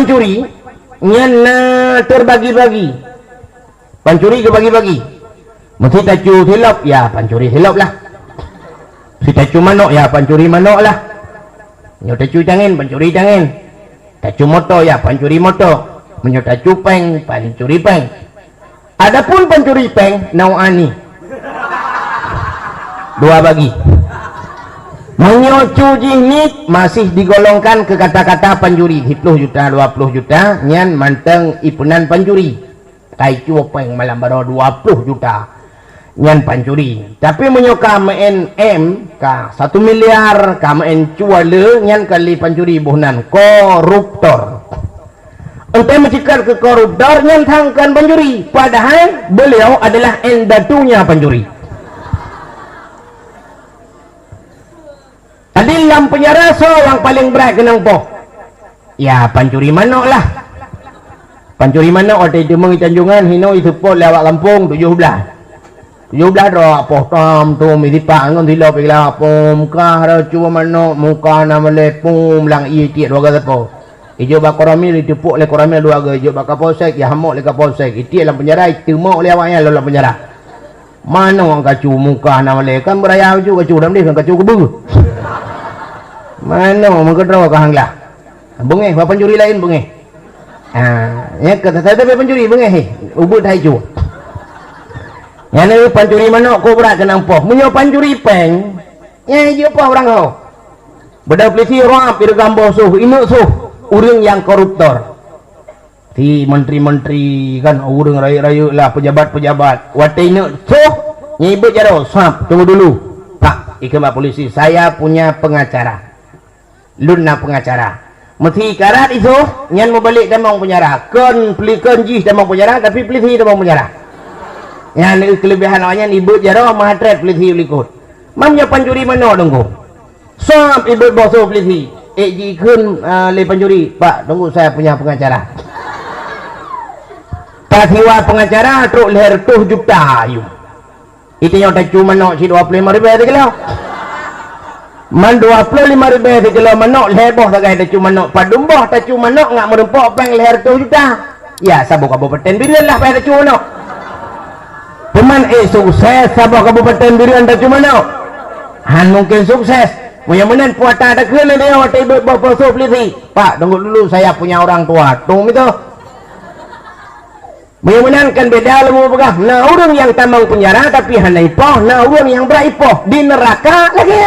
pancuri nyan terbagi-bagi. Pancuri ke bagi-bagi. Mesti tacu hilap, ya pancuri hilap lah. Si tacu manok, ya pancuri manok lah. Nyo tacu cangin, pancuri cangin. Tacu motor, ya pancuri motor. Menyo tacu peng, pancuri peng. Adapun pancuri peng nauani. Dua bagi. Menyocu jihnik masih digolongkan ke kata-kata pancuri. 10 juta, 20 juta, nyan manteng ipunan pancuri. Kai peng malam baru 20 juta. Nyan pancuri. Tapi menyoka main ka 1 miliar, ka main cuale, nyan kali pancuri buhnan koruptor. Ente mencikar ke koruptor, nyan tangkan pancuri. Padahal beliau adalah endatunya pancuri. Tadi dalam penjara so yang paling berat kenang poh. Ya pancuri manok lah. Pancuri manok ada di Mengi Tanjungan hino itu pot lewat kampung 17 dah poh tam tu mitipak ngon tilo pila pom kah dah cuba manok muka nama lepum lang i tiak dua gata poh. Ijo bak koramil ditepuk le koramil dua ga ijo bak kapolsek ya hamok le kapolsek. Itiak dalam penjara temok le awaknya dalam penjara. Mana orang kacu muka nama le kan beraya kacu dalam dia kan kacu kebu. Mana mengkedra ka hanglah. Bengeh apa pancuri lain bengeh. Ya kata saya tapi pancuri bengeh ubud hai cu. Yang ni pancuri manok ko berat kenang poh. Menyo pancuri peng. Ya je poh orang kau. Beda polisi rap ir gambo suh inuk suh urang yang koruptor. Ti menteri-menteri kan urang rayu-rayu lah pejabat-pejabat. Wate inuk suh nyibut jaro sap tunggu dulu. Pak, ikemat polisi saya punya pengacara. Luna pengacara. Mesti karat itu nyan mau balik damang penjara. Kon pelikan jih damang penjara tapi peliti damang penjara. Yang kelebihan awaknya ibu jaro mahatret peliti ulikut. Mamnya pancuri mana tunggu. Sop ibu boso peliti. Jikun le pancuri. Pak, tunggu saya punya pengacara. Pasiwa pengacara truk leher 2 juta ayu. Itu yang tak cuma nak si 25 ribu kilo. Man 25 ribu kilo manok leher boh tak ada cuma nak padumbah tak cuma nak ngak merempok peng leher 2 juta. Ya sabuk kabupaten Birian lah pada cuma nak. Peman sukses sabuk kabupaten Birian tak cuma nak. Han mungkin sukses. Mudah-mudahan puasa ada kena dia waktu ibu bawa sup lagi. Pak tunggu dulu saya punya orang tua. Tunggu itu. Mudah-mudahan kan beda lemu begah. Nah orang yang tambang penjara tapi hana ipoh. Nah orang yang beripoh di neraka lagi.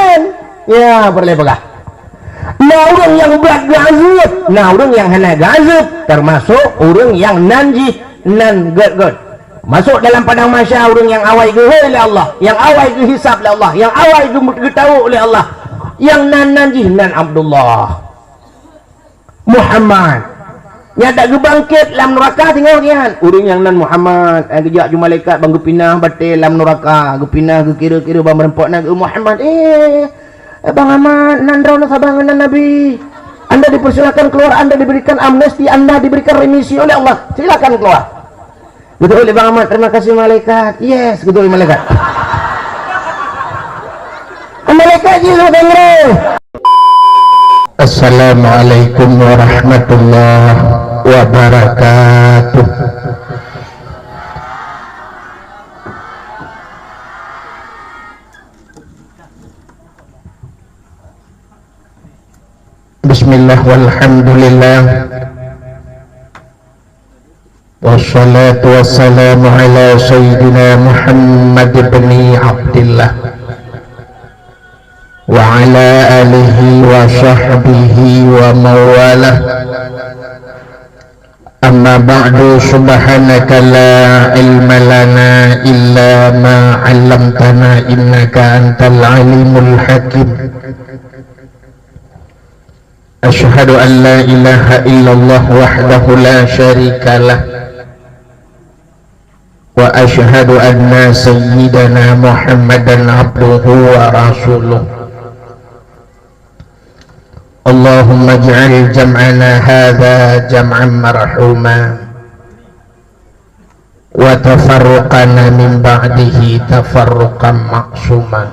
Ya boleh begah. Nah orang yang berat gazib. Nah orang yang hana gazib termasuk orang yang nanji nan ged. Masuk dalam padang mahsyar orang yang awai ge oleh Allah, yang awai ge hisab oleh Allah, yang awai ge tahu oleh Allah, yang nanji nan Abdullah Muhammad yang tak gebangkit dalam neraka tinggal kian orang yang nan Muhammad kejak ju malaikat bang pinah batil dalam neraka pinah ke kira-kira bang merempok nak Muhammad Bang Ahmad nan rauna sabangan nan Nabi Anda dipersilakan keluar, Anda diberikan amnesti, Anda diberikan remisi oleh Allah, silakan keluar. Betul oleh Bang Ahmad, terima kasih malaikat. Yes, betul malaikat. Malaikat Jesus dengar. Assalamualaikum warahmatullahi wabarakatuh. Bismillah walhamdulillah. Wassalatu wassalamu ala sayyidina Muhammad ibn Abdillah wa ala alihi wa sahbihi wa mawalah. Amma ba'du, subhanaka la ilma lana illa ma 'allamtana innaka antal alimul hakim. Asyhadu an la ilaha illallah wahdahu la syarikalah wa asyhadu anna sayyidana Muhammadan abduhu wa rasuluh. Allahumma ij'al jam'ana hadha jam'an marhuma wa tafarruqana min ba'dihi tafarruqan ma'suma.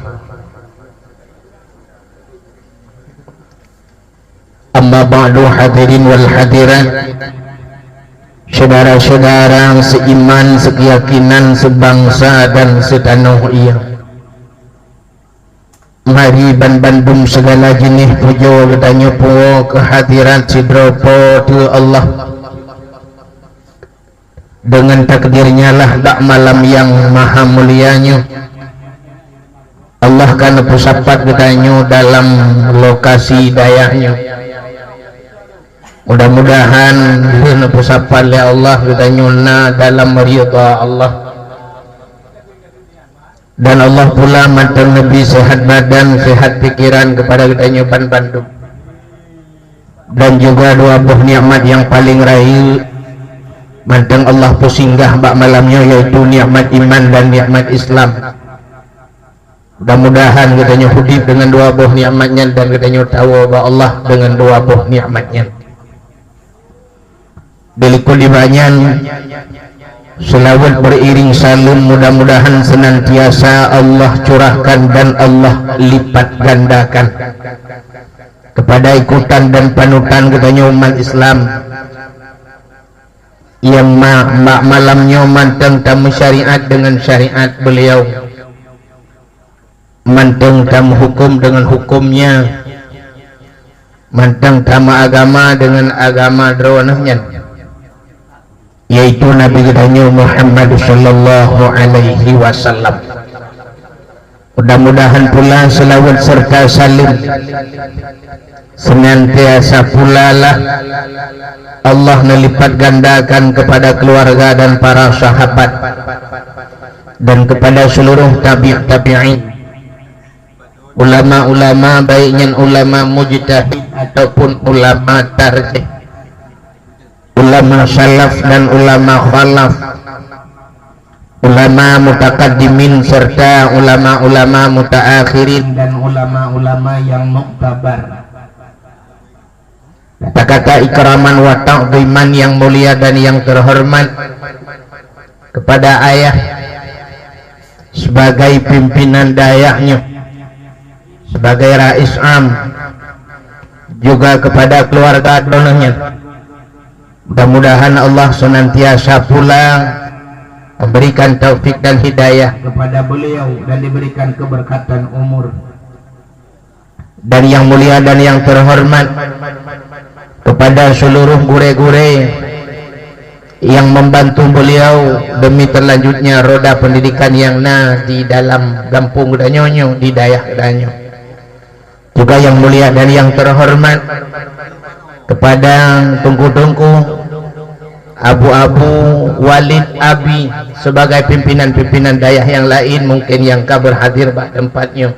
Amma ba'du, hadirin wal hadirat, saudara-saudara seiman, sekeyakinan, sebangsa dan setanah iya. Mari ban Bandung segala jenis pujo katanya puo kehadiran sidropo tu Allah. Dengan takdirnya lah dak malam yang maha mulianya Allah kan pusapat katanya dalam lokasi dayanya. Mudah-mudahan dina pusapat oleh Allah katanya na dalam ridha Allah. Dan Allah pula manteng Nabi sehat badan, sehat pikiran kepada katanya ban Bandung. Dan juga dua buah nikmat yang paling raih manteng Allah pusinggah bak malamnya, yaitu nikmat iman dan nikmat Islam. Mudah-mudahan katanya hudib dengan dua buah nikmatnya dan katanya tahu bahwa Allah dengan dua buah nikmatnya. Delikul dibanyan selawat beriring salam, mudah-mudahan senantiasa Allah curahkan dan Allah lipat gandakan kepada ikutan dan panutan katanya umat Islam yang malamnya manteng tamu syariat dengan syariat beliau, manteng tamu hukum dengan hukumnya, manteng tamu agama dengan agama dronahnya, yaitu Nabi katanya Muhammad sallallahu alaihi wasallam. Mudah-mudahan pula selawat serta salim senantiasa pula lah Allah melipat gandakan kepada keluarga dan para sahabat dan kepada seluruh tabi'in, ulama-ulama baiknya ulama mujtahid ataupun ulama tarjih, ulama salaf dan ulama khalaf, ulama mutaqaddimin serta ulama-ulama mutaakhirin dan ulama-ulama yang muktabar. Kata-kata ikraman wa ta'ziman yang mulia dan yang terhormat kepada ayah sebagai pimpinan dayahnya, sebagai rais am, juga kepada keluarga donahnya. Mudah-mudahan Allah senantiasa pula memberikan taufik dan hidayah kepada beliau dan diberikan keberkatan umur. Dan yang mulia dan yang terhormat kepada seluruh gure-gure yang membantu beliau demi terlanjutnya roda pendidikan yang di dalam kampung Danyonyo, di daerah Danyo. Juga yang mulia dan yang terhormat kepada tungku-tungku, abu-abu, walid, abi sebagai pimpinan-pimpinan daerah yang lain mungkin yang kabar hadir pada tempatnya.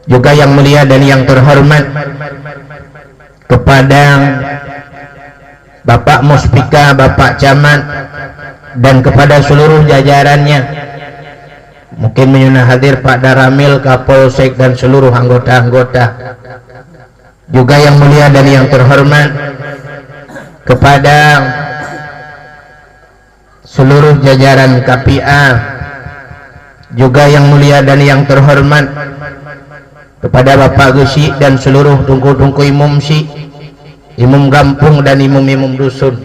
Juga yang mulia dan yang terhormat kepada Bapak Muspika, Bapak Camat dan kepada seluruh jajarannya, mungkin menyunah hadir Pak Daramil, Kapolsek dan seluruh anggota-anggota. Juga yang mulia dan yang terhormat kepada seluruh jajaran KPA. Juga yang mulia dan yang terhormat kepada Bapak Gesi dan seluruh tungku-tungku imum si, imum kampung dan imum-imum dusun.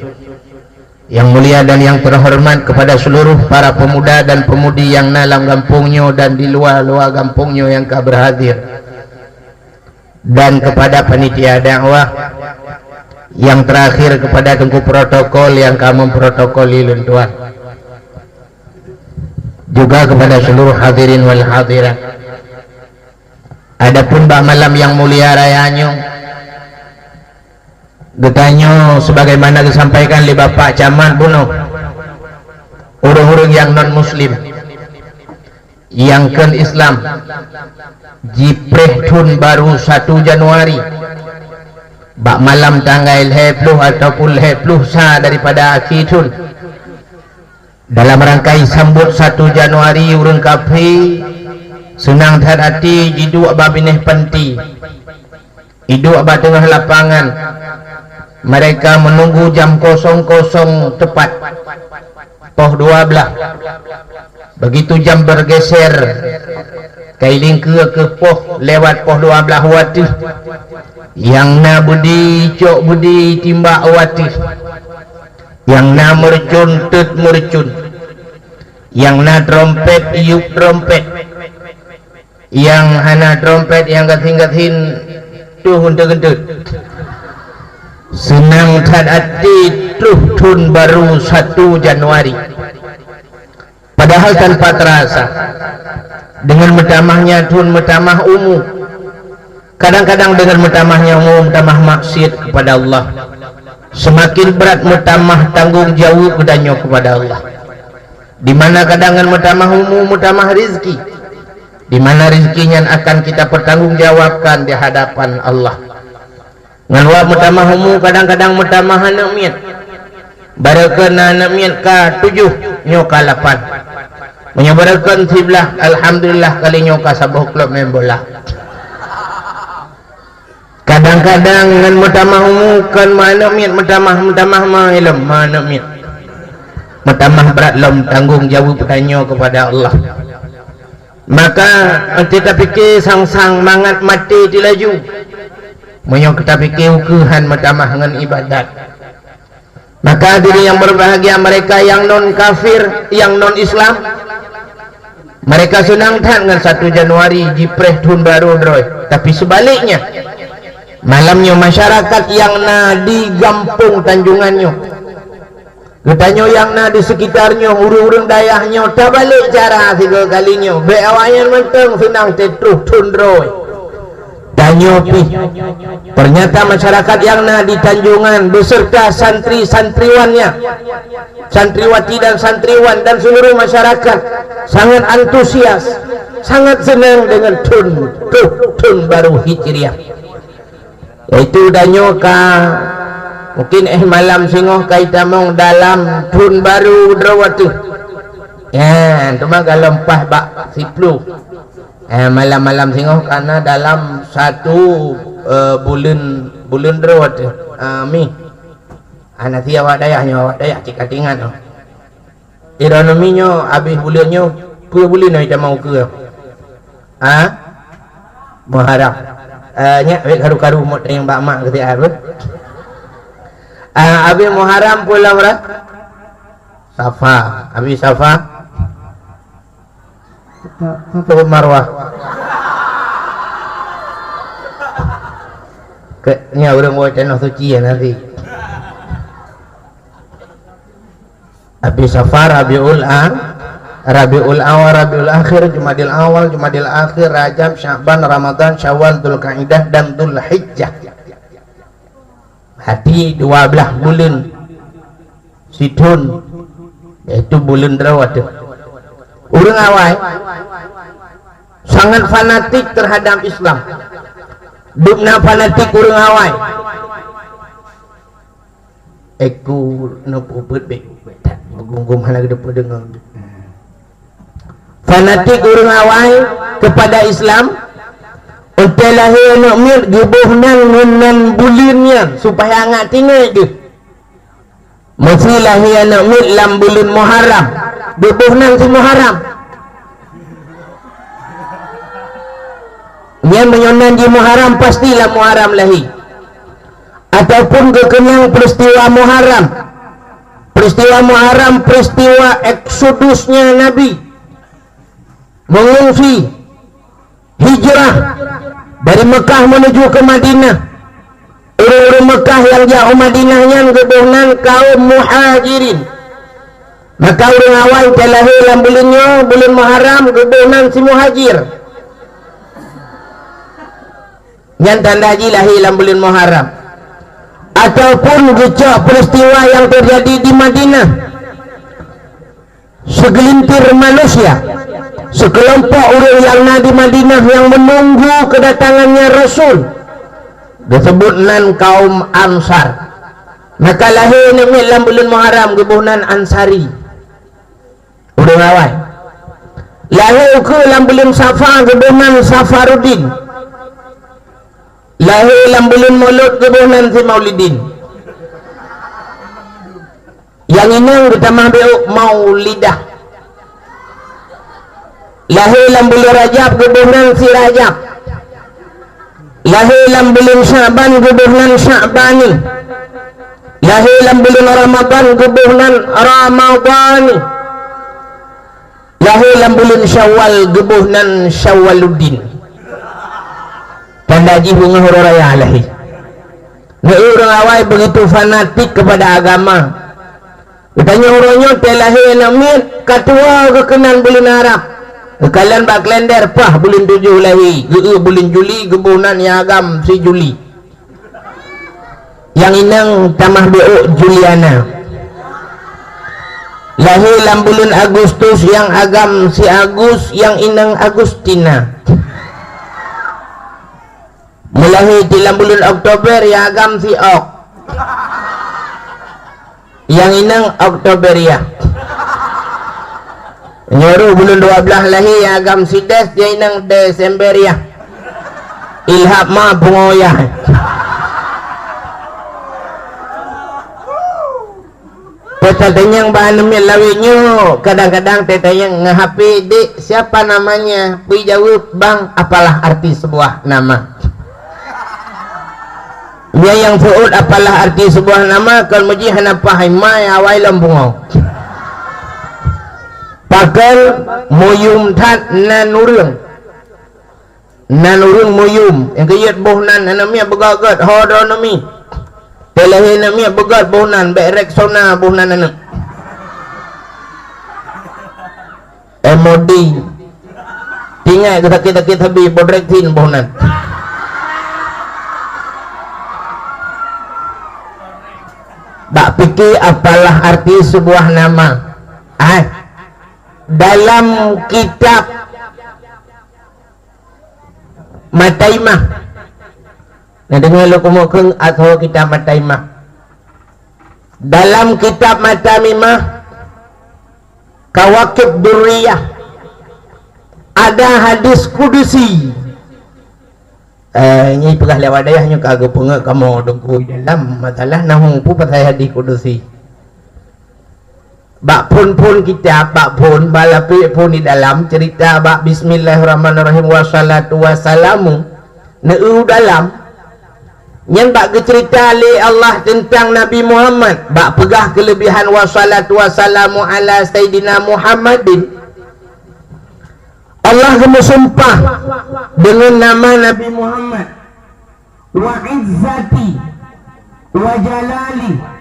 Yang mulia dan yang terhormat kepada seluruh para pemuda dan pemudi yang dalam kampungnya dan di luar-luar kampungnya yang berhadir. Dan kepada panitia dakwah. Yang terakhir kepada tungku protokol yang kamu protokoli lentuan. Juga kepada seluruh hadirin wal hadirat. Adapun bak malam yang mulia rayanya bertanya sebagaimana disampaikan oleh Bapak Camat Buno, orang-orang yang non muslim yang ken Islam jipreh tun baru 1 Januari bak malam tanggal 10 ataupun 10 sah daripada akhirun dalam rangkai sambut 1 Januari urang kafe senang hati jidu abah bineh penti hidup abah tengah lapangan. Mereka menunggu jam 00 tepat poh 12. Begitu jam bergeser kailing ke poh lewat poh 12 waktu yang na budi cok budi timbak wati, yang na mercun tut mercun, yang na trompet iup trompet, yang hana trompet yang gatin-gatin tuh untuk-untuk senang tad hati tuh tun baru 1 Januari, padahal tanpa terasa dengan metamahnya tun metamah umum, kadang-kadang dengan metamahnya umum metamah maksiat kepada Allah, semakin berat metamah tanggung jawab kedanyo kepada Allah, di mana kadang metamah umum metamah rizki, di mana rizkinya akan kita pertanggungjawabkan di hadapan Allah. Nganwa metamah umum kadang-kadang metamah anak miat, barakan anak miat ka 7 nyoka 8, menyabarakan siblah alhamdulillah kali nyoka 10 klub main bola. Kadang-kadang dengan metamah umum kan mana miat metamah ilm mana miat metamah berat lom tanggung jawab bertanya kepada Allah. Maka kita fikir sang-sang mangat mati di laju menyok kita fikir ukuhan metamah dengan ibadat. Maka diri yang berbahagia mereka yang non kafir, yang non Islam, mereka senang tan dengan 1 Januari jipreh tahun baru droy. Tapi sebaliknya malamnya masyarakat yang na di gampung tanjungannya, getanyo yang na di sekitarnya, urung-urung dayahnya, tak balik cara 3 kalinya, be awayan menteng senang tetruh tundroy. Tanyo pi, ternyata masyarakat yang na di tanjungan beserta santri-santriwannya, santriwati dan santriwan dan seluruh masyarakat sangat antusias, sangat senang dengan tun baru Hijriah, yaitu danyo ka mungkin malam singoh kaita mong dalam tun baru drawatu ya cuma galempah bak siplu malam-malam singoh karena dalam 1 bulan drawatu mi anak tia awak dayak cikatingan ironominya habis bulannya puluh bulan kita mau ke Muharram nya karu-karu mau yang bak mak ketika apa habis Muharram pula berat Safa, habis Safa itu Marwah nya orang mau tanah suci ya nanti habis Safar, Rabiul Awal, Rabiul Akhir, Jumadil Awal, Jumadil Akhir, Rajab, Sya'ban, Ramadan, Syawal, Dzulqa'dah dan Dzulhijjah. Hati 12 bulan Situn, yaitu bulan Drawat. Urang awal sangat fanatik terhadap Islam. Dukna fanatik urang awal. Aku nopuput be. Gunggung hala gede dengan fanatik urang awal kepada Islam. Untuk lahir nak mir dibuhnan dengan bulinnya supaya angat tinggal dia. Mesti lahir nak mir dalam bulan Muharram. Dibuhnan si Muharram. Yang menyonan di Muharram pastilah Muharram lahir. Ataupun kekenang peristiwa Muharram. Peristiwa Muharram peristiwa eksodusnya Nabi mengungsi hijrah dari Mekah menuju ke Madinah. Orang-orang Mekah yang jauh Madinahnya kebunan kaum muhajirin. Maka orang awal terlahir dalam bulan Muharram kebunan si muhajir. Yang tanda haji lahir dalam bulan Muharram. Ataupun jejak peristiwa yang terjadi di Madinah, segelintir manusia, sekelompok orang yang ada di Madinah yang menunggu kedatangannya Rasul, disebut nan kaum Ansar. Maka lahir dalam bulan Muharram kebunan Ansari, orang awal. Lahir ke dalam bulan Safar kebunan Safaruddin. Lahir dalam bulan Maulud kebunan si Maulidin. Yang ini kita Maulidah. Lahir dalam bulan Rajab kebunan si Rajab. lahir dalam bulan Syaban gebuhnan Syabani, lahir dalam bulan Ramadan gebuhnan Ramadani, lahir dalam bulan Syawal gebuhnan Syawaluddin. Tanda ji bunga huru raya lahir. Nah, orang awal begitu fanatik kepada agama. Katanya orangnya telahir namit katua kekenan bulan Arab. Kalian bak kalender pah bulan 7 lahir. Bulan Juli gebunan yang agam si Juli. Yang inang tamah beuk Juliana. Lahir dalam bulan Agustus yang agam si Agus, yang inang Agustina. Melahir dalam bulan Oktober yang agam si Ok, yang inang Oktoberia. Nyoru bulan 12 lahir yang agam si Des, yang inang Desemberia. Ilham ma bungoyah. Tetanyang bahan nemil lawinyo. Kadang-kadang tetanyang nge-HP, dik siapa namanya? Pui jawab, bang apalah arti sebuah nama. Dia yang fuud apalah arti sebuah nama. Kalau muji hanapah mai awai lambungau. Pakal muyum tat nanurung. Nanurung muyum. Yang kayat bohnan anamia begagat hodonami. Telahin namia begat bohnan berek sona bohnan anak. Emodi. Tinggal kita habis bodrek tin bohnan. Tak fikir apalah arti sebuah nama. Dalam kitab Mataimah, nah dengar lo kumukeng atau kitab Mataimah. Dalam kitab Mataimah Kawakib Durriyah ada hadis kudusi. Ini pegah lewat dayahnya kagak pengak kamu dengku dalam masalah nahung pu pasal hadis kudusi. Bak pun kitab, bak pun balapi pun di dalam cerita bak Bismillahirrahmanirrahim wassalatu wassalamu neu dalam yang bak cerita li Allah tentang Nabi Muhammad, bak pegah kelebihan wassalatu wassalamu ala Sayyidina Muhammadin. Allah bersumpah dengan nama Nabi Muhammad, wa izzati wa jalali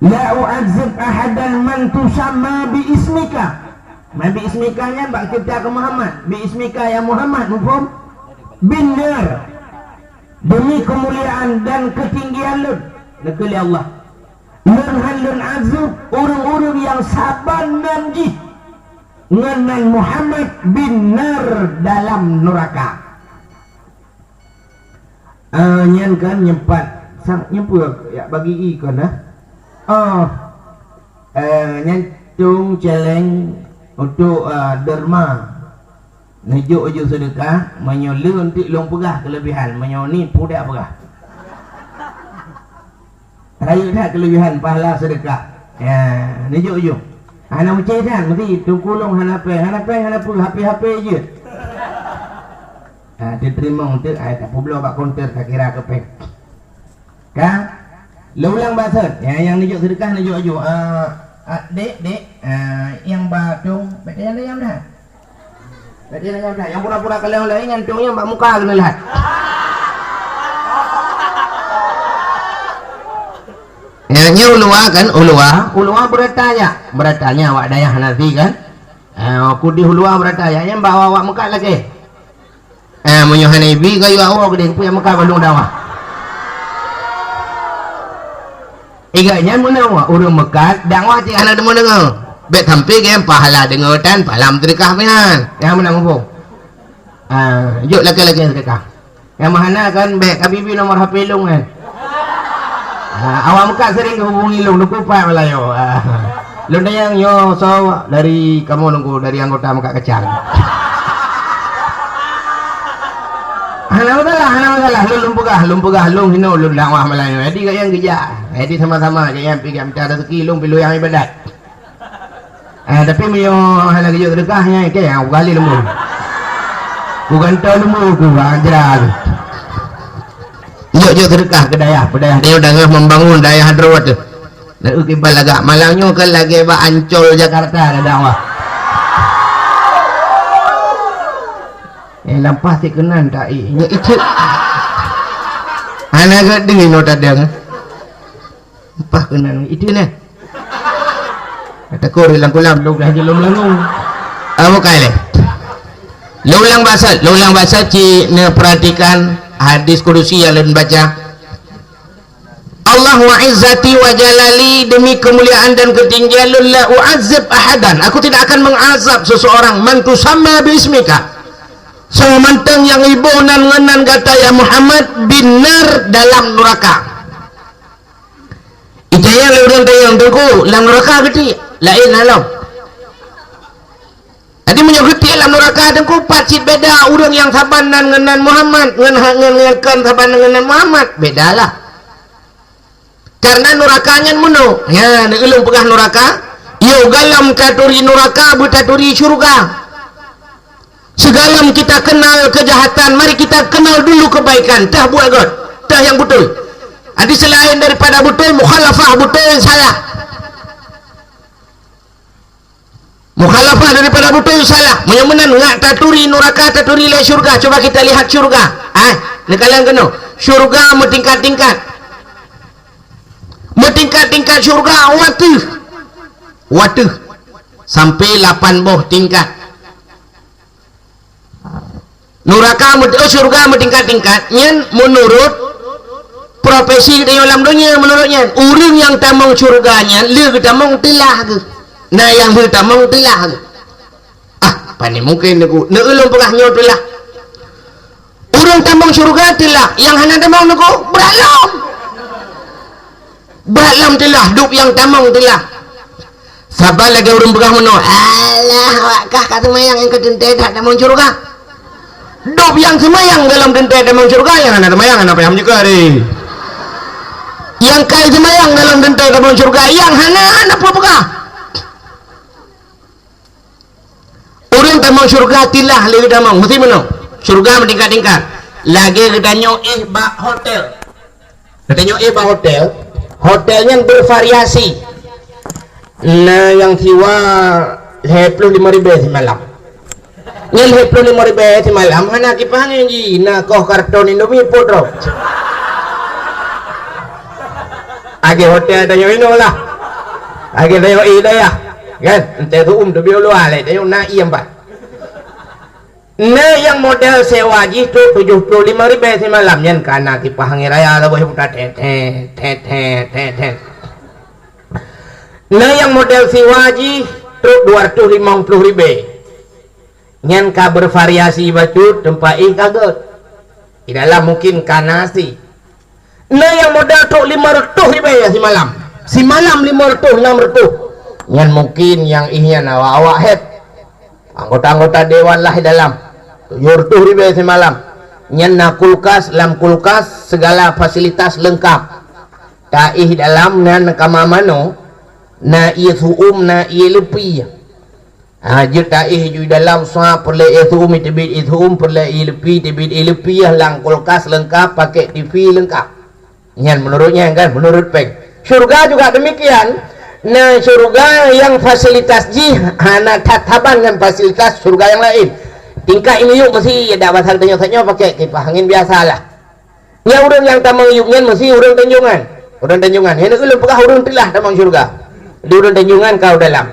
la u'azzib ahadan man tusamma bi ismika. Nabi ismikanya bak kita ke Muhammad, bi ismika ya Muhammad mufhum binar, demi kemuliaan dan ketinggian lu negeri Allah. Nurhalun azub urung-urung yang sabar dan jih ngenan Muhammad binar dalam neraka. Nyen kan nyempat sang nyempur ya bagi ikon dah. Nyantung celeng untuk derma nejuk uju sedekah menyoli untuk long pegah kelebihan menyoni pudak pegah rayu dah kelebihan pahala sedekah ya nejuk uju anak ucai kan mesti tungkulong hanape HP je diterima untuk tak perlu bak konter tak kira kepek kan. Ulang bahasa yang nejuk sedekah nejuk uju dek yang batung betul yang dah betul yang dah yang pura-pura kalau lain ngantungnya mbak muka kena lihat. Nya ulua kan ulua beratanya awak dayah nanti kan. Aku di ulua beratanya yang bawa awak muka lagi. Menyuhan ibi kayu awak gede punya muka balung dawa. Iganya menawa urang Mekah dakwah cik anak demo dengar. Bet sampai ke pahala dengar dan pahala sedekah pian. Yang menang apa? Yuk lagi sedekah. Yang mana kan bet kabibi nomor HP long kan. Awak Mekah sering hubungi long nunggu pak Melayu. Long dayang yo so dari kamu nunggu dari anggota Mekah kecil. Hana masalah lum pegah lum hino lum dakwah Melayu. Jadi yang geja. Jadi sama-sama yang pergi minta rezeki lum pilu yang ibadat. Tapi meyo hana geja sedekahnya ke yang kali lum. Bukan tahu lum ku anjra. jo sedekah ke dayah dia udah membangun dayah Hadrawat tu dan ukibal agak malangnya kan lagi ba Ancol Jakarta ada dakwah lampas si kenan tak nya itu anak gak dengar nota dia lampas kenan itu ni kata kau rilang kulam lu dah jelum langung apa kali lu ulang bahasa ci ne perhatikan hadis kudusi yang lain baca Allah wa izzati wa jalali demi kemuliaan dan ketinggian la u'azzib ahadan aku tidak akan mengazab seseorang man tusamma bismika semantang yang ibu nan kata ya Muhammad binar dalam neraka ijaya leureun tayang tengku dalam neraka gede lain alam jadi menyebut dalam neraka tengku pacit beda urang yang sabanan ngenan Muhammad ngenakan sabanan ngenan Muhammad bedalah karena nerakanya menu ya ilung pegah neraka yo galam katuri neraka butaturi surga segalam kita kenal kejahatan mari kita kenal dulu kebaikan tah buat god tah yang betul ada selain daripada betul mukhalafah betul salah mukhalafah daripada betul salah menyemenan ngak taturi neraka taturi le syurga coba kita lihat syurga ni kalian kena syurga bertingkat-tingkat syurga watuh sampai 8 boh tingkat neraka syurga bertingkat-tingkat nyen menurut profesi dalam dunia menurutnya orang yang tamang syurganya lu tamang telah ke nah yang lu tamang telah ke pani mungkin aku ne ulung pegah nyo telah orang tamang syurga telah yang hana tamang aku belum telah duk yang tamang telah sabar lagi orang pegah meno alah wakah kata mayang yang kedente dak tamang syurga dop yang semayang dalam dente damang surga yang ada semayang apa yang juga hari yang kai semayang dalam dente damang surga yang hana apa pekah orang damang surga tilah lagi damang mesti mana surga meningkat-tingkat lagi katanya ba hotel katanya ba hotelnya bervariasi nah yang siwa 25.000 semalam yang 25.000 semalam hana kipangin ji na koh karton Indomie podro age hotel tayo ino lah age tayo idaya kan ente tu tu biolo ale tayo na iyam ba na yang model sewa ji tu 75.000 semalam yan kana kipangin raya la boh puta te na yang model sewa ji tu 250.000 nyan ka bervariasi bacut tempat kaget idalah mungkin kanasi nah yang modal tok 500.000 ya si malam 500 600 nyan mungkin yang ihnya awak head anggota dewan lah dalam 700.000 si malam nyan na kulkas lam kulkas segala fasilitas lengkap taih dalam nan kamamano na isu na ilepi juta ju dalam soal perle itu tebit itu perle tebit ilpi lang kulkas lengkap pakai TV lengkap nyan menurutnya kan menurut peng surga juga demikian nah surga yang fasilitas ji hana tataban dengan fasilitas surga yang lain tingkat ini yuk mesti ada bahasa tanya pakai kipas angin biasalah nya urang yang tamang yuknya mesti urang tanjungan hendak ulun pegah urang telah tamang surga di urang tanjungan kau dalam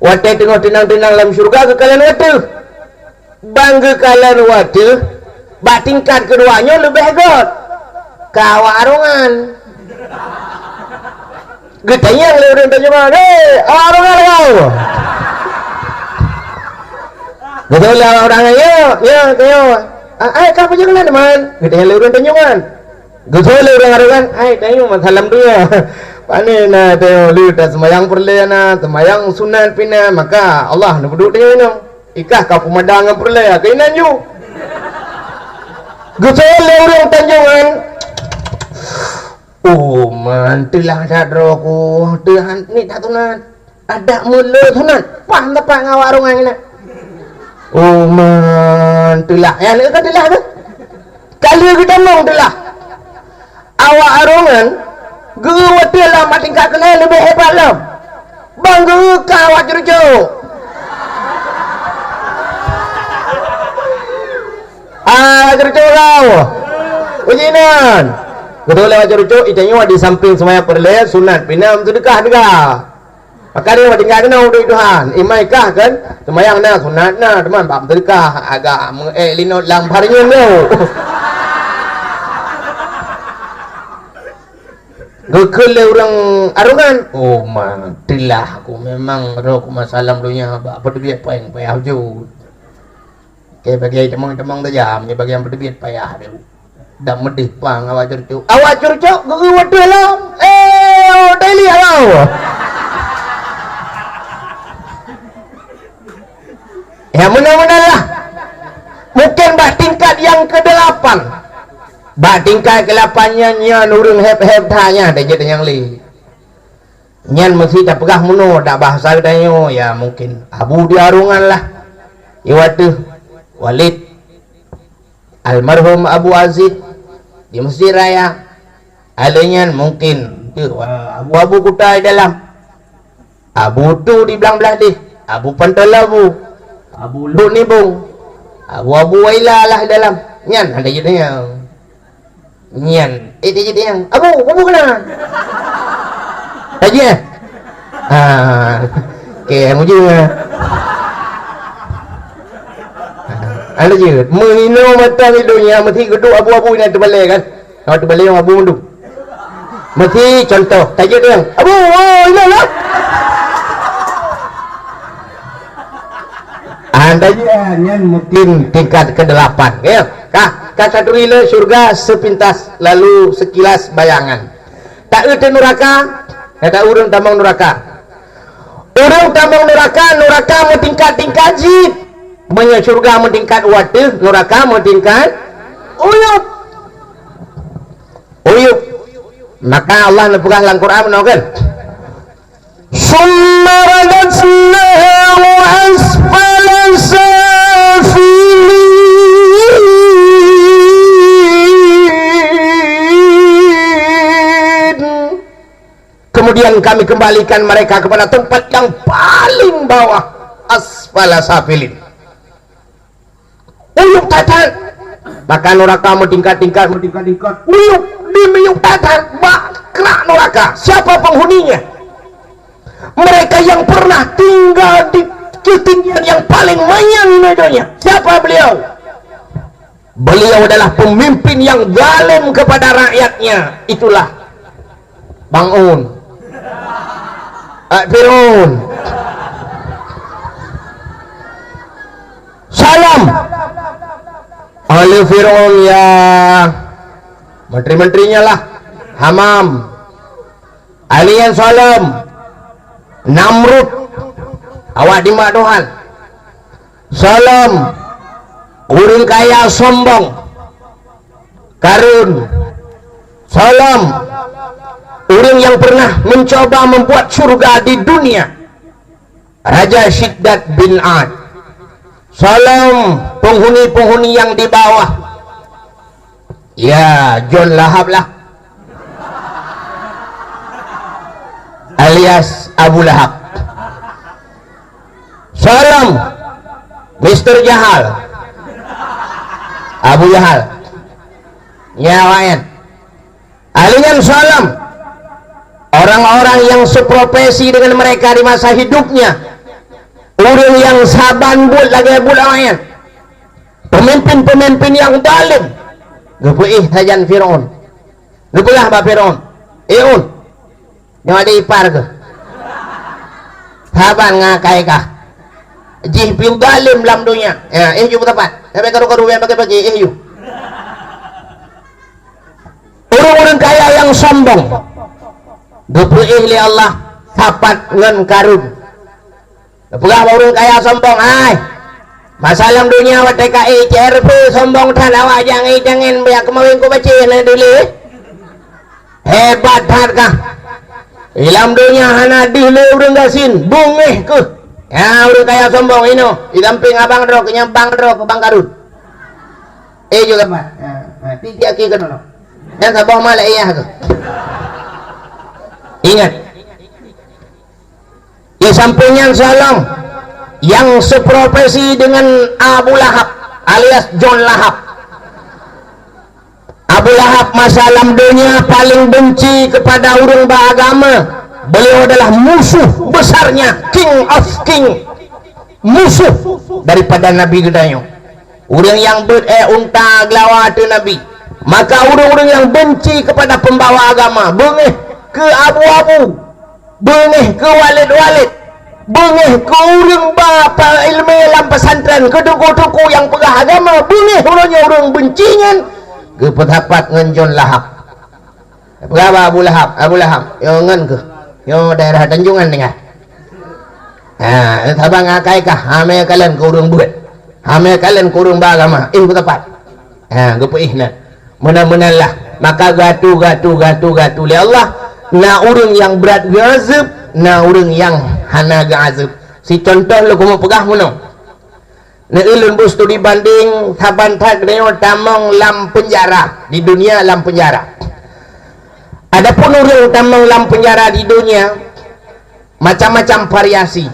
wadah tengok tenang-tenang dalam surga kekalian wadah bangga kalian wadah bak tingkat keduanya lebih hebat kawa arungan getanya lewat tanya mana arungan kau betul lah orangnya ya kau punya kalian teman getanya lewat tanjungan betul lewat arungan tanya masalah dia pane na teo liuta semayang perlena semayang sunat pina maka Allah nak duduk dia no ikah kau pemandangan perlena kainan ju gusol orang tanjungan mantilah sadroku tuhan ni tak tunat ada mulu tunat pah tepat ngawarungan ni mantilah ya ni katilah tu kali kita mong tilah awak arungan gewa lah mak tingkat kena lebih hebat lah bang gewa kau awak curucuk curucuk kau ujinan betul lewat curucuk itanya di samping semuanya perle sunat pinam sedekah juga maka dia tinggal kena udah Tuhan imai kah kan semayang na sunat na teman bab sedekah agak linot lamparnya tu gekele orang arungan oh matilah aku memang roh masalah dunia apa dia payah payah ju ke bagi temang-temang tajam ni bagi yang berdebit payah dia dah medih pang awak curcuk guru waduh lah daily awak ya mudah-mudahan lah mungkin bah tingkat yang ke-8 bah tingkat ke-8 nya nurung hep-hep tanya dah jadi yang li nyan mesti tak pegah muno dak bahasa dayo ya mungkin abu diarungan lah iwatu Walid almarhum Abu Aziz di Masjid Raya adanya mungkin abu-abu kutai dalam abu tu di belah-belah di abu pantalabu abu lu nibung abu-abu waila lah dalam nyan ada jadinya nyan itu jadinya abu kena aja ke muji ada je menino mata hidupnya mesti geduk abu-abu ni terbalik kan kalau terbalik yang abu mundur mesti contoh tajuk dia abu ini lah anda je mungkin tingkat ke-8 ya kah satu rila surga sepintas lalu sekilas bayangan tak ada neraka kata urang tambang neraka neraka mau tingkat-tingkat jid punya surga meningkat wadah neraka meningkat uyup maka Allah nepugah dalam Quran menawarkan summa radadnahu asfala safilin kemudian kami kembalikan mereka kepada tempat yang paling bawah asfala safilin uyuk tatat maka neraka meningkat-tingkat uyuk di meyuk tatat bakrak neraka siapa penghuninya mereka yang pernah tinggal di ketinggian yang paling mayang medonya siapa beliau adalah pemimpin yang zalim kepada rakyatnya itulah Bang Un Fir'aun salam oleh Fir'aun ya menteri-menterinya lah Hamam Alian salam Namrud awak di Dohan salam urang kaya sombong Karun salam urang yang pernah mencoba membuat surga di dunia Raja Syiddat bin Ad salam penghuni-penghuni yang di bawah ya John Lahab lah alias Abu Lahab salam Mr. Jahal Abu Jahal ya wayan alian salam orang-orang yang seprofesi dengan mereka di masa hidupnya orang yang saban buat lagi bulawayan pemimpin-pemimpin yang dalim gepuih hajan Fir'aun gepulah ba Fir'aun yang ada ipar ke saban ngakai kah jih piu dalim dalam dunia ya yuk tepat sampai karu-karu yang pagi-pagi yuk orang-orang kaya yang sombong gepuih li Allah sapat ngan karun Pegah orang kaya sombong ay masalah dunia wa TKI CRP sombong tan awak jangan biar kemarin ku baca dulu hebat harga ilam dunia hana dihle urang gasin bungeh ke ya orang kaya sombong ini di samping abang dro kenyambang dro ke Bang Karun juga pak tiga ki kan yang Sabah Malaysia tu. Ingat, di sampingnya salam yang seprofesi dengan Abu Lahab alias John Lahab. Abu Lahab masa alam dunia paling benci kepada orang beragama. Beliau adalah musuh besarnya, king of king, musuh daripada Nabi Gedayo. Orang yang unta gelawa tu Nabi. Maka orang-orang yang benci kepada pembawa agama, bengih ke abu-abu, bengih ke walid-walid, bengih ke orang bapa ilmu dalam pesantren, ke duku-duku yang pegah agama, bengih orangnya orang bencinya ke petapat dengan John Lahab. Berapa Abu Lahab? Abu Lahab yang ngan ke yang daerah Tanjungan dengar. Sabang akai kah ame kalian ke urang buat, ame kalian ke urang beragama ke tepat gepeih na menang-menanglah. Maka gatu li Allah na urang yang berat gazib, na urang yang hana gazib. Si contoh lu kumu pegah munong na ilun bus tu dibanding taban tak deo tamong lam penjara di dunia, lam penjara. Adapun orang tamong lam penjara di dunia macam-macam variasi.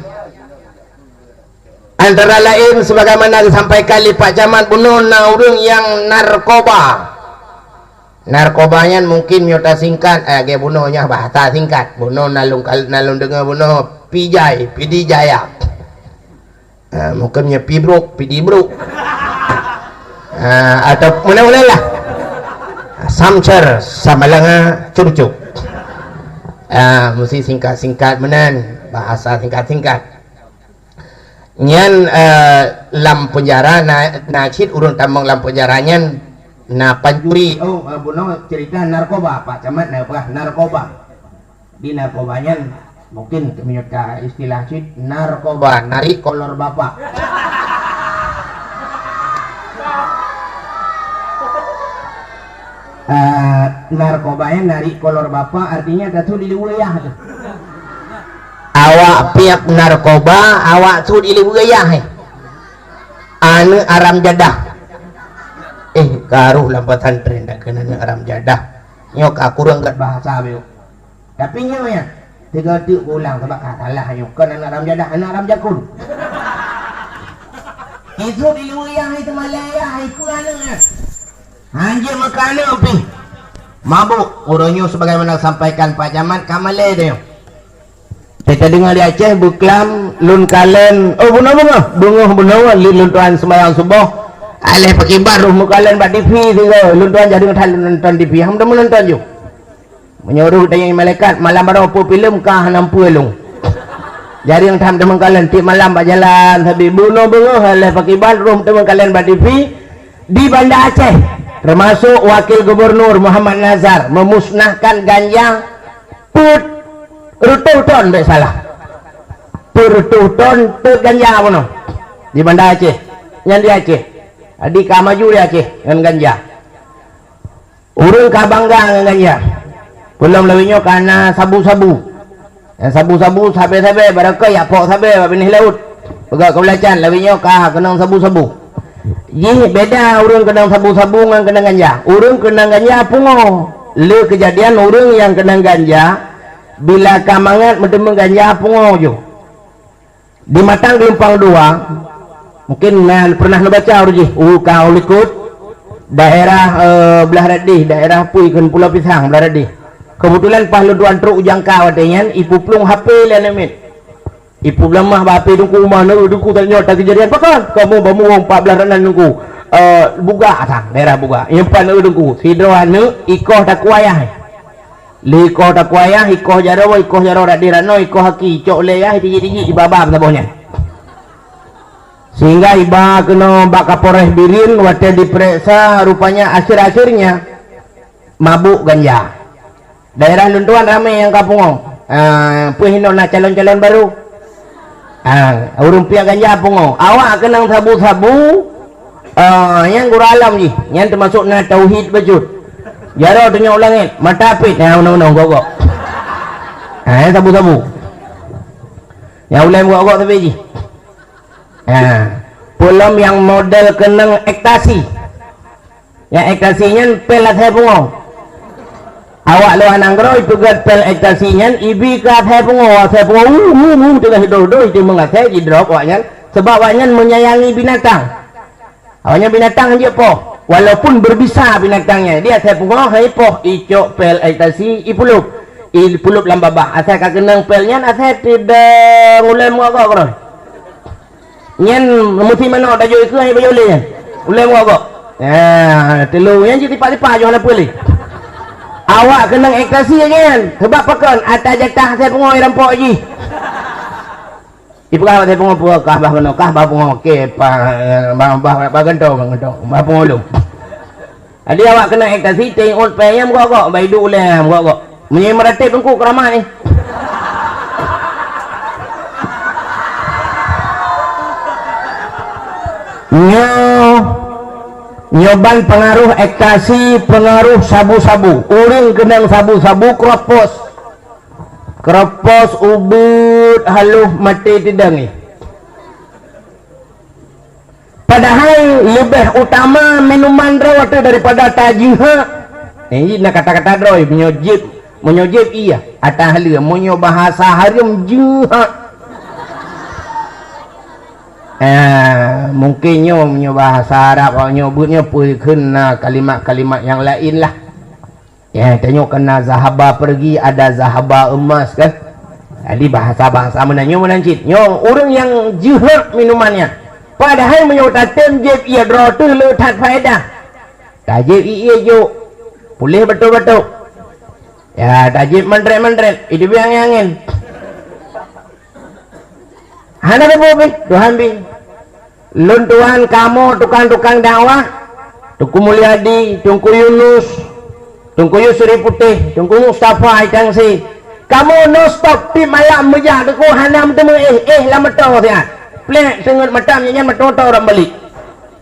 Antara lain sebagaimana disampaikan oleh Pak Camat bunuh na orang yang narkoba. Narkobanya mungkin nyota singkat ke bunuhnya bahasa singkat. Bunuh nalung dengar bunuh pidi jaya. Mungkinnya pidi bro. Atau mana-mana lah. Samcer samalanga curcuk. Mesti singkat-singkat menan, bahasa singkat-singkat. Nyan lam penjara na cit urun tambang lam penjaranya na pancuri. Bunuh cerita narkoba Pak Camat narkoba. Di narkobanya mungkin menyuka istilah cit narkoba, narik kolor bapak. Narkobanya narik kolor bapak artinya katu di wilayah tu. Awak piap narkoba, awak tu di wilayah anu aram jadah. Karuh lampatan tren dak kena aram jadah. Nyok aku renggat bahasa beu. Tapi nya tiga tu ulang sebab salah nyok kan aram jadah, aram jakun. Itu di wilayah itu Malaya itu anu. Anjir makana api mabuk orangnya sebagaimana sampaikan Pak Camat kamale dia. Kita dengar di Aceh buklam lun kalen bunga lun tuan sembahyang subuh alih pakai baru mukalen bak TV tiga lun tuan jadi nonton TV ham dah menonton ju menyuruh tanya malaikat malam baru apa filem kah nampu elung jadi yang tham teman kalian ti malam bak jalan habis bunuh bunga alih pakai baru teman kalian bak TV di Banda Aceh. Termasuk Wakil Gubernur Muhammad Nazar memusnahkan ganja rututon tak salah rututon tu ganja apa no di Banda Aceh yang di Aceh di Kamaju di Aceh dengan ganja urung kabangga dengan ganja belum lebihnya karena sabu-sabu yang sabu-sabu sabe-sabe barakah ya pok sabe benih laut pegak kebelacan lebihnya kah kenang sabu-sabu. Ye beda urang kenang sabu-sabu ngan kenang ganja. Urang kenang ganja pungo. Le kejadian urang yang kenang ganja bila kamangat medem ganja pungo jo. Di Matang Gelompang 2 mungkin pernah baca urji kau likut daerah belah radih daerah Puikeun Pulau Pisang belah radih. Kebetulan pas luduan truk ujang kau adenyan ipu plung HP lanemit. Ibu lemah bape dungku mana dungku tanya tak kejadian pakan kamu bamu 14 ranan dungku buga tang daerah buga impan dungku sidroan ikoh tak kuayah ikoh tak kuayah ikoh jaro dak dirano ikoh haki cok leyah tiji-tiji ibabam sabohnya sehingga iba kena bak Kapolres Birin waktu diperiksa rupanya akhir-akhirnya mabuk ganja daerah luntuan ramai yang kapung puhino nak calon-calon baru urung pihak ganja pungo awak kenang sabu-sabu yang guru alam ni yang termasuk na tauhid bejut jaro tanya ulangit matapit unang-unang gogok yang sabu-sabu yang ulang gogok tapi ji pulam yang model kenang ekstasi yang ekstasinya pelat saya pungo awak lu anang gro itu gad pel ekstasinya ibi ka the pengo tengah hidup itu mengatasi di drop awaknya sebab awaknya menyayangi binatang. Awaknya binatang aja po walaupun berbisa binatangnya dia the pengo hai po icok pel ekstasi ipulup lambabah asal ka kenang pelnya asal tidak mulai muaka gro nyen mesti mana dah jo ikut ai boleh nya mulai muaka ya telu yang jadi tipa-tipa jo ala boleh awak kena ekstasi kan sebab pakan atas jatah saya pengoi rampok je ibu kah saya pengoi kah bah kena kah bah pengoi ke bah gentong bah pengolong jadi awak kena ekstasi tengok payam kok baik dulu lah kok menye meratip engkau keramah ni nyoban pengaruh ekstasi pengaruh sabu-sabu uring kenang sabu-sabu kropos ubud haluh mati tidak ni padahal lebih utama minuman rawat daripada tajiha ini nak kata-kata droi menyojib iya atah halia menyo bahasa harum juha mungkin nyo bahasa Arab nyebutnya kena kalimat-kalimat yang lain lah ya tengok kena zahaba pergi ada zahaba emas kan jadi bahasa-bahasa menanyo menancit nyo orang yang jihad minumannya padahal menyo tatem jeb ia drotu letat faedah tajib iya jo boleh betul-betul ya tajib mandret hidup yang angin hana bobe Tuhan bi lun Tuhan kamu tukang-tukang dakwah Tuku Mulyadi Tungku Yunus Tungku Yusri Putih Tungku Mustafa itang si kamu no stop di malam mejah tuku hanam temu lah motor sihat plek sengat matam nyanyian motor orang balik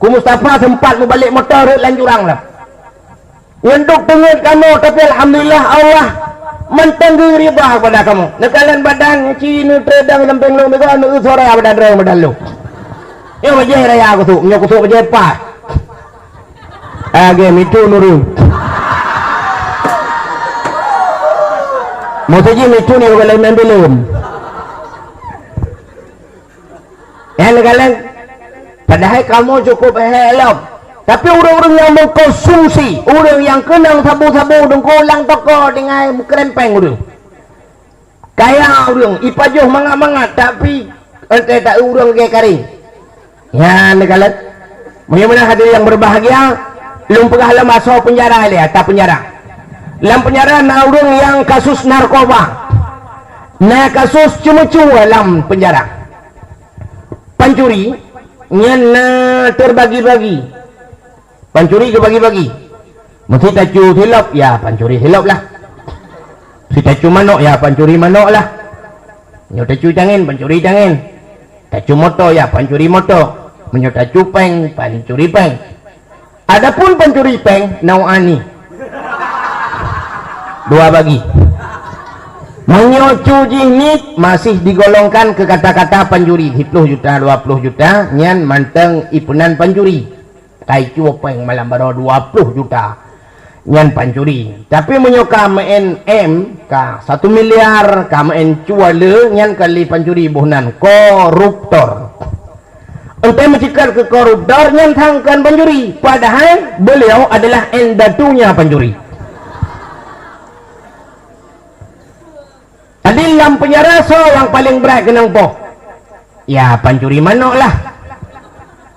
ku Mustafa sempat mau balik motor lanjurang lah untuk tengok kamu tapi alhamdulillah Allah mentenggi riba pada kamu nekalan badan cina tredang lempeng lu mega nu suara badan lu yo baje raya aku tu nyo kusuk baje pa age mitu nuru mau saja mitu ni kalau main belum nekalan padahal kamu cukup help tapi orang-orang yang mengkonsumsi orang yang kenang sabu-sabu dengkulang toko dengan kerempeng orang kaya orang ipajuh mangat-mangat tapi tak orang kayak kering ya negalat mudah-mudahan hadir yang berbahagia belum pernah masuk penjara dia tak penjara dalam penjara na orang yang kasus narkoba na kasus cuma-cuma dalam penjara pancuri nyana terbagi-bagi pancuri ke bagi-bagi mesti tacu hilap ya pancuri hilap lah si tacu manok ya pancuri manok lah nyo tacu tangan pancuri tangan tacu motor ya pancuri motor menyo tacu peng pancuri peng adapun pancuri peng nauani dua bagi menyo jihnik masih digolongkan ke kata-kata pancuri 10 juta 20 juta nyan manteng ipunan pancuri kai peng malam baru 20 juta nyan pancuri tapi menyoka main ka 1 miliar ka main cuale nyan kali pancuri bohnan koruptor ente mencikar ke koruptor nyan tangkan pancuri padahal beliau adalah endatunya pancuri tadi dalam penjara so yang paling berat kenang po ya pancuri manok lah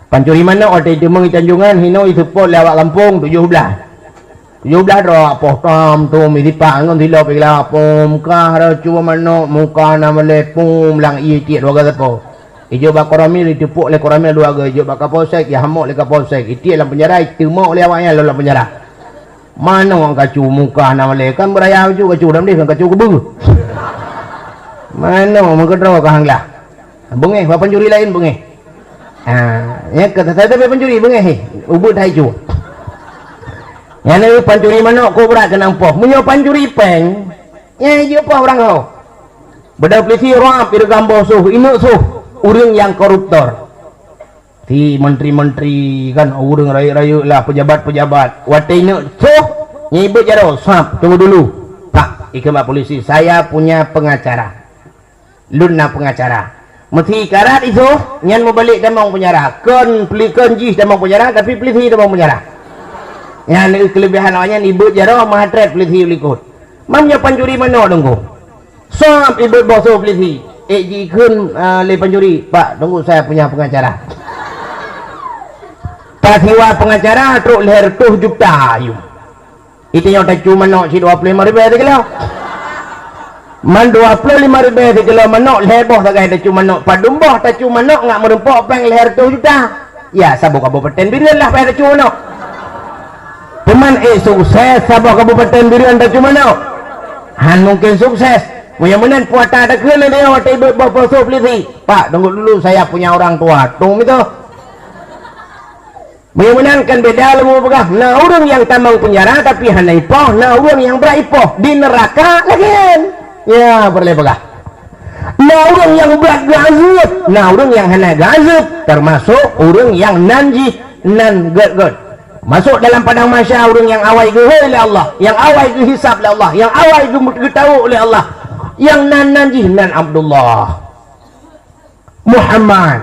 pancuri mana ada di mengi Tanjungan hino itu pot lewat Lampung 17 roh potam tu mi dipak ngon dilo pila pom kah ro cuma mana muka nama lepum lang i ti ro ga po ijo ba koramil ditepuk le koramil dua ga ijo ba kapolsek ya hamok le kapolsek iti dalam penjara itu mau le awaknya dalam penjara mana orang kacu muka nama le kan beraya ju kacu dam dia kan kacu kebu mana mengkedro ka hanglah bunge ba pancuri lain bunge ya kata saya tapi pencuri bengeh ubud hai cu ya ni pencuri mana ko berat kenang poh menyo pencuri peng ya je poh orang ho beda polisi rap ir gambo suh inuk suh urang yang koruptor si menteri-menteri kan urang raya-raya lah pejabat-pejabat wate inuk suh nyibut jaro sap tunggu dulu Ikut polisi, saya punya pengacara. Luna pengacara. Mesti ikarat itu, nyan mau balik damang penjara. Kon jih damang penjara, tapi peliti damang penjara. Yang kelebihan awaknya ibu jaro mahatret peliti likut. Mamnya pancuri mana tunggu. Sob ibu boso peliti. Jikun le pancuri, Pak, tunggu saya punya pengacara. Pasiwa pengacara truk leher tuh juta ayu. Itu yang tak cuma nak si 25,000 kilo. Man 25,000 kilo manok leher boh tak ada cuma nak padumbah tak cuma nak ngak merempok peng leher tuh juta. Ya sabuk kabupaten Birian lah pada cuma nak. Teman sukses sabuk kabupaten Birian tak cuma nak. Han mungkin sukses. Mudah-mudahan puasa ada kena dia waktu ibu bawa so peliti. Pak, tunggu dulu saya punya orang tua. Tunggu itu. Mudah-mudahan kan beda lemu pegah. Nah orang yang tambang penjara tapi hana ipoh. Nah orang yang beripoh di neraka lagi. Ya boleh pegah. Nah orang yang berat gazib. Nah orang yang hana gazib termasuk orang yang nanji nan god. Masuk dalam padang mahsyar orang yang awai ke oleh Allah, yang awai ke hisab oleh Allah, yang awai ke tahu oleh Allah, yang nanji nan Abdullah Muhammad.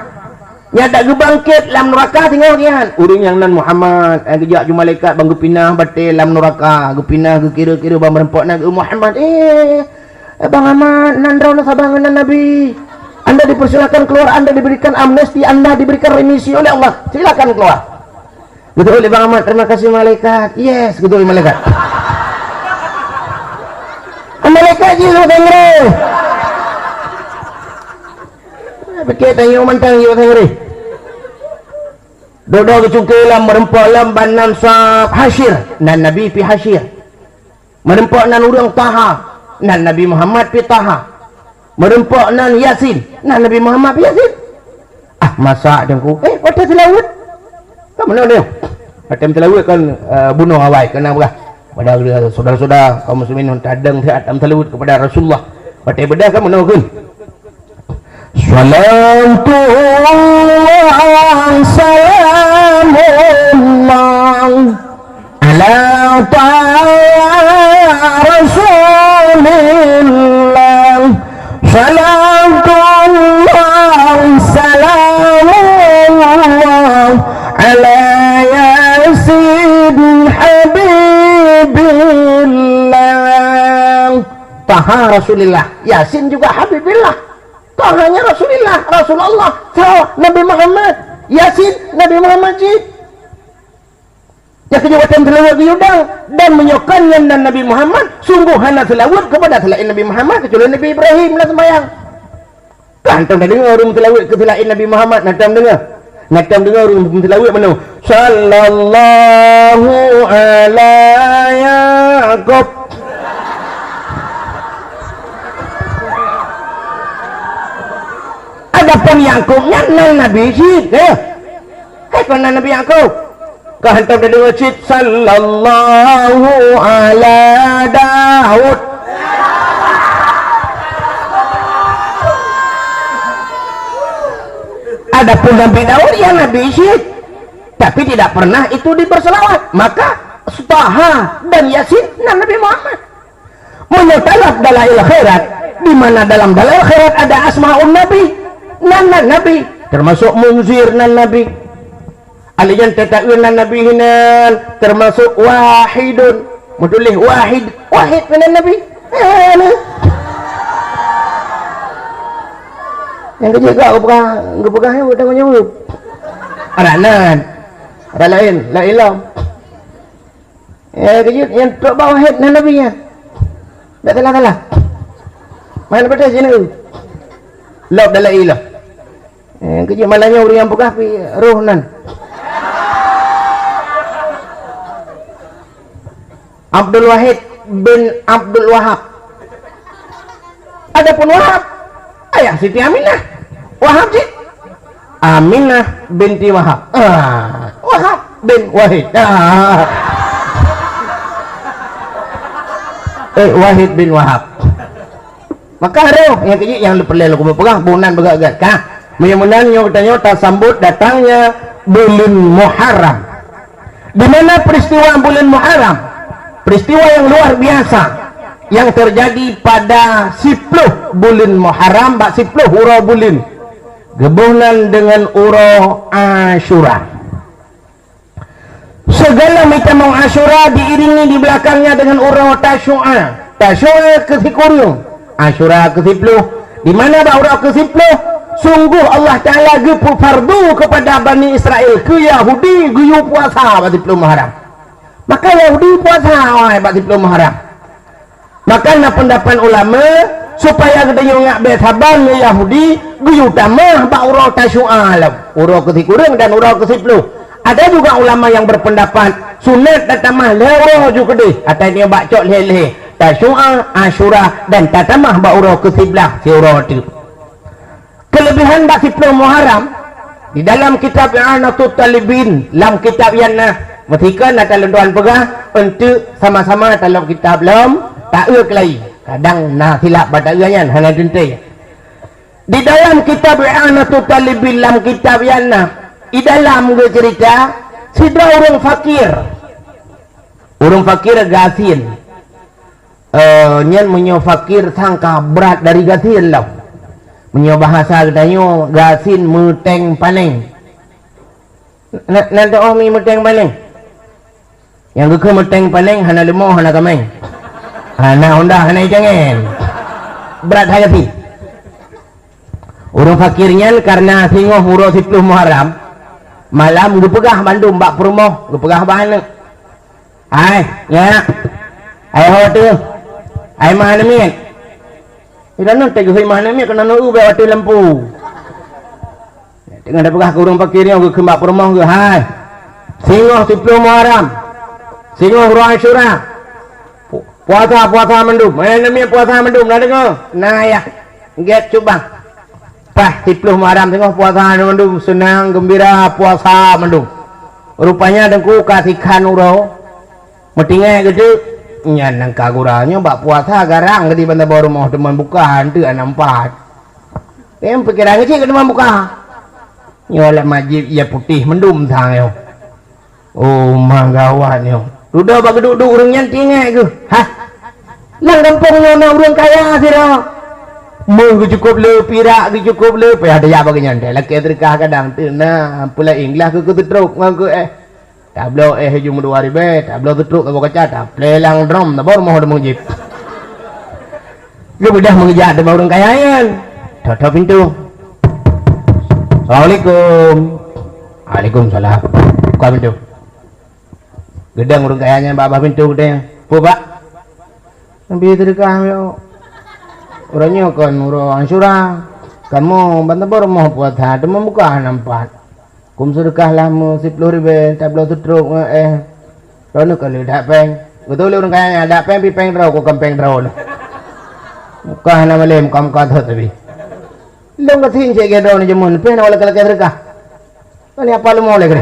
Ya tak gebangkit dalam neraka tinggal kian. Orang yang nan Muhammad, kejak jumpa malaikat bang pinah batil dalam neraka, pinah ke kira-kira bang merempok nak Muhammad. Bang Ahmad, nan rauna sabangan nan Nabi. Anda dipersilakan keluar, Anda diberikan amnesti, Anda diberikan remisi oleh Allah. Silakan keluar. Betul oleh Bang Ahmad, terima kasih malaikat. Yes, betul malaikat. Malaikat je lu tengre. Bekit tanya mantang yo tengre. Dodo kecukelam merempok lam banan sab hasyir nan Nabi pi hasyir. Merempok nan urang Taha nan Nabi Muhammad pi Taha. Merempok nan Yasin nan Nabi Muhammad pi Yasin. Ah masak dengku. Pada selawat. Kamu mana dia? Pada selawat kan bunuh awai kena berah. Pada saudara-saudara kaum muslimin tadang taat am talawut kepada Rasulullah. Pada bedah kamu nak kun. Salatullah salamullah ala Rasulillah. Salatullah salamullah ala Yasin Habibillah. Taha Rasulillah, Yasin juga Habibillah. Tahanya Rasulullah, Rasulullah, Nabi Muhammad, Yasin, Nabi Muhammad Jid. Yang kejawatan selawat diudang dan menyokannya dan Nabi Muhammad sungguh hana selawat kepada selain Nabi Muhammad kecuali Nabi Ibrahim lah sembahyang. Nantam dah dengar orang selawat ke selain Nabi Muhammad, nantam dengar orang selawat mana? Sallallahu ala Yaqub. Adapun Yakubnya nan Nabi Syed kan Nabi Yakub kau hantar dari masjid sallallahu ala Daud. Adapun Nabi Daud ya Nabi Syed tapi tidak pernah itu diberselawat, maka Taha dan Yasin nan Nabi Muhammad. Menyetalaf dalail khairat, di mana dalam dalail khairat ada asmaul Nabi nan Nabi, termasuk Munzir nan Nabi, alijan tetakwin nan Nabi hinan, termasuk Wahidun, mudulih Wahid nan Nabi. Yang kejaga aku pegang udah menyebut. Ada nan, ada lain lam. Kejut yang tok Wahid nan Nabi nya. Tak salah. Mana pada sini? Lop dalam ilah. Kejap malahnya orang yang pegah pi roh nan. Abdul Wahid bin Abdul Wahab. Adapun Wahab ayah Siti Aminah. Wahab Siti Aminah binti Wahab. Wahab bin Wahid. Wahid bin Wahab. Maka roh yang kecil yang perlu aku berpegang bulan beragak kah mudah-mudahan nyata sambut datangnya bulan Muharram. Di mana peristiwa bulan Muharram, peristiwa yang luar biasa yang terjadi pada 10 bulan Muharram, bak 10 ura bulan gebunan dengan ura Asyura. Segala macam Asyura diiringi di belakangnya dengan ura Tasyu'a. Tasyu'a ke-10, Asyura ke-10. Di mana ura ke-10? Sungguh Allah Ta'ala gepu fardu kepada Bani Israel ke Yahudi guyu puasa pada 10 Muharram. Maka Yahudi puasa pada 10 Muharram. Maka na pendapat ulama supaya kita ngak besaban Yahudi guyu tamah ba ura Tasyu'a ura ke-10 dan ura ke-10. Ada juga ulama yang berpendapat sunat tatamah lewa juga deh. Atau dia bacok leleh Tasyu'a, Asyura dan tatamah ba ura ke-11 si ura itu. Kelebihan bak 10 Muharram di dalam kitab I'anatul Talibin, dalam kitab yang ketika nak tuan pegah untuk sama-sama dalam kitab lam tak kelai. Kadang nak silap pada yang hanya dentai. Di dalam kitab I'anatul Talibin, dalam kitab yang di dalam cerita sidra orang fakir. Orang fakir gasin. Nyen menyo fakir sangka berat dari gasin lah. Menyo bahasa katanya gasin meteng paling. Nak doa mi meteng paling. Yang ke meteng paling hana lemah hana kameng. Hana honda hana jangan. Berat gasin. Orang fakirnya karena singoh huro 10 Muharram malam gue pegah Bandung bak perumoh gue pegah bahan hai ya hai hotel hai mana min tidak nanti gue mana min kena nunggu bawa lampu dengan ada pegah ke orang fakirnya gue kembak perumoh gue hai singoh 10 Muharram singoh huro Asyura puasa Bandung mana min puasa Bandung nak dengar nah ya get coba Pah 10 Muharram tengok puasa Mendung senang gembira puasa Mendung. Rupanya dengku kasihkan uro. Metingnya gitu. Nyan nang kaguranya bak puasa garang di bandar baru mau teman bukaan tu nampak. Em pikiran sih ke teman buka. Nyola majib ia putih mendum sang yo. Oh manggawat yo. Duda bak duduk urang nyanting ke. Hah. Nang kampung nyona urang kaya sih ro. Mung cukup le pirak cukup le pe ada ya bagian dia laki terkah kadang tu nah pula inglah ke teruk ngaku tablo hujung 2000 tablo teruk ke kaca tab lelang drum na baru mau mengijip lu udah mengejar ada orang kayayan tutup pintu. Assalamualaikum. Waalaikumsalam. Buka pintu. Gedang orang kayanya babah pintu gedang pu pak sambil terkah yo orangnya kan orang Asyura kamu bantar mau puasa demam buka nampak kum sedekah lama 10 ribu tablo tutruk rono kalau dak peng betul orang kaya dak peng pi peng draw ko kam peng draw buka nama lem kam ka tho tapi long ka thin che ge draw ni jemun pe na wala kala sedekah ni apa lu mau lagi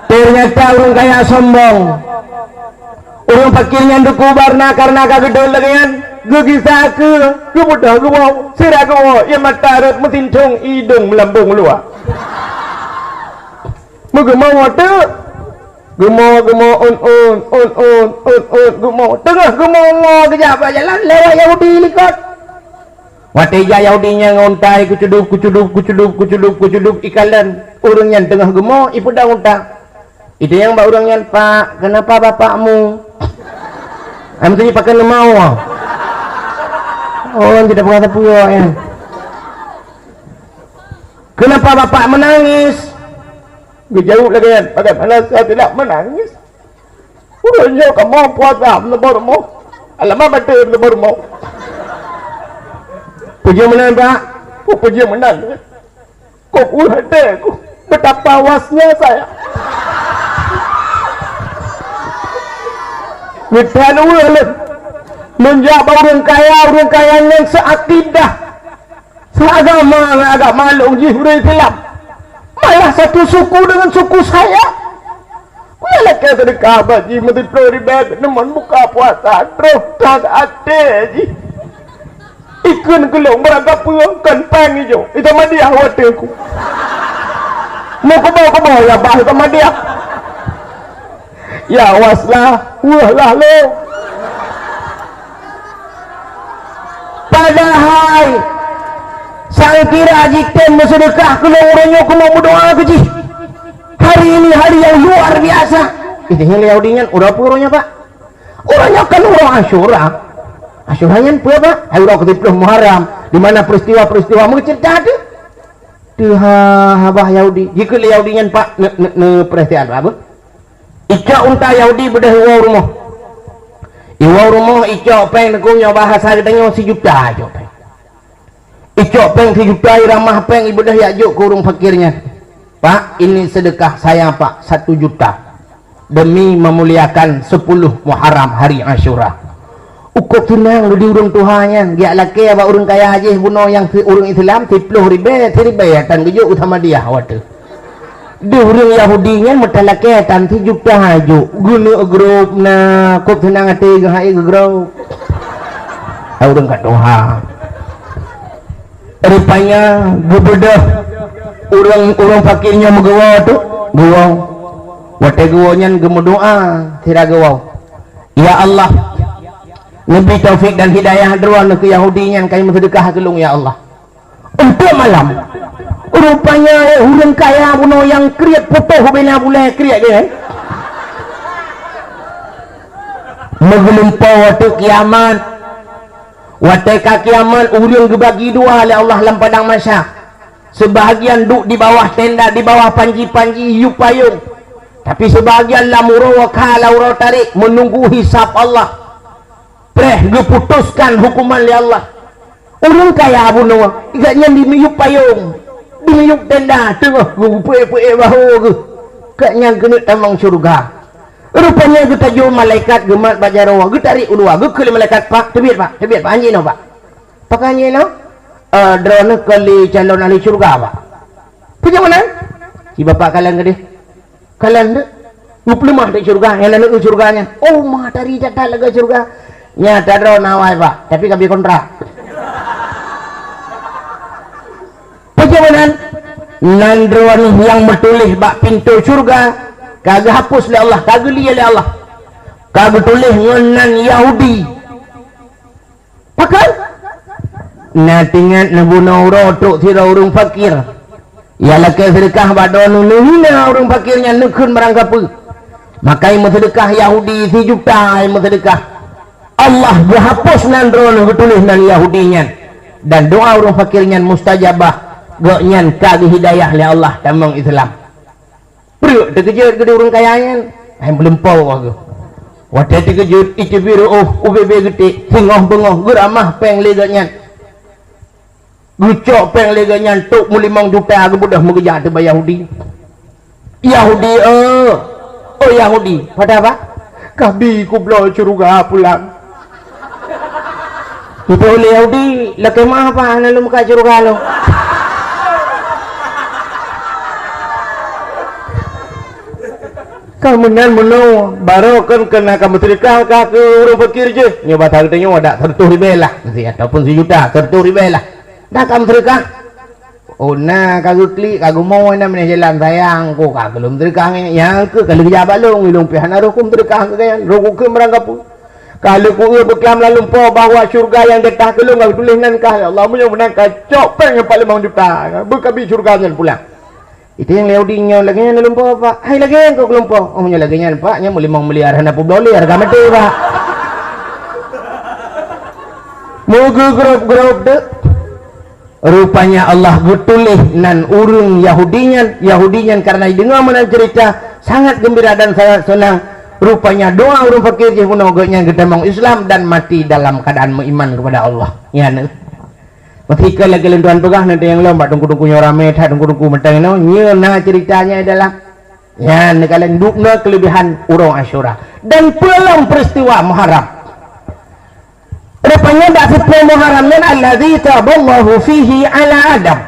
ternyata orang kaya sombong. Orang fakirnya untuk kubarna karena kagedol lagian gugisa ke mudah gue mau sirah gue mau ya matarot mesin cung hidung melambung luar gue mau tu gue mau on gue mau tengah gue mau kejap jalan lewat Yahudi likot watija Yahudinya ngontai kucuduk ikalan orangnya tengah gue mau ibu dah ngontak itu yang mbak orangnya pak kenapa bapakmu ambil pakai lemau. Oh, tidak berkata puyo ya. Kenapa bapak menangis? Dijauh lagi kan. Bagaimana saya tidak menangis? Urusnya kamu puasa baru mau. Alamak betul baru mau. Puji menang pak. Puji menang. Kau hatiku betapa wasnya saya. Mitan ulun menjadi orang kaya yang seakidah seagama lu Jibril Islam malah satu suku dengan suku saya malah kaya sedekah baji mesti pribadi nemen buka puasa terus tak ada ji ikun kelong beragam pulang peng hijau itu mah dia hatiku mau ke bawah ya bah itu mah dia Ya waslah, wah lah lo. Padahal sang kira jitem bersedekah kena orangnya kena berdoa ke ji. Hari ini hari yang luar biasa. Itu yang liaudinya, udah apa orangnya pak? Orangnya kan orang Asyura. Asyuranya apa pak? Asyura ke-10 Muharram. Di mana peristiwa-peristiwa mencerita ada. Habah Yahudi. Jika liaudinya pak, peristiwa apa? Ika unta Yahudi bedah iwau rumah. Iwau rumah ika peng negunya bahasa katanya 1 juta aja peng. Ika peng 1 juta ramah peng ibadah yajuk ke urung fakirnya. Pak, ini sedekah saya pak 1 juta demi memuliakan 10 Muharram hari Asyura. Ukut tenang di urung Tuhannya. Giak laki abak urung kaya haji buno yang urung Islam 10 ribu tan gejuk utama dia waktu. Di urung Yahudinya metalake tan 3 juta aja. Guna grup na kut tenang hati gahai grup. Urung kat Tuhan. Rupanya gebedah urang fakirnya megawa tu gawau wate gawanya gemudoa tira gawau. Ya Allah, nabi taufik dan hidayah derwan ke Yahudinya kami bersedekah kelung ya Allah. Untuk malam rupanya urang kaya buno yang kriat potong bena boleh kriat dia megelumpau waktu kiamat. Waktu kiamat urang dibagi dua oleh Allah dalam padang mahsyar. Sebahagian duduk di bawah tenda, di bawah panji-panji hiup payung. Tapi sebahagian lamuro wakala urau tarik menunggu hisab Allah. Preh diputuskan hukuman oleh Allah. Orang kaya abu nawa, igaknya di hiup payung, di hiup tenda, tengah gupe-gupe bahu ke. Kaknya kena tamang syurga. Rupanya kita jual malaikat gemat baca rawa, kita tarik ulua, gekali malaikat pak, tebiat pak, anjing no pak. Pak anjing no? Drone kali calon ahli syurga pak. Punya mana? Si bapak kalian gede. Kalian tu, lemah di syurga, yang nak syurganya. Oh mah dari jatah lega syurga. Nyata drone awal pak, tapi kami kontrak. Punya mana? Nan drone yang bertulis bak pintu syurga. Kagak hapus oleh Allah, kagak lihat oleh Allah. Kagak tulis ngonan Yahudi. Pakai? Natingat nabuna urotuk tira urung fakir. Ialah ke sedekah badonu nuhina urung fakirnya nukun merangkapu. Makai sedekah Yahudi 1 juta sedekah. Allah berhapus nan drone bertulis nan Yahudinya. Dan doa urung fakirnya mustajabah. Goknya kagak hidayah oleh Allah tamang Islam. Perut terkejut gede orang kayanya yang belempau aku wadah terkejut itu biru UBB gede hingoh bengoh geramah peng leganya gucok peng leganya tuk 5 juta aku budak mengejar tu Yahudi Yahudi pada apa? Kabi kublo curuga pulang itu oleh Yahudi laki mah apa lalu muka curuga lo kemudian menu baru kan kena kamu sedekah ke orang fakir je nyoba harganya ada 100 ribu lah ataupun 1 juta 100 ribu lah dah kamu sedekah oh nah kagak klik kagak mau nak mana jalan sayang kok kagak belum sedekah yang ke kalau kerja balung ilung pihan arukum sedekah ke kan rokok ke merangkap kalau ku berkelam lalu po bahawa syurga yang detah kelung kagak tulis nan kah Allah punya menang kacok peng 5 juta berkabi syurganya pulang. Itu yang Yahudinya lagi nya lumpuh pak. Hai lagi yang kau lumpuh. Oh nya lagi nya pak nya 5 miliar hendak $10 harga mati pak. Moga grup dek. Rupanya Allah bertulis nan urung Yahudinya karena dengar mana cerita sangat gembira dan sangat senang. Rupanya doa urung fakir je pun ogoknya kita mau Islam dan mati dalam keadaan beriman kepada Allah. Ya ne. Ketika lagi lentuan pegah nanti yang lomba tunggu-tunggunya rame tunggu-tunggu mentang itu nyena ceritanya adalah ya kalian dukna kelebihan urang Asyura dan pelang peristiwa Muharram rupanya dak peristiwa Muharram yang alladzi taballahu fihi ala Adam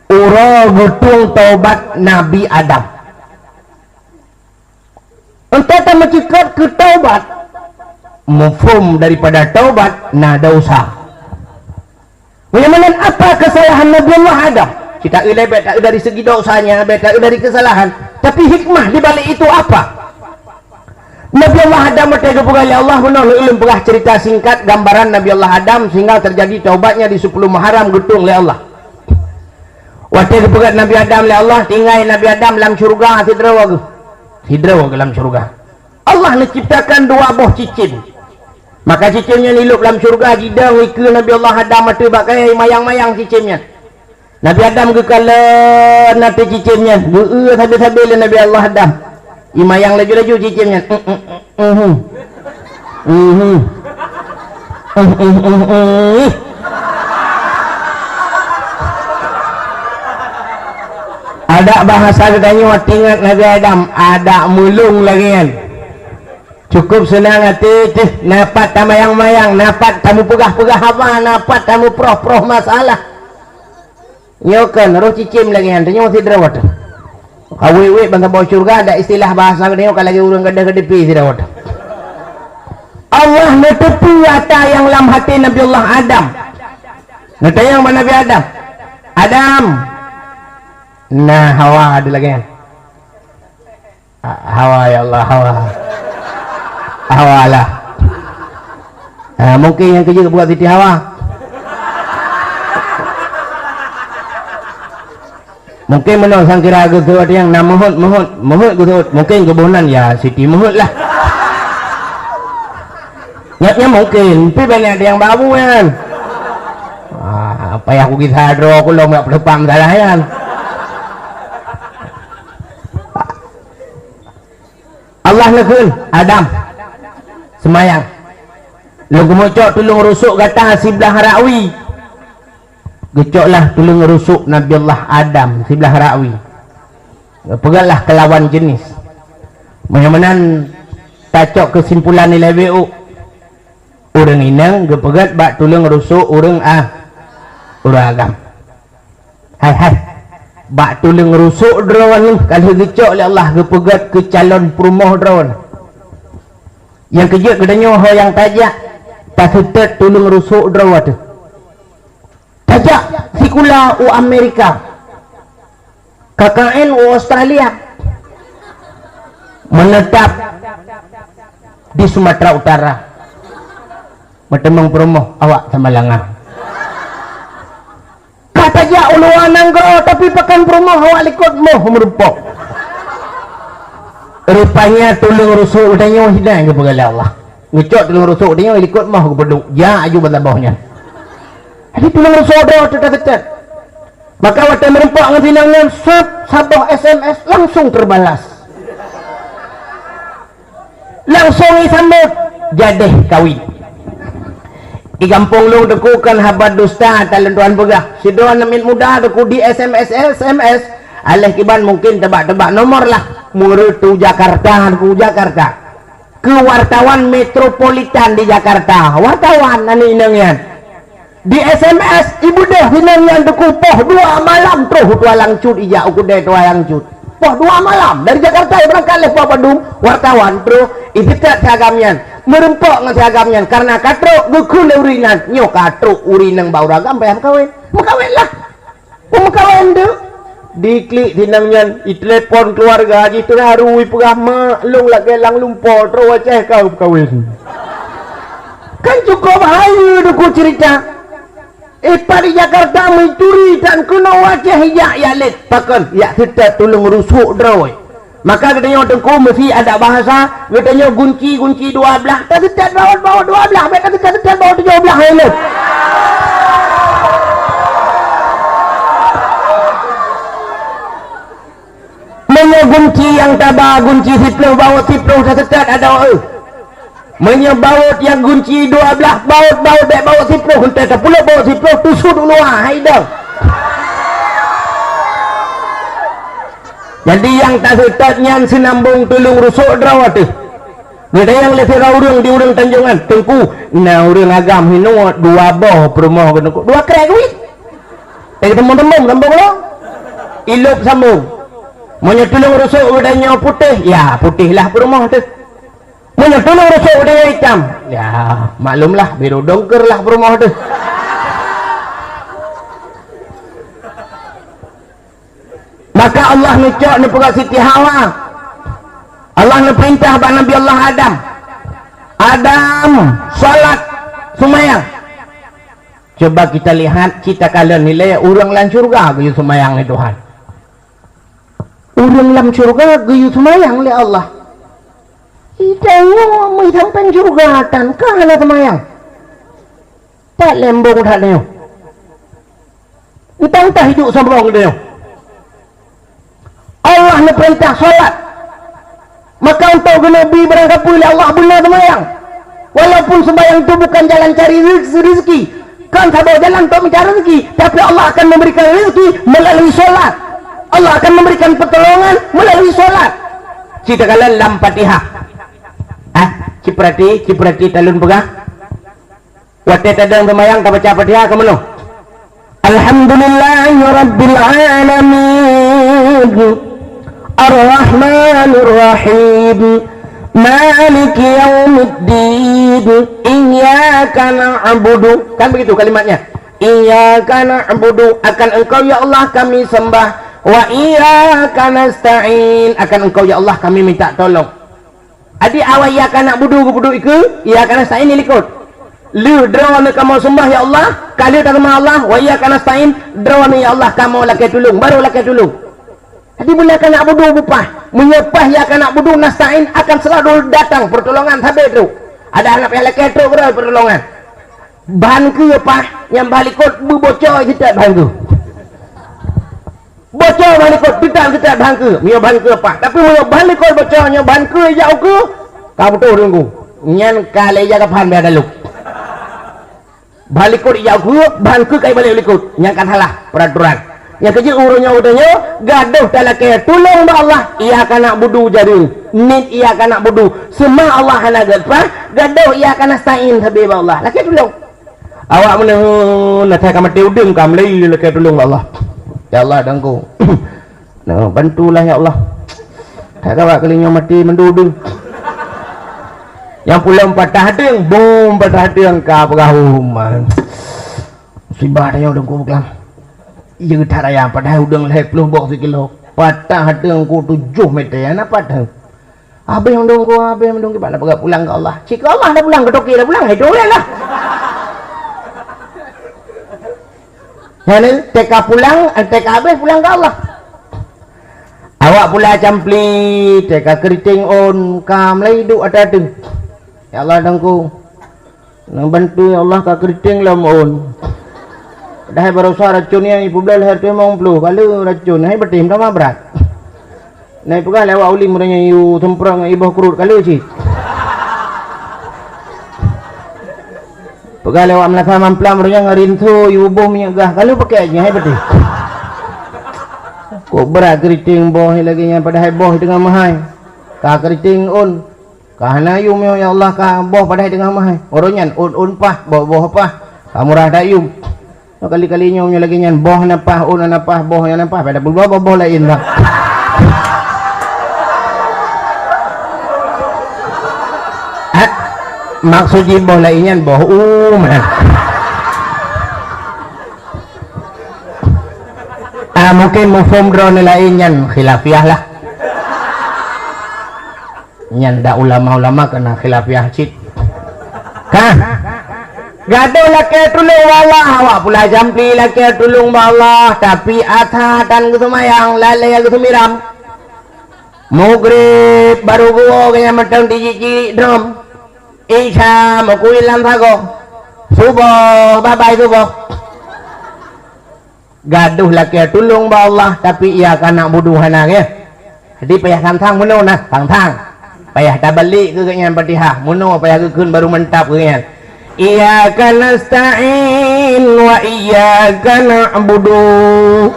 urang betul taubat Nabi Adam entah tak cikat ke taubat mafhum daripada taubat na dosa. Bagaimana apa kesalahan Nabi Allah Adam? Kita tak dari segi dosanya, tak dari kesalahan. Tapi hikmah di balik itu apa? Nabi Allah Adam bertega pegali Allah benar ulun pegah cerita singkat gambaran Nabi Allah Adam sehingga terjadi taubatnya di 10 Muharram getung oleh Allah. Waktu kepegat Nabi Adam oleh Allah tinggal Nabi Adam dalam syurga sidra dalam syurga. Allah menciptakan 2 buah cicin. Maka cicinnya nilup dalam syurga jidang ke Nabi Allah Adam mata bakai mayang-mayang cicinnya. Nabi Adam kekalan nanti cicinnya. Sambil-sambil Nabi Allah Adam. Imayang laju-laju cicinnya. Ada bahasa katanya ingat Nabi Adam ada mulung lagi kan. Cukup senang hati napat tamayang-mayang, napat tamu pegah-pegah apa, napat tamu proh-proh masalah. Nyokan roh cicim lagi kan, tanya masih derawat. Kawi-wi bangsa bawa syurga ada istilah bahasa katanya kalau lagi urang gede-gede si derawat. Allah menepi apa yang dalam hati Nabi Allah Adam. Natayang mana Nabi Adam? Adam. Nah Hawa ada lagi kan. Hawa ya Allah Hawa lah. Mungkin yang kerja buat Siti Hawa. Mungkin menurut sang kira gusut yang nama mohon gusut. Mungkin kebunan ya Siti mohon lah. Nyatnya mungkin, tapi banyak ada yang babu kan. Apa yang aku kisah dro, aku lo nggak berdepan salah kan. Allah nekun Adam semayang. Lu gemocok tulung rusuk kata sebelah Rawi. Gecoklah tulung rusuk Nabi Allah Adam sebelah Rawi. Peganglah kelawan jenis. Mana-mana tacok kesimpulan nilai BU. Orang inang gepegat bak tulung rusuk orang agam. Hai. Bak tulung rusuk drone kalau gecok oleh Allah gepegat ke calon perumahan drone. Yang kerja kedanya ho yang tajak pasutet tulung rusuk drone tu. Tajak sikula u Amerika. KKN u Australia. Menetap di Sumatera Utara. Metemang perumahan awak sama langah. Saja uluan nanggro tapi pakan perumahan awak likut moh merupok. Rupanya tulung rusuk udahnya hidang ke pegali Allah. Ngecok tulung rusuk udahnya likut moh ke peduk. Ya aju batabahnya. Jadi tulung rusuk udah tetet. Maka waktu merupok ngetinangnya sabah SMS langsung terbalas. Langsung disambut jadeh kawin. Di kampung lu deku kan habat dusta talent tuan pegah si doan namin muda deku di SMS alih kiban mungkin tebak-tebak nomor lah murutu Jakarta ke wartawan metropolitan di Jakarta wartawan nani inangyan di SMS ibu deh inangyan deku poh 2 malam tuh tualang cut ija uku deh tualang cut poh 2 malam dari Jakarta berangkat leh padum wartawan bro ibitat sagamyan merempok ngasih karena katro gukun urinan nyo katro urinang bau ragam bayam kawin lah makawin tu diklik dinamnya telepon keluarga haji terharu pegah maklung lagi lang lumpur terus wajah kau kawin kan cukup hayu duku cerita di Jakarta mencuri dan kena wajah ya let pakan ya kita tolong rusuk droy. Maka katanya tengku mesti ada bahasa katanya gunci 12 tak bawa 12 mereka tak bawa 17 hello. Menya gunci yang tabah gunci 10 bawa 10 tak ada menya baut yang gunci 12 baut bawa 10 hentai 10 bawa 10 tusuk dulu hai dah. Jadi yang tak setatnya sinambung tulung rusuk drawat tu. Ada yang lebih urang di urang Tanjungan tengku. Nah urang agam hino 2 boh perumah benuk 2 krek wit. Teman-teman sambung lo. Ilup sambung. Monya tulung rusuk udahnya putih. Ya putihlah perumah tu. Monya tulung rusuk udahnya hitam. Ya maklumlah biru dongker lah perumah tu. Maka Allah ngecok ni pegak Siti Hawa. Allah Allah na perintah ba Nabi Allah Adam salat sumayang. Coba kita lihat, kita kalian nilai orang lan surga geus sumayang ni Tuhan. Orang lam surga geus sumayang li Allah. Idanyo mai sampai surga tan kana sumayang. Tak lembong tak dia. Entah hidup sombong dia. Allah nak perintah solat. Maka untuk Nabi berangkat oleh Allah benar sembahyang. Walaupun sembahyang itu bukan jalan cari rezeki. Kan sabar jalan untuk mencari rezeki, tapi Allah akan memberikan rezeki melalui solat. Allah akan memberikan pertolongan melalui solat. Cerita kalian dalam Fatihah. Ciprati talun pegang. Waktu tadang sembahyang tak baca Fatihah ke mana? Alhamdulillahirabbil alamin. Ar-Rahmanir Rahim. Maliki yaumiddin. Iyyaka na'budu. Kan begitu kalimatnya. Iyyaka na'budu, akan Engkau ya Allah kami sembah. Wa iyyaka nasta'in, akan Engkau ya Allah kami minta tolong. Adi awal iyyaka na'budu budu iku, iyyaka nasta'in ini ikut. Lu drawana kamu sembah ya Allah, kali tak sembah Allah, wa iyyaka nasta'in, drawana ya Allah kamu lakai tulung, baru lakai tulung. Jadi bila kena budu bupah, menyepah ya kena budu nasta'in akan selalu datang pertolongan habis tu. Ada anak yang laki tu berapa pertolongan. Bahan ke apa yang balikot bocor kita bahan ke. Bocor balikot kita bahan ke. Mio bahan ke apa? Tapi mio balikot bocornya bahan ke jauh ke. Kamu tu tunggu. Nyan kale jaga bahan biar dalu. Balikot jauh ke bahan ke kai balik balikot. Nyan kan salah peraturan. Yang kecil urutnya gaduh talaknya tolong ba Allah ia kana budu jadi nit ia kana budu semua Allah hana gadpa gaduh ia kana stain habib Allah laki tolong awak menung nak saya mati udung kam lai laki tolong Allah ya Allah dangku nah bantulah ya Allah tak awak kalinya mati mendudung yang pulang patah hadeng bom patah hadeng ka pegahum musibah dia dangku bukan. Ia tak raya padahal udang leh 10 bok sekilo patah hadang ku 7 meter anak patah abang yang dong ku abang yang dong kita nak pergi pulang ke Allah cik Allah dah pulang ke Toki dah pulang itu lah yang teka pulang teka abang pulang ke Allah awak pula campli teka keriting on kam lay duk ada tu ya Allah dongku nak bantu ya Allah ka keriting lam on dah berusaha racun yang ibu belah leher tu memang peluh kalau racun hai betim sama berat naik pegang lewat ulim mudanya you semprang ibu kerut kalau cik pegang lewat melasa mamplam mudanya ngerintu you boh minyak gah kalau pakai aja hai betim kok berat keriting boh lagi yang pada hai boh dengan mahai ka keriting on kahana you ya Allah ka boh pada hai dengan mahai orangnya on pah boh pah kamu rah dayum kali-kalinya punya lagi nyan boh napah napah boh yang napah pada boh lain lah maksudnya boh lainnya boh mungkin mufhum drone lainnya khilafiah lah nyan dak ulama-ulama kena khilafiah cik kah gaduh laki tulung Allah awak pula jampi laki tulung Allah tapi atha dan kesumayang lalai yang kesumiram Maghrib baru gua kaya matang di drum Isya makuilan thago subuh bye-bye subuh gaduh laki tulung Allah tapi ia kana buduhana ya jadi payah kantang muno nah kantang payah tak balik ke kaya Fatihah muno payah kekun baru mentap kaya Iyyaka nasta'in wa iyyaka na'budu.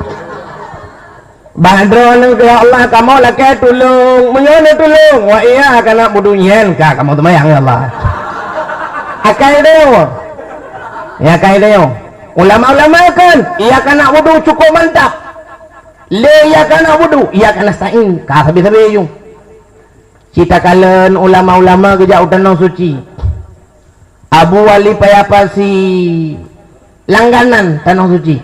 Badron ya Allah kamu laki tulung menyana tulung wa iyyaka na'budu nyen ka kamu temayang ya Allah. Akai deo. Ya kai deo. Ulama-ulama kan iyyaka na'budu cukup mantap. Le iyyaka na'budu iyyaka nasta'in ka habis-habis yung. Cita kalen ulama-ulama kerja utanau suci. Abu Wali Payapasi langganan tanah suci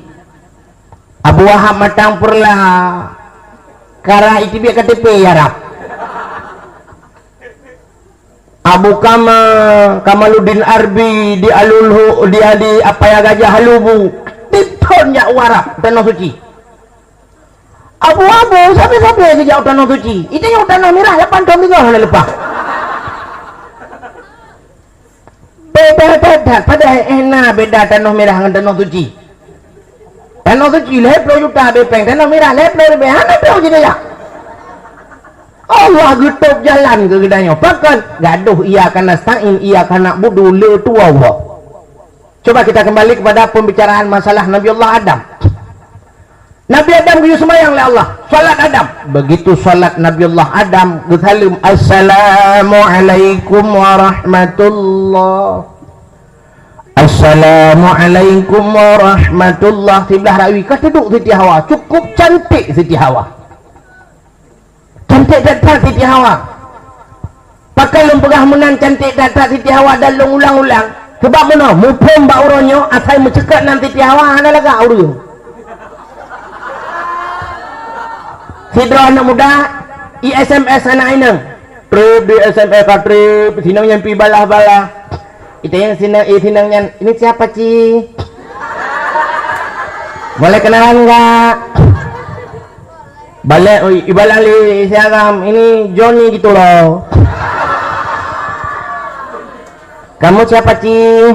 Abu Wahab matang perlah karena itu biar KTP ya rap Abu Kamaluddin Arbi di Alulhu dia di apa ya Gajah Halubu ditonjak warap tanah suci. Abu-abu sampai sejauh tanah suci. Itu yang tanah merah 8 tahun tinggal hanya lepas. Beda pada enak beda tanah merah dengan tanah suci. Tanah suci leplo juta bepeng, tanah merah leplo lebih hana tahu je dia. Allah gutup jalan ke gedanya. Pakan gaduh ia akan nasta'in, ia akan nak budu le tua Allah. Coba kita kembali kepada pembicaraan masalah Nabi Allah Adam. Nabi Adam kuyu sembahyang oleh Allah. Salat Adam. Begitu salat Nabi Allah Adam, gusalim Assalamualaikum warahmatullah. Assalamualaikum warahmatullah. Sebelah rawi kata duduk Siti Hawa. Cukup cantik Siti Hawa. Cantik datang Siti Hawa. Pakai lempegah menang cantik datang Siti Hawa dan ulang-ulang. Sebab mana? Mupum bak uronyo asal mencekat nan Siti Hawa hana lagak urun. Sidra anak muda ISMS anak inang. Trip di SMS trip sinang yang pi balah-balah. Itu yang sinang yang ini siapa Ci? Boleh kenalan enggak? Balik ibalali siaram ini Johnny gitu loh. Kamu siapa Ci?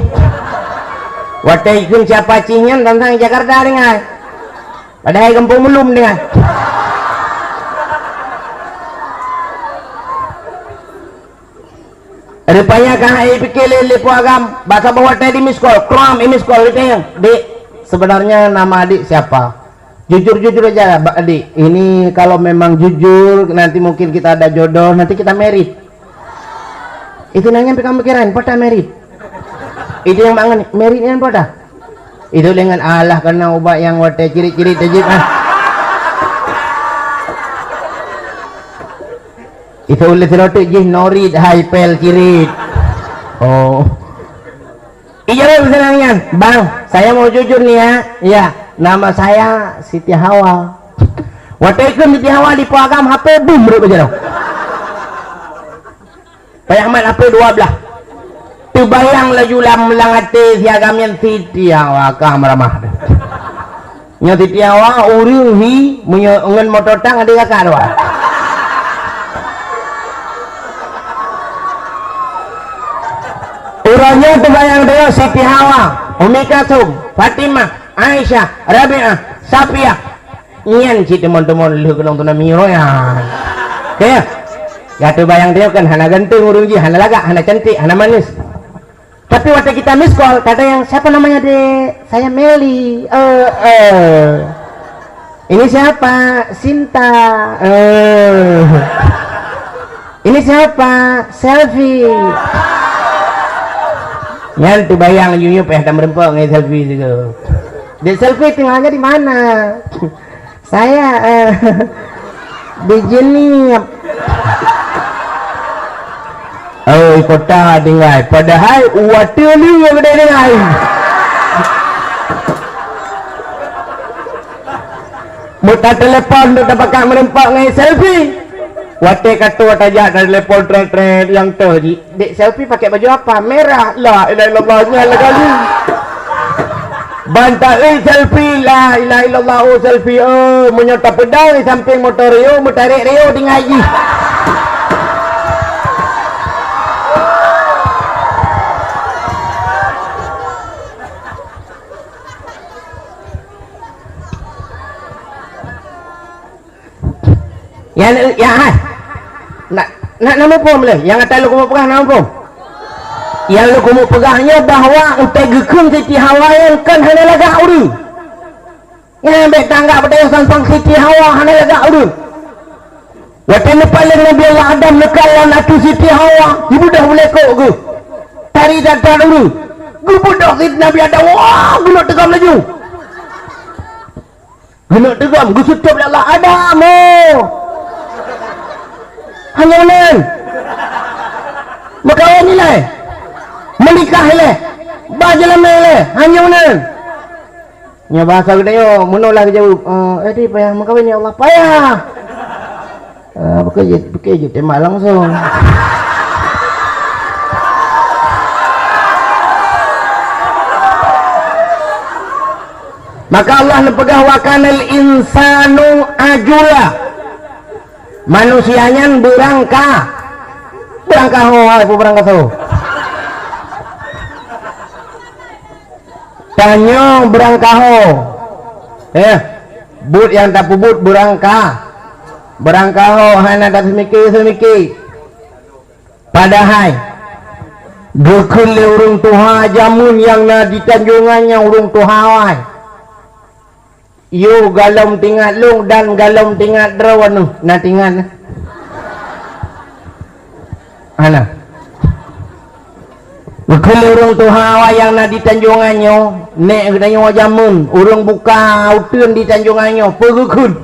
Watai ikun siapa Ci nya tentang Jakarta dengan. Padahal kampung belum dengan. Rupanya kan pikir lepo agam bahasa bawa tadi miskol kram miskol itu yang Dik sebenarnya nama adik siapa? Jujur aja adik, ini kalau memang jujur nanti mungkin kita ada jodoh, nanti kita merit. Itu nanya kamu pikiran pada merit. Itu yang mangan meritnya pada. Itu dengan Allah karena ubah yang wate ciri-ciri tajib Itu oleh serotuk jih norid haipel cirit. Oh. Iya misalnya, Bang, saya mau jujur nih ya. Iya, nama saya Siti Hawa. Waktu itu Siti Hawa di program HP boom berapa jauh? Payamat HP 12. Terbayang laju lam hati siagam yang Siti Hawa kamramah. Nya Siti Hawa urung hi mengen motor tang ada kakak doa. Urangnya terbayang dia Siti Hawa, Umi Kasum, Fatimah, Aisyah, Rabi'ah, Safiyah. Nyan si teman-teman lu kelong tuna miro ya. Kaya, ya terbayang dia kan hana ganteng urung ji, hana lagak, hana cantik, hana manis. Tapi waktu kita miss call, kata yang siapa namanya Dek? Saya Meli. Ini siapa? Sinta. Ini siapa? Selfie. Yang tuh bayang yup ya merempok ngai selfie juga. Di selfie tinggalnya di mana? Saya di Jenip. Oh kota tinggal. Padahal waktu ni yang gede tinggal. Muta telepon tu dapat merempok ngai selfie. Wate kata watajak dari telepon trend yang tu Dek selfie pakai baju apa? Merah lah ilah illallah kali bantai selfie lah ilah illallah selfie menyerta pedang di samping motor Rio mutarik Rio tinggal lagi ya nak nama pun boleh yang kata lu kamu pegang nama pun yang lu kamu pegangnya bahwa untuk gekum Siti Hawa yang kan hanya lagak uri yang ambil tangga pada yang sampang Siti Hawa hanya lagak uri waktu ini paling Nabi Allah Adam lekalan atu Siti Hawa ibu dah boleh kok ke tari datang uri gue budak Siti Nabi Adam wah gue nak tegam laju gue nak tegam gue sutup Allah Adam hanya ulan berkawan nilai menikah nilai bajalan nilai hanya ulan nya bahasa gede yo menolak jauh di payah makawin ya Allah payah bekerja tema langsung Maka Allah nepegah wa kanal insanu ajula. Manusianya berangkah ho apa berangkah ho. Tanyo berangkah ho. But yang tak pubut berangkah. Berangkah ho hana tak semiki. Padahal gekun le urung tuha jamun yang na di tanjungannya urung tuhawai. Yo galom tingkat long dan galom tingkat drawan na tingkat ana gekun urung tuhawai yang na di tanjungannya nek gedanyo jamun urung buka utun di tanjungannya pegekun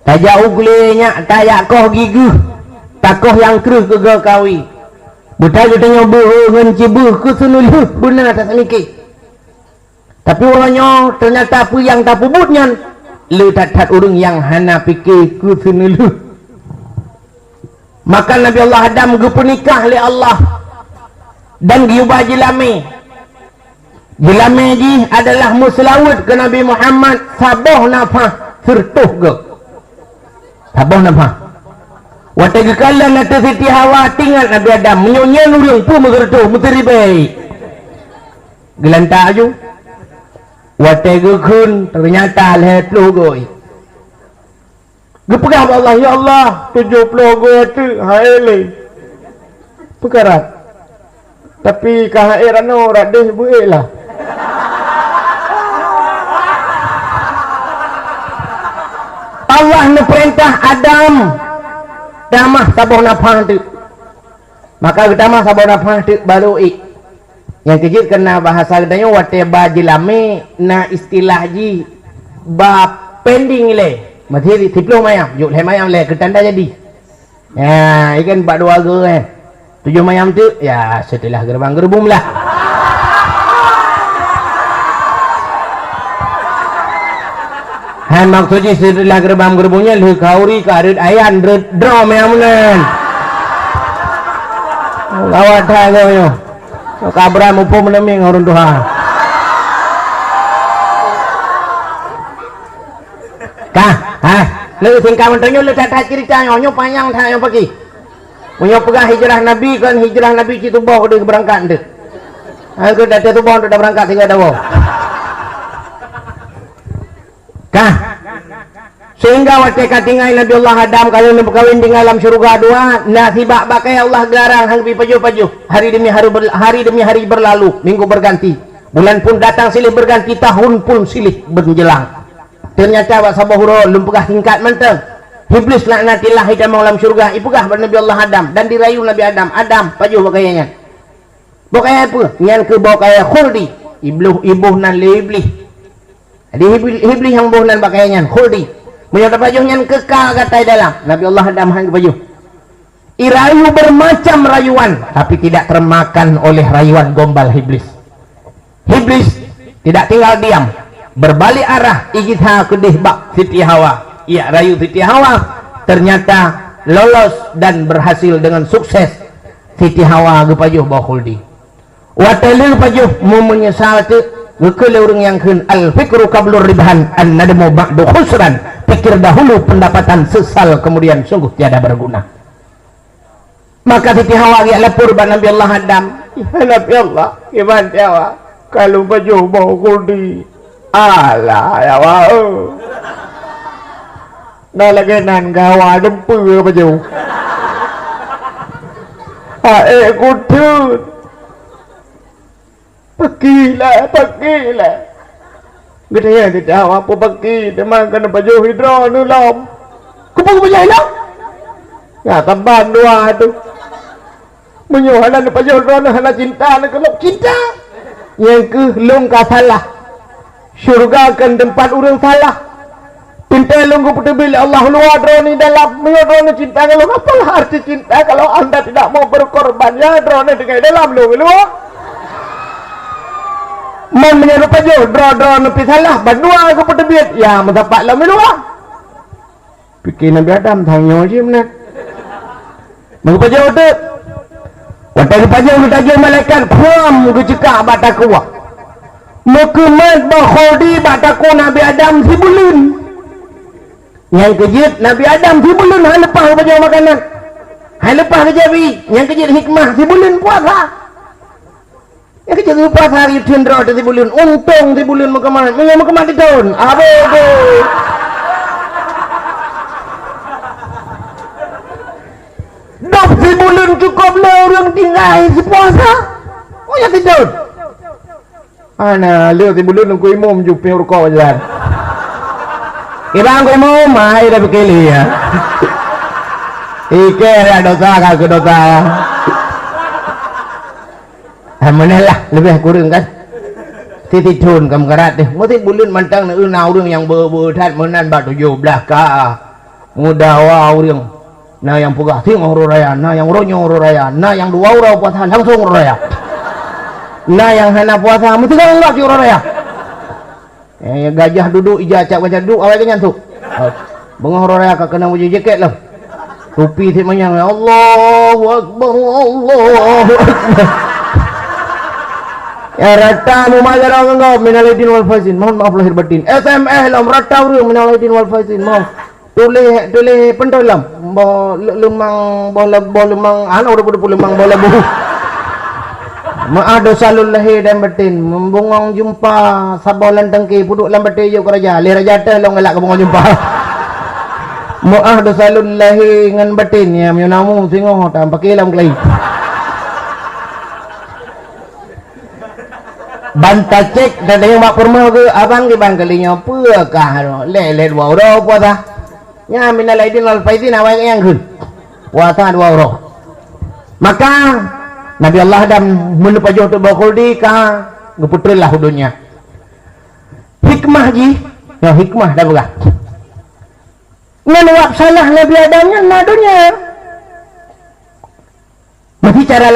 tajak uglenya tayak koh giguh takoh yang keruh ke kawi buta gedanyo ngen cibuh ke sunuluh benar tak semiki. Tapi orangnya ternyata apa yang tak pubutnya lu tak urung yang hana fikir ku sunuluh. Maka Nabi Allah Adam gepunikah oleh Allah dan giubah jilame. Jilame ji adalah muslawat ke Nabi Muhammad saboh nafah sertuh ke. Saboh nafah. Waktu kekala nata Siti Hawa tinggal Nabi Adam menyonyan urung pun mengertuh menteri baik. Gelantak je. Waktu gekun ternyata lihat logoi. Gepegah Allah, ya Allah 70 goi tu haile. Perkara. Tapi kahairan ora deh buelah. Allah ne perintah Adam damah saboh nafah tu. Maka damah saboh nafah tu baru yang kejut kena bahasa katanya wate ba jilame na istilah ji ba pending le materi tiplo mayam juk le mayam le ketanda jadi ya ikan bak dua ge 7 mayam tu ya setelah gerbang gerbum lah han maksudnya setelah gerbang gerbungnya le kauri karit ayan draw mayam nen lawat hagoyo kabra mupo meneming orang Tuhan. Lu singkat mentonyo lu tak cerita nyo panjang tanya pergi. Punya pegah hijrah Nabi kan hijrah Nabi ci tubuh dia berangkat deh. Aku dah tubuh dah berangkat tiga dawo. Sehingga waktu katingai Nabi Allah Adam kalau nak berkahwin di alam syurga dua nasibak bakai Allah garang hang paju-paju hari demi hari berlalu minggu berganti bulan pun datang silih berganti tahun pun silih berjelang ternyata wa sabahuro lumpegah tingkat menteng iblis laknatillah hitam alam syurga ipugah Nabi Allah Adam dan dirayu Nabi Adam paju bakainya bakai apa nyan ke bakai khuldi ibuh nan iblis jadi iblis yang buh nan bakainya khuldi menyata bajunya kekal katai dalam Nabi Allah Adam hang baju irayu bermacam rayuan tapi tidak termakan oleh rayuan gombal iblis tidak tinggal diam berbalik arah igitha kedih bak Siti Hawa ia rayu Siti Hawa ternyata lolos dan berhasil dengan sukses Siti Hawa gepajuh bakhuldi watelu pajuh mu menyesal tu gekele urang yang keun al fikru qablur ribhan an nadmu ba'du khusran pikir dahulu pendapatan sesal kemudian sungguh tiada berguna. Maka Siti Hawa dia lapor pada Nabi Allah Adam ya Nabi Allah gimana Hawa kalau baju bau kuldi alah ya wah dah lagi nan gawa dempu baju kudut pergilah gedenya tidak apa pergi teman kena baju hidro nulom kupung baju hidro ya tambahan dua tu menyuhanan baju hidro hana cinta nak kelop cinta yang ke lung kasalah syurga akan tempat orang salah pintai lunggu putih Allah luar drone dalam menyuhanan cinta kalau apalah arti cinta kalau anda tidak mau berkorban ya drone dengan dalam luar menyerup aja draw nepi salah bandua aku pedebit ya mendapat lah melua fikir Nabi Adam tanya je benar mengupaja udah waktu upaja udah tajam malaikat puam gejeka bata kuah Mukemat bakhodi bataku Nabi Adam sibulun. Yang kejut Nabi Adam sibulun hang lepas baca makanan. Hang lepas kejabi. Yang kejut hikmah sibulun puasa. Yang kejut puasa hari tendra sibulun. Untung sibulun mukemat. Mukemat di tahun. Apa tu? Dok sibulun cukup lah orang tinggal sepuasa. Oh ya tidak. Ana lihat sibulun aku imam jupi rukuk jalan. Ibang aku imam mai dah berkeli ya. Ike ada dosa kau dosa. Lah lebih kurang kan. Titi tun kam karat deh. Mesti bulun mantang nak unau orang yang berbuat menan batu 17 ka. Mudah wah orang. Nah yang pugah ting orang raya, nah yang ronyo orang raya, nah yang dua orang puasa langsung orang raya. Nah yang hana puasa mesti kan enggak orang raya. Gajah duduk ijacak gajah duduk awal kenyan tu. Bengah orang raya kak kena wujud jaket lah. Topi si manyang Allahu Akbar Allahu Akbar. Ya rata mu majar engkau minal aidin wal faizin. Mohon maaf lahir batin. SMS lam rata urang minal aidin wal faizin. Maaf. Tulis pentolam lemang anak udah lemang bola buhu maaf dosa lahir dan batin membungong jumpa sabolan tengki puduk lam batin je raja le raja teh long galak ke bungong jumpa maaf dosa lahir ngan batin ya menamu singoh tak pakai lam kelai banta cek dan yang mak permah ke abang ke bang kalinya apa kah le dua ro puasa nya minal aidin wal faizin awak yang kun puasa 2 orang maka Nabi Allah Adam menuju untuk bakhuldi ka ngeputrilah hudunya hikmah ji ya hikmah dah buka ngan salah Nabi Adamnya nadunya mesti cara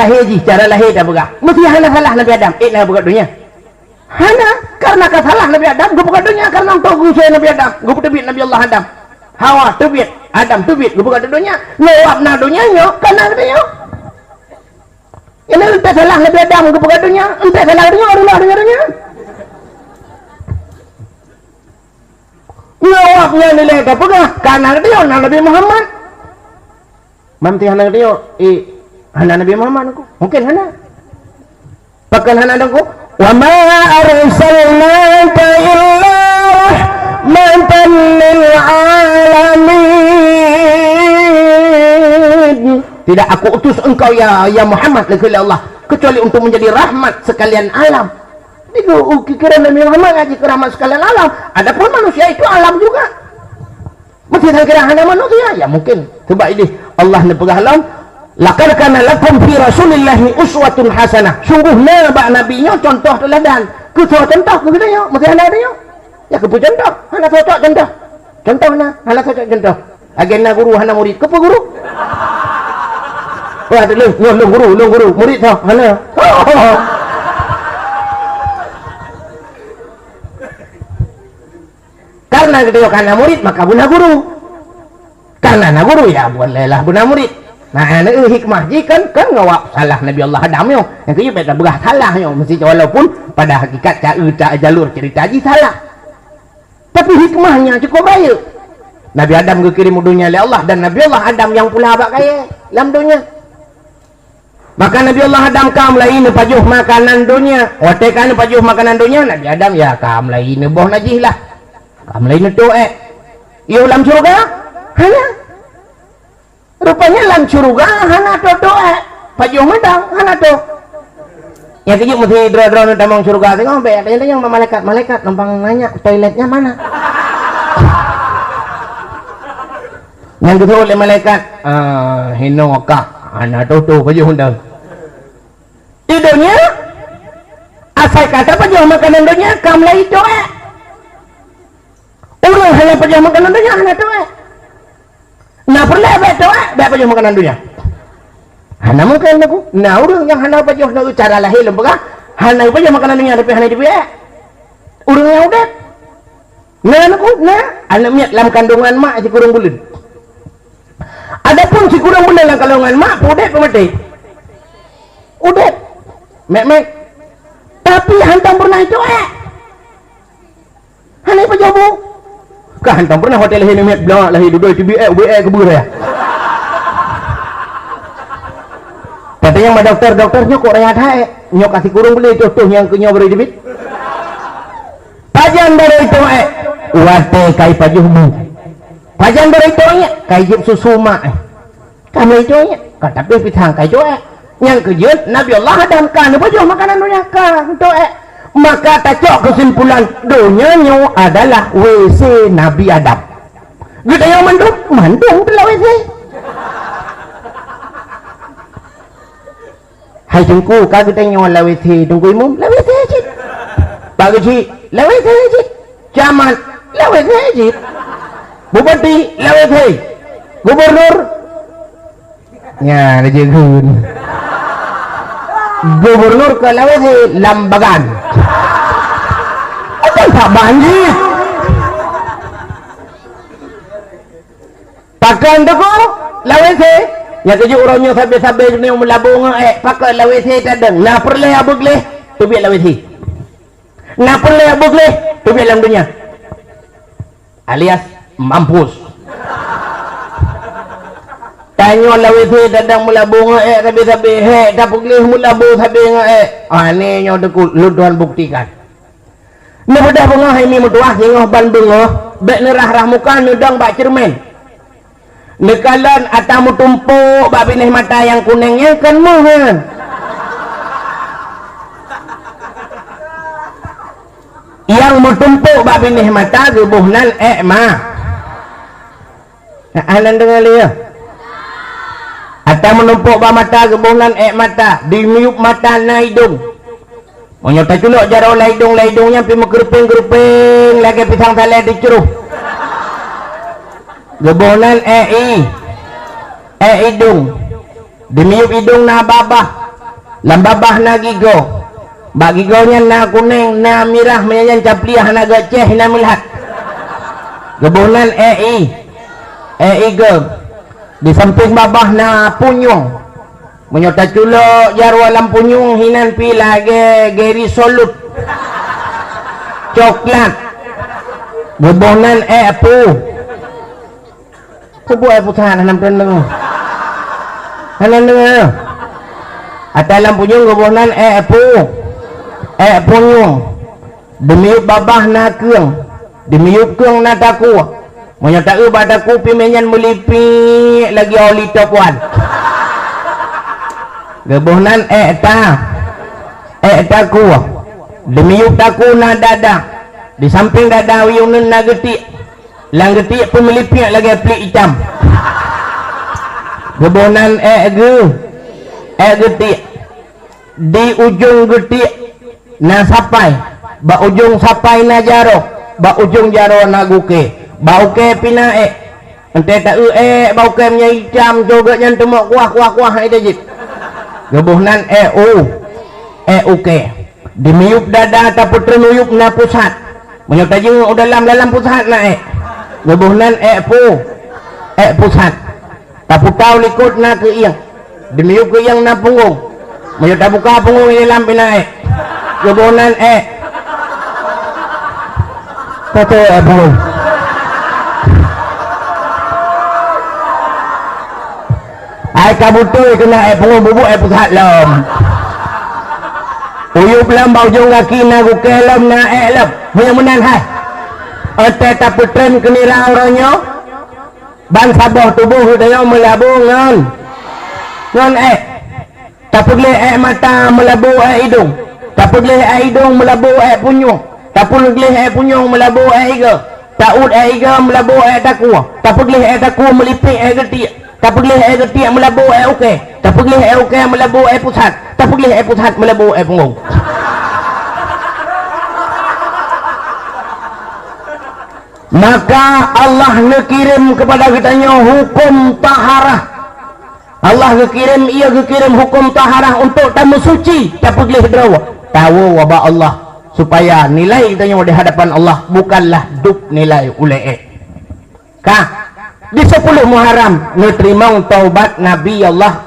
lahir dah buka mesti hana salah Nabi Adam nak buka dunia hana karena kasalah Nabi Adam gue buka dunia karena untuk gue Nabi Adam gue putih Nabi Allah Adam Hawa tubit, Adam tubit, gue buka dunia, ngewap na dunia nyok, karena dia. Ini entah salah Nabi Adam, gue buka dunia, entah salah dunia. Ngewapnya nilai kapugah, karena dia, Nabi Muhammad. Mamti hana dia, hana Nabi Muhammad aku, mungkin hana. Pakai hana aku, wa ma arsalnaka illa rahmatan lil alamin. Tidak aku utus engkau ya Muhammad oleh Allah kecuali untuk menjadi rahmat sekalian alam. Itu kira Nabi Muhammad ngaji ke rahmat sekalian alam. Adapun manusia itu alam juga. Mesti saya kira hanya manusia ya mungkin. Coba ini Allah nepegahlam laqad kana lakum fi rasulillahi uswatun hasanah. Sungguh nabinya contoh teladan. Ketua contoh begini mesti ada dia. Ya kepu contoh, hana cocok contoh. Contoh hana cocok contoh. Agenda guru hana murid. Kepu guru? Wah, lu guru, murid tau, hana. Karena kita kana murid maka guna guru. Karena na guru ya bolehlah guna murid. Nah, ini hikmah ji kan ngawak salah Nabi Allah Adam yo. Yang kaya beta begah salah yo mesti walaupun pada hakikat jalur cerita ji salah. Tapi hikmahnya cukup baik. Nabi Adam dikirim dunia oleh Allah dan Nabi Allah Adam yang pula abak kaya dalam dunia. Maka Nabi Allah Adam kam lain pajuh makanan dunia. Wate kan pajuh makanan dunia Nabi Adam ya kam lain boh najih lah. Kam lain tu Iyo lam surga? Hana. Rupanya lam surga hana tu pajuh madang hana tu. Ya kejut mesti drone tamang surga tengok be ada yang malaikat numpang nanya toiletnya mana. Yang gitu oleh malaikat hino kak ana tu baju hundang. Tidurnya asal kata pajuh makanan dunia kam lai tu orang hanya pajuh makanan dunia hana tu nah perlu be tu be pajuh makanan dunia. Hana mungkin aku. Nah orang yang hana pajuh nak cara lahir lembagah. Hana pajuh makanan dunia tapi hana dibiak. Orang yang udah. Nah aku, anak miat dalam kandungan mak si kurang bulan. Adapun si kurang bulan dalam kandungan mak, udah pemati. Udah. Mek. Tapi hantam pernah itu aja bu. Kan tak pernah hotel lahir nimet bilang lahir duduk TBA kebur ya. Katanya sama dokternya kok rehat hae. Nyok kasih kurung beli contoh yang kenyok beri debit. Pajan dari itu wate kai pajuh bu. Pajan dari itu kai jip susuma kami itu kata pitang kai itu yang kejut Nabi Allah hadamkan pajuh makanan dunia kan itu maka tacok kesimpulan dunia adalah WC Nabi Adam. Kita yang mandung telah WC. Hai tungku kagak tanya lah WC tungku imum lah WC cik. Bagi cik lah WC cik. Camat lah WC cik. Bupati lah WC. Gubernur nya najegun. Gubernur ke lah WC Lambagan. Tak banjir pakai tu lawese yang kerja orangnya sampai ni melabung pakai lawese tadang nak perleh abugleh tu biar lawese nak perleh abugleh tu biar dalam dunia alias mampus tanya lawese tadang melabung sampai tak perleh melabung sampai ni nyo dekul lu Tuhan buktikan. Mudah bunga ini mudah yang ban bunga bek nerah muka nudang bak cermin nekalan atamu tumpuk bak binih mata yang kuningnya kan muhan yang mutumpuk bak binih mata gebuhnan alan dengar dia atamu numpuk bak mata gebuhnan mata dimiup mata na hidung. Monyo tak culuk jaro laidung-laidungnya pi geruping lagi pisang tale dicuruh. Gebonan hidung. Demiup hidung na babah. Lam babah na gigo. Bak gigonya na kuning na mirah menyanyan capliah na gaceh na milhat. Gebonan go. Di samping babah na punyung. Menyota culuk jarwa lam punyung hinan pi lagi geri solut coklat gebonan kubu putahan hanam teneng atalam punyung gebonan punyung demiup babah na keung demiup keung na taku menyota badaku pi menyan melipi lagi oli topuan gebohnan taku demiup taku na dada di samping dada wiunan na getik lang getik pun melipik lagi pelik hitam gebohnan getik di ujung getik na sapai ba ujung sapai na jaro ba ujung jaro na guke bauke pina ente tak bauke nya hitam juga nyan temok kuah itu jip gebohnan uke dimiup dada tapi terluyup na pusat menyertajing dalam pusat na gebohnan pusat tapi tahu likut na ke iyang dimiup ke iyang na punggung menyerta buka punggung dalam pina gebohnan kata punggung kabutu kena punggung bubuk pusat lam uyup lam baujung kaki na guke lam na lam mudah-mudahan hai tak putren kenira orangnya ban sabah tubuh dia melabungan non tak boleh mata melabu hidung tak boleh hidung melabu punyung tak boleh punyung melabu iga tak ud iga melabu taku tak boleh taku melipik getik tak boleh getik melabu okey tak boleh okey melabu pusat tak boleh pusat melabu punggung maka Allah ngekirim kepada kitanya hukum taharah Allah ngekirim hukum taharah untuk tamu suci tak boleh draw tahu wabah Allah supaya nilai kitanya di hadapan Allah bukanlah duk nilai ulai di 10 Muharram ngeterimang taubat Nabi Allah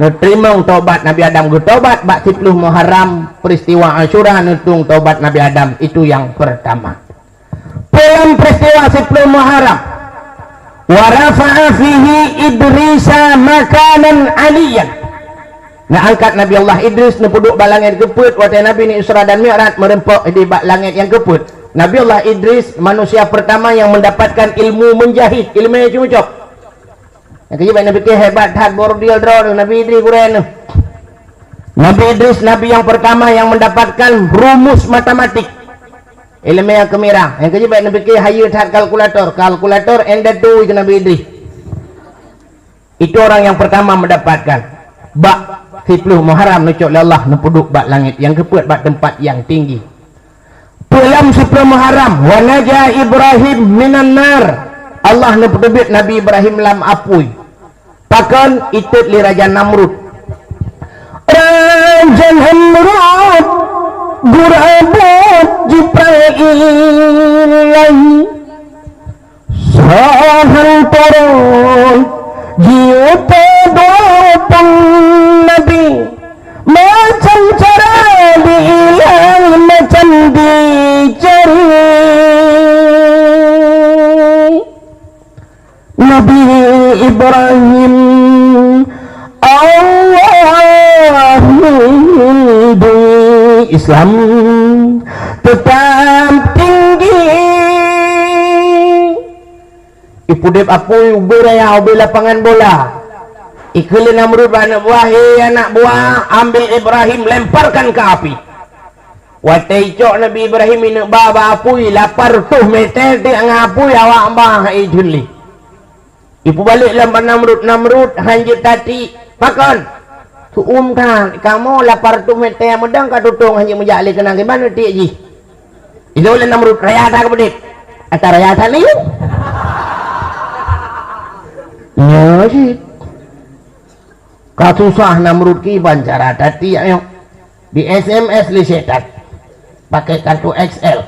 ngeterimang taubat Nabi Adam taubat bak 10 Muharram peristiwa Asyura netung taubat Nabi Adam itu yang pertama bawah 10 Muharram. Wa rafa'a fihi Idrisa makanan aliyan. Nak angkat Nabi Allah Idris na puduk ba langit keput waktu Nabi ni Isra dan Mi'raj merempok di langit yang keput. Nabi Allah Idris manusia pertama yang mendapatkan ilmu menjahit, ilmu yang cuma-cuma. Yang kejibat Nabi ke hebat hat bordial draw Nabi Idris kuren. Nabi Idris Nabi yang pertama yang mendapatkan rumus matematik. Ilmu yang kemirah. Yang kejibat Nabi ke hayat hat kalkulator and that do ke Nabi Idris. Itu orang yang pertama mendapatkan. Bak 10 Muharram nucuk Allah nepuduk bak langit yang keput bak tempat yang tinggi. Dalam 10 Muharram wa naja Ibrahim minan nar. Allah nepuduk Nabi Ibrahim lam apui. Pakan itu li Raja Namrud. Raja Namrud gurabut Jibril sahan turun jiuta dopang Nabi macam cara diilang macam dicari. Nabi Ibrahim Allah melindungi Islam tetap tinggi. Ipudip apui uberaya ubi lapangan bola. Ikhlin Namrud anak buah, anak buah, ambil Ibrahim lemparkan ke api. Watai cok Nabi Ibrahim ini baba apui lapar tuh meter di ngapui awak bah ijuli. Ibu balik lembar Namrud hanjit tadi makan. Tu kan kamu lapar tuh meter medang ka tutung hanjit menjali kena gimana ti ji. Itu oleh Namrud raya tak kebedik. Atau raya tak ni. Ya sih. Kasusah Namrud ki bancara tadi ayo di SMS li setan pakai kartu XL.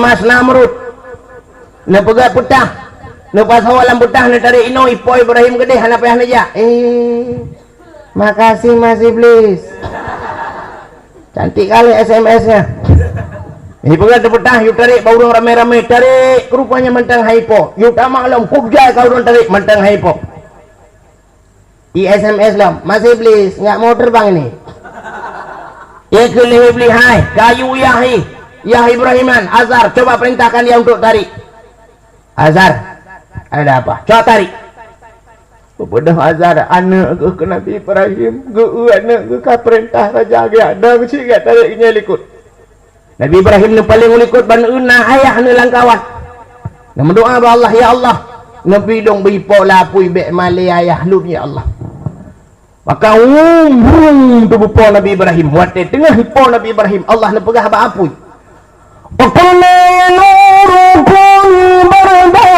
Mas Namrud na pegat putah na pasawalan putah na tarik ino ipo Ibrahim gede hana payah naja. Makasih Mas Iblis. Cantik kali SMS-nya. Ini pegat putah yuk tarik baurang rame-rame tarik rupanya mentang haipo. Yuk tak maklum kubjai kau orang tarik mentang haipo. Di SMS lah, Mas Iblis nggak mau terbang ini. Ya kelih Iblis, hai kayu ya Ibrahiman Azhar coba perintahkan dia untuk tarik. Azhar ada apa? Coba tarik. Kepada Azhar anak ke Nabi Ibrahim ke anak ke perintah raja ada mesti gak tariknya likut. Nabi Ibrahim ni paling likut ban una ayah ni langkawan. Nama doa Allah ya Allah. Nabi dong bipo lapui be mali ayah lu ya Allah. Maka tu bupo Nabi Ibrahim wate tengah hipo Nabi Ibrahim Allah na pegah ba apui. Qulna ya nuru kun barda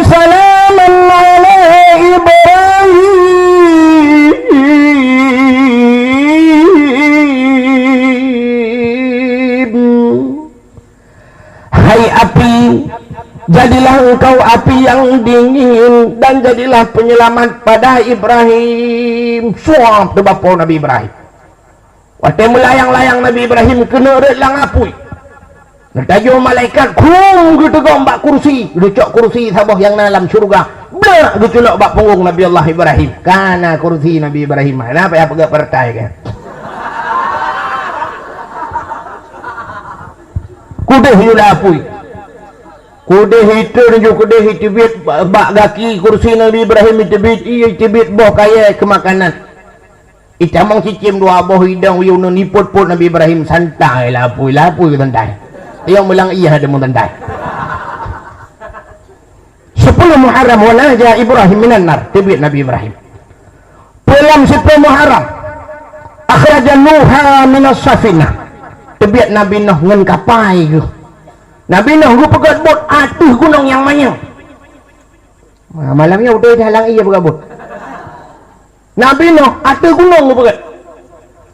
salaman ala Ibrahim. Hai api, jadilah engkau api yang dingin dan jadilah penyelamat pada Ibrahim. Suap tu bapa Nabi Ibrahim. Waktu melayang-layang Nabi Ibrahim kena relang apui. Netajo malaikat kum gitu gombak kursi, lucok kursi sabah yang dalam surga. Blak gitu nak bak punggung Nabi Allah Ibrahim. Karena kursi Nabi Ibrahim. Kenapa ya pegak pertai kan? Kudah yulah apui. Kudah itu dan juga kudah itu bit bak gaki kursi Nabi Ibrahim itu bit itu bit boh kaya kemakanan. Itamang cicim dua boh hidang uyun niput-put Nabi Ibrahim santai lapui ke santai. Yang bilang iya ada mentandai. 10 Muharram wa naja Ibrahim minan nar tibit Nabi Ibrahim. Dalam 10 Muharram akhraja Nuha minas safinah. Tibit Nabi Nuh ngan kapai ke. Nabi Nuh gu pegat bot atuh gunung yang manyang. Malamnya udah halang iya pegat bot. Nabi Nuh atuh gunung gu pegat.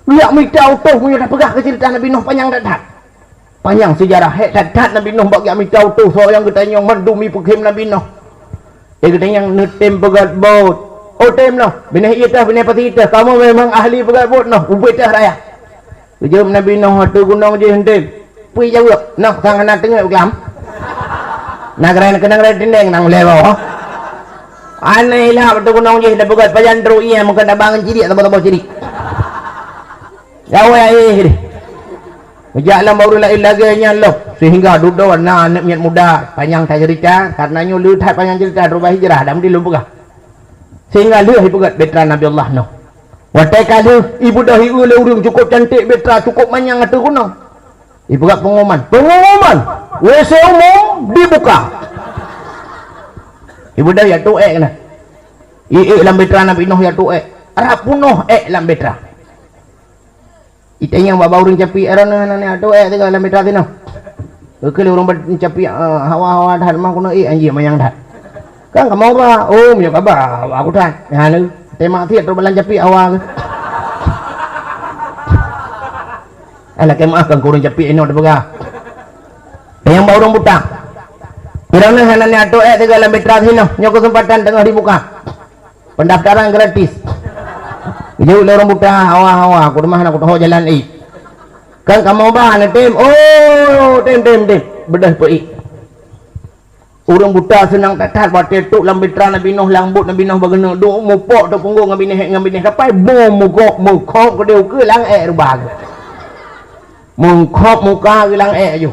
Lihat mita utuh punya dah pegah ke cerita Nabi Nuh panjang dadat. Panjang sejarah dadat Nabi Nuh bagi mita utuh so yang kita yang mendumi pekim Nabi Nuh. Dia kata yang netem pegat bot. Oh tem noh. Binah iya binah pati kita. Kamu memang ahli pegat bot noh. Ubit dah raya. Kejam Nabi Nuh atuh gunung je hentik. pui jauh nak tangan nak tengok kelam nak kena dinding nang lewo aneh lah betul kunong je dah begat pajan teruk iya mungkin dah bangun cirik atau cirik jauh ya ini jalan baru lain lagi nyaloh sehingga duduk anak niat muda panjang tak cerita karenanya lu tak panjang cerita rubah hijrah dah mesti lu buka sehingga lu begat betra Nabi Allah no watai kali ibu dah ibu urung cukup cantik betra cukup manyang atau kunong ibu kat pengumuman WC umum dibuka ibu dah ya tuek kena lam betra Nabi Nuh ya tuek arap punuh lam betra itanya bawa urung capi erana nane tuek tiga lam betra tino kali urung capi hawa-hawa dah mah kuno anjing mayang dah kan kamu apa ya kabar aku dah ya nu tema tiat berbalan capi awal ala kemah kan kurang capi ini ada begah yang bawa orang buta kirana hanane ato tiga lam betra tino nyok kesempatan tengah dibuka pendaftaran gratis jauh orang buta hawa-hawa aku rumah aku tahu jalan kan kamu bahan tim tim bedah pei orang buta senang tatat buat tetuk lam betra Nabi Nuh lambut Nabi Nuh bagena duk mupok tu punggung ngabineh kapai bom mukok ke dia ke lang rubag mukok muka ke lang ju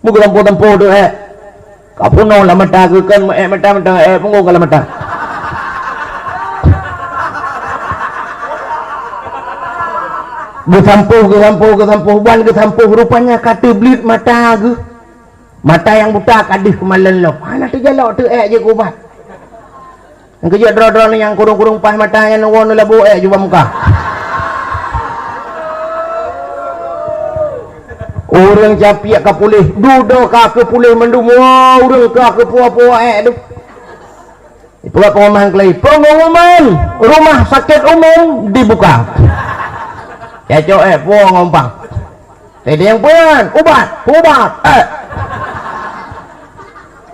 muka tempo tu kapuno la mata ke kan mata punggung kala mata Gesampuh rupanya kata belit mata ke mata yang buta kadih kemalan lo mana tu jalak tu je kubat yang kerja dro-dro ni yang kurung-kurung pas mata yang warna labu jumpa muka orang capiak ke pulih duduk ke pulih mendum orang ke puah-puah tu itulah pengumuman rumah sakit umum dibuka ya puah ngompang jadi yang puan ubat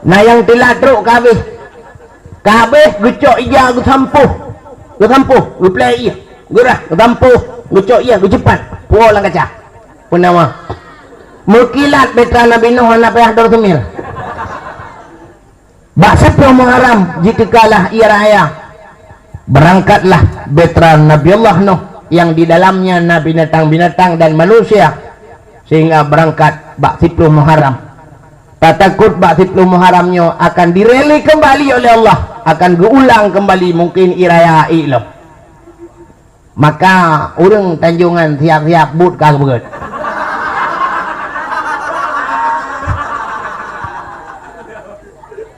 nah yang telah teruk kabeh gecok iya gesampuh geplay iya gerah gesampuh gecok iya gecepat puah lang kaca penawa mukilat betra Nabi Nuh anak payah dortumil baksa Muharram jika kalah ia raya berangkatlah betra Nabi Allah Nuh yang di dalamnya nabi binatang dan manusia sehingga berangkat bak 10 Muharram tak takut bak 10 Muharramnya akan direli kembali oleh Allah akan diulang kembali mungkin iraya loh maka urang Tanjungan siap-siap but kah beget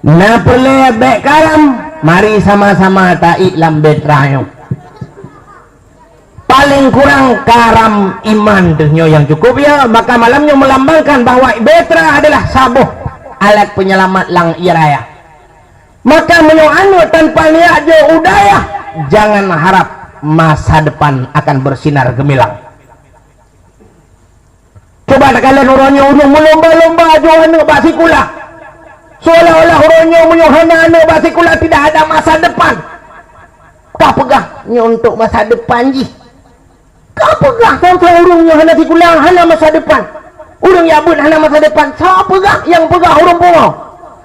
na perle bek karam mari sama-sama taik lam betrayo paling kurang karam iman dunia yang cukup ya maka malamnya melambangkan bahwa betra adalah sabuh alat penyelamat lang iraya maka menyoanu tanpa niat jo udaya jangan harap masa depan akan bersinar gemilang coba kalian orangnya urung melomba-lomba johan basikula seolah-olah orangnya menyohana basikula tidak ada masa depan kau pegahnya untuk masa depan ji kapagah sampai urungnya hana sikulang hana masa depan urung yabut hana masa depan siapa yang pegah urung pungo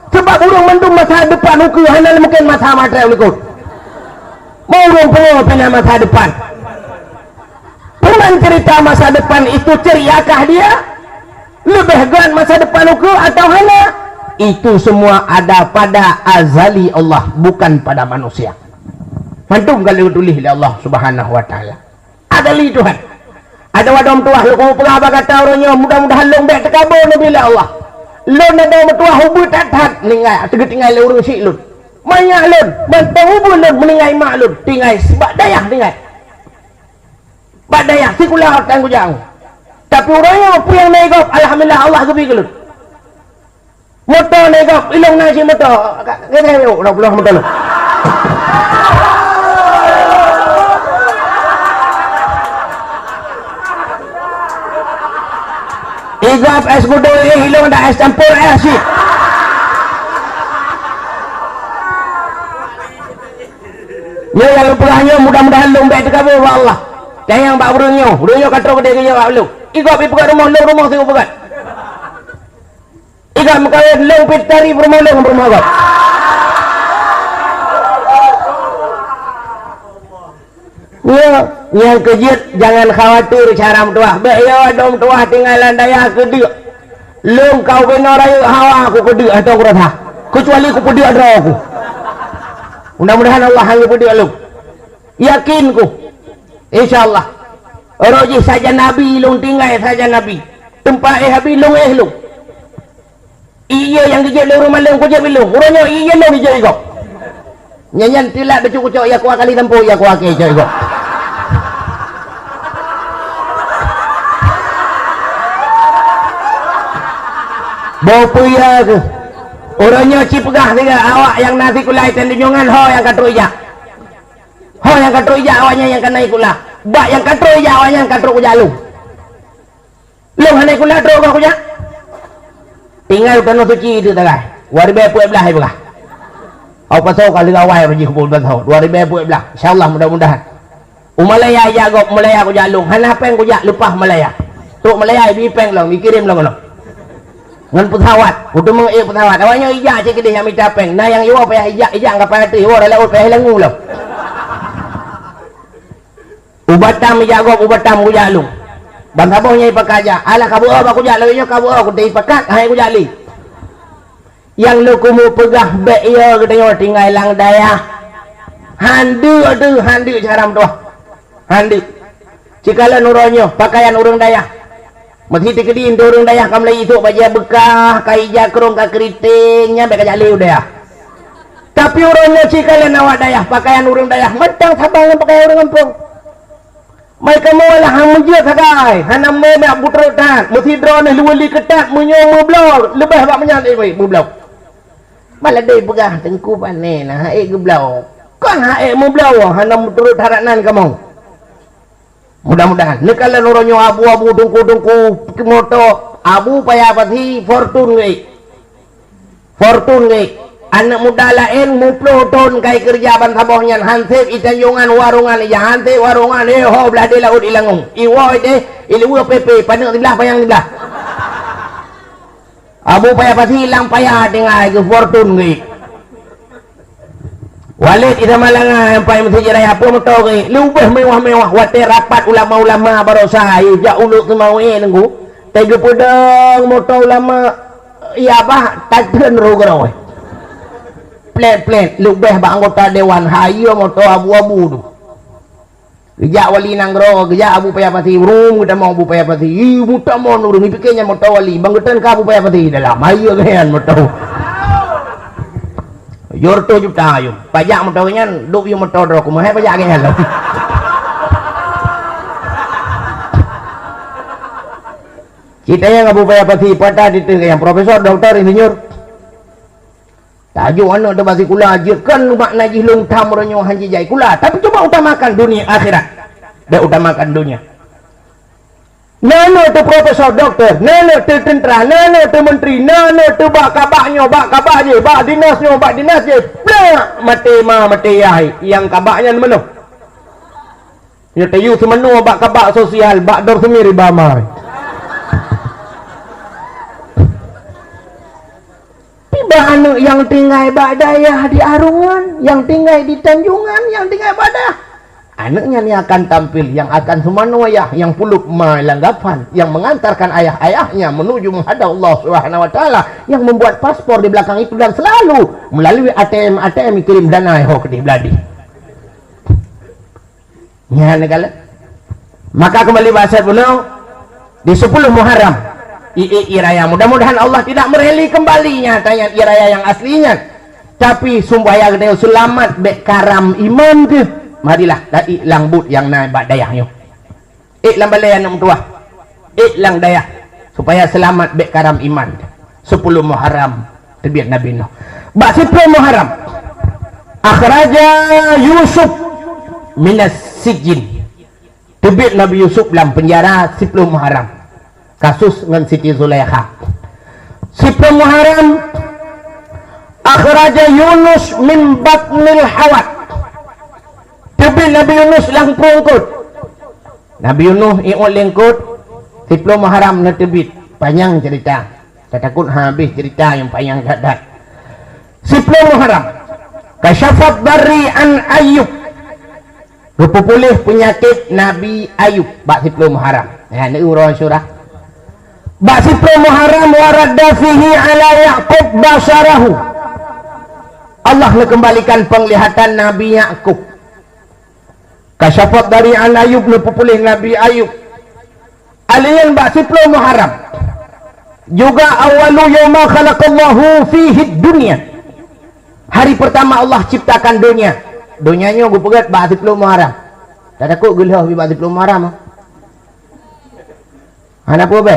sebab urung mendung masa depan uku hana mungkin masa matra ulikut mau urung pungo pina masa depan pernah cerita masa depan itu ceriakah dia lebih gan masa depan uku atau hana itu semua ada pada azali Allah bukan pada manusia mantung kalau tulis oleh Allah subhanahu wa ta'ala ada li Tuhan ada wadam tuah lu kamu pengapa kata orangnya mudah-mudahan long baik terkabur nabi Allah lu ada tuah hubut tak ningai tinggal urung si lu banyak lu bantang hubut lu meningai mak lu tinggal sebab dayah tinggal bak dayah sikulah tangguh jang tapi orangnya apa yang negop alhamdulillah Allah kebi lu motor negop ilong nasi motor kata yuk dah motor lu igap es kudu hilong dah es campur sih ya yang pulangnya mudah-mudahan lu baik terkabul Allah yang bak urungnya kata ke dia ke jawab lu igap ibu kat rumah lu rumah sing pegat Ikan mengkawin long pitari permolong permolong. Ya, yang kejut jangan khawatir caram tuah. Beyo dom tuah tinggalan daya kedua. Long kau kena raya hawa aku kedua atau kerana. Kecuali aku kedua ada aku. Mudah-mudahan Allah hanya kedua long. Yakinku. InsyaAllah. Roji saja Nabi long tinggal saja Nabi. Tempat habis long long. Iya yang kejut long rumah long kejut long. Urangnya iya long dijai kau. Nyanyian tilak becuk-becuk ya kuah kali tempuh ya kuah ke jai kau. Bopo ya ke orangnya cipegah tiga awak yang nasi kulai tendungan ho yang katro ija ho yang katro ija awaknya yang kena ikula bak yang katro ija awaknya yang katro kuja lu hana ikula tro kau kuja tinggal tanah suci itu tagai 2012 belah au pasau kali gawai pergi kubul pasau 2012 insyaallah mudah-mudahan Malaya jagok Malaya kuja lu hana peng kuja lupa Malaya tu Malaya bi peng long dikirim long long ngan pesawat udah mengik pesawat awalnya ijak cik kedih yang minta peng nah yang iwa payah ijak enggak payah tu iwa adalah payah lengu lah ubatam ijagok ubatam kujalung dan sabahnya ipakaja ala kabu apa kujalungnya kabu aku teh ipakat hai kujali yang lu kumu pegah be iya katanya tinggal lang daya handu caram tuh handu cikala nuronyo pakaian urang daya masih tikedi indorong dayah kamlai itu baja bekah kaija kerong ka keritingnya beka jali udah tapi orangnya cikalen awak dayah pakaian urang dayah metang sabangan pakaian urang kampung mereka mau lah hamujia sagai hanam me butrotan mesti drone luwali ketat munyo mublok lebih bak menyan mublok malah dei pegah tengku pane nah geblau kan hae mublok hanam butrot haranan kamu mudah-mudahan nekalan orangnya abu-abu dungku moto abu payah pati fortune anak muda lain muploton kai kerjaan sabohnya hansip itanjungan warungan ya hansip warungan ho belah de laut ilangung iwo de ilu pp pandang sebelah payang sebelah abu payah pati hilang payah dengan ke fortune Walid ida malanga yang pai masjid raya apa motor ke lubah mewah-mewah wate rapat ulama-ulama barosa ja uluk mau nunggu tega pedang motor ulama iya bah takden rogro plan lubah ba anggota dewan hayo motor abu-abu tu geja wali nanggro geja abu payapati rum kita mau abu payapati ibu tak mau nurung pikirnya motor wali banggetan ka abu payapati dalam hayo kan motor Yorto juta ayo pajak motornya duk yung motor aku mau pajak ke hello kita yang abu payapati pada itu yang profesor doktor insinyur tajuk anak dah basi kula ajarkan makna jilung tamronyo hanji jai kula tapi coba utamakan dunia akhirat dan utamakan dunia nano tu profesor doktor, nano tu tentera, nano tu menteri, nano tu bak kabaknya, bak dinasnya, blah, mati yai, yang kabaknya mana? Ya tayu semenu bak kabak sosial, bak dor semiri bamai. Tiba anu yang tinggal bak daya di Arungan, yang tinggal di Tanjungan, yang tinggal badah. Anaknya ni akan tampil yang akan semanu ayah yang puluk melanggapan yang mengantarkan ayah-ayahnya menuju menghadap Allah Subhanahu wa taala yang membuat paspor di belakang itu dan selalu melalui ATM kirim dana ho ke beladi. Ya negala. Maka kembali bahasa beliau di 10 Muharram iraya mudah-mudahan Allah tidak mereli kembalinya tanya iraya yang aslinya tapi sumbaya gede selamat be karam iman tu marilah dari langbut yang naik bak dayahnya lang balai anak tua lang dayah supaya selamat bek karam iman 10 Muharram terbit Nabi Nuh bak 10 Muharram akhraja Yusuf minas sijin terbit Nabi Yusuf dalam penjara 10 Muharram kasus dengan Siti Zulaikha 10 Muharram akhraja Yunus min batnil hawat terbit Nabi Yunus lang perungkut Nabi Yunus i'ul lingkut 10 Muharram na terbit panjang cerita tak takut habis cerita yang panjang gadat. 10 Muharram kasyafat dari an Ayub, pulih penyakit Nabi Ayub bak 10 Muharram. Ya ni urang surah bak 10 Muharram waradda fihi ala Yaqub basarahu, Allah kembalikan penglihatan Nabi Yaqub. Kasyafat dari an Ayub, pulih Nabi Ayub. Alian bak 10 Muharram juga awalu yawma khalaqallahu fihi dunya, hari pertama Allah ciptakan dunia. Dunianya gue pegat bak 10 Muharram. Tak takut gelah bak 10 Muharram. Ana apa be?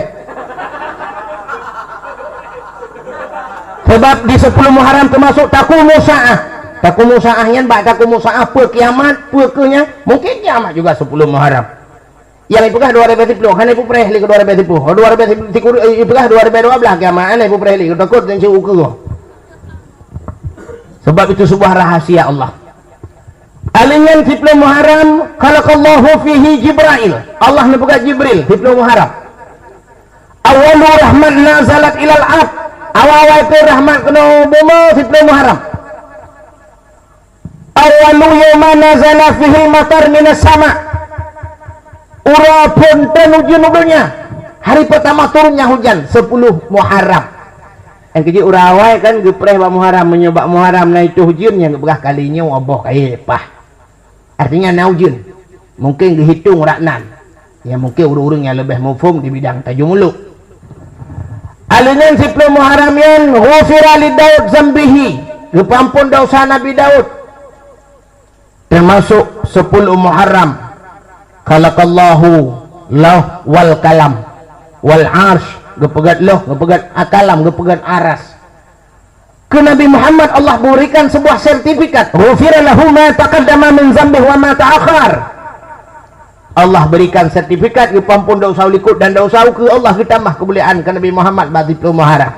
Sebab di 10 Muharram termasuk takumu sa'ah. Takumu sa'ahnya bak takumu sa'ah pe kiamat, pe kenya mungkin kiamat juga 10 Muharram. Yang ipegah 2010 kan ipu prehli ke 2010. 2010 ipegah 2012 kiamat ana ipu prehli takut dan uku. Sebab itu sebuah rahasia Allah. Alingan 10 Muharram khalaqallahu fihi Jibril, Allah nepegah Jibril 10 Muharram. Awalu rahmat nazalat ilal ab, awal-awal itu rahmat kena buma 10 Muharram. Awalu yawma nazala fihi matar minas sama, ura ponten hujan ugelnya, hari pertama turunnya hujan 10 Muharram. Yang kecil urawai kan gepreh bak Muharram, menyebab Muharram na itu hujan yang gebah kalinya wabah kaya pah. Artinya na hujan mungkin dihitung raknan ya, mungkin urang-urang yang lebih mufhum di bidang tajumuluk. Alinan 10 Muharram yang ghufira li Daud zambihi, dipampun dosa Nabi Daud. Termasuk 10 Muharram khalaqallahu law wal kalam wal arsh, gepegat loh, gepegat akalam, gepegat aras. Ke Nabi Muhammad Allah berikan sebuah sertifikat, ghufira lahu ma taqaddama min zambihi wa ma ta'akhkhar. Allah berikan sertifikat dipampun dosa likut dan dosa ke Allah ditambah kebolehan ke Nabi Muhammad bagi 10 Muharram.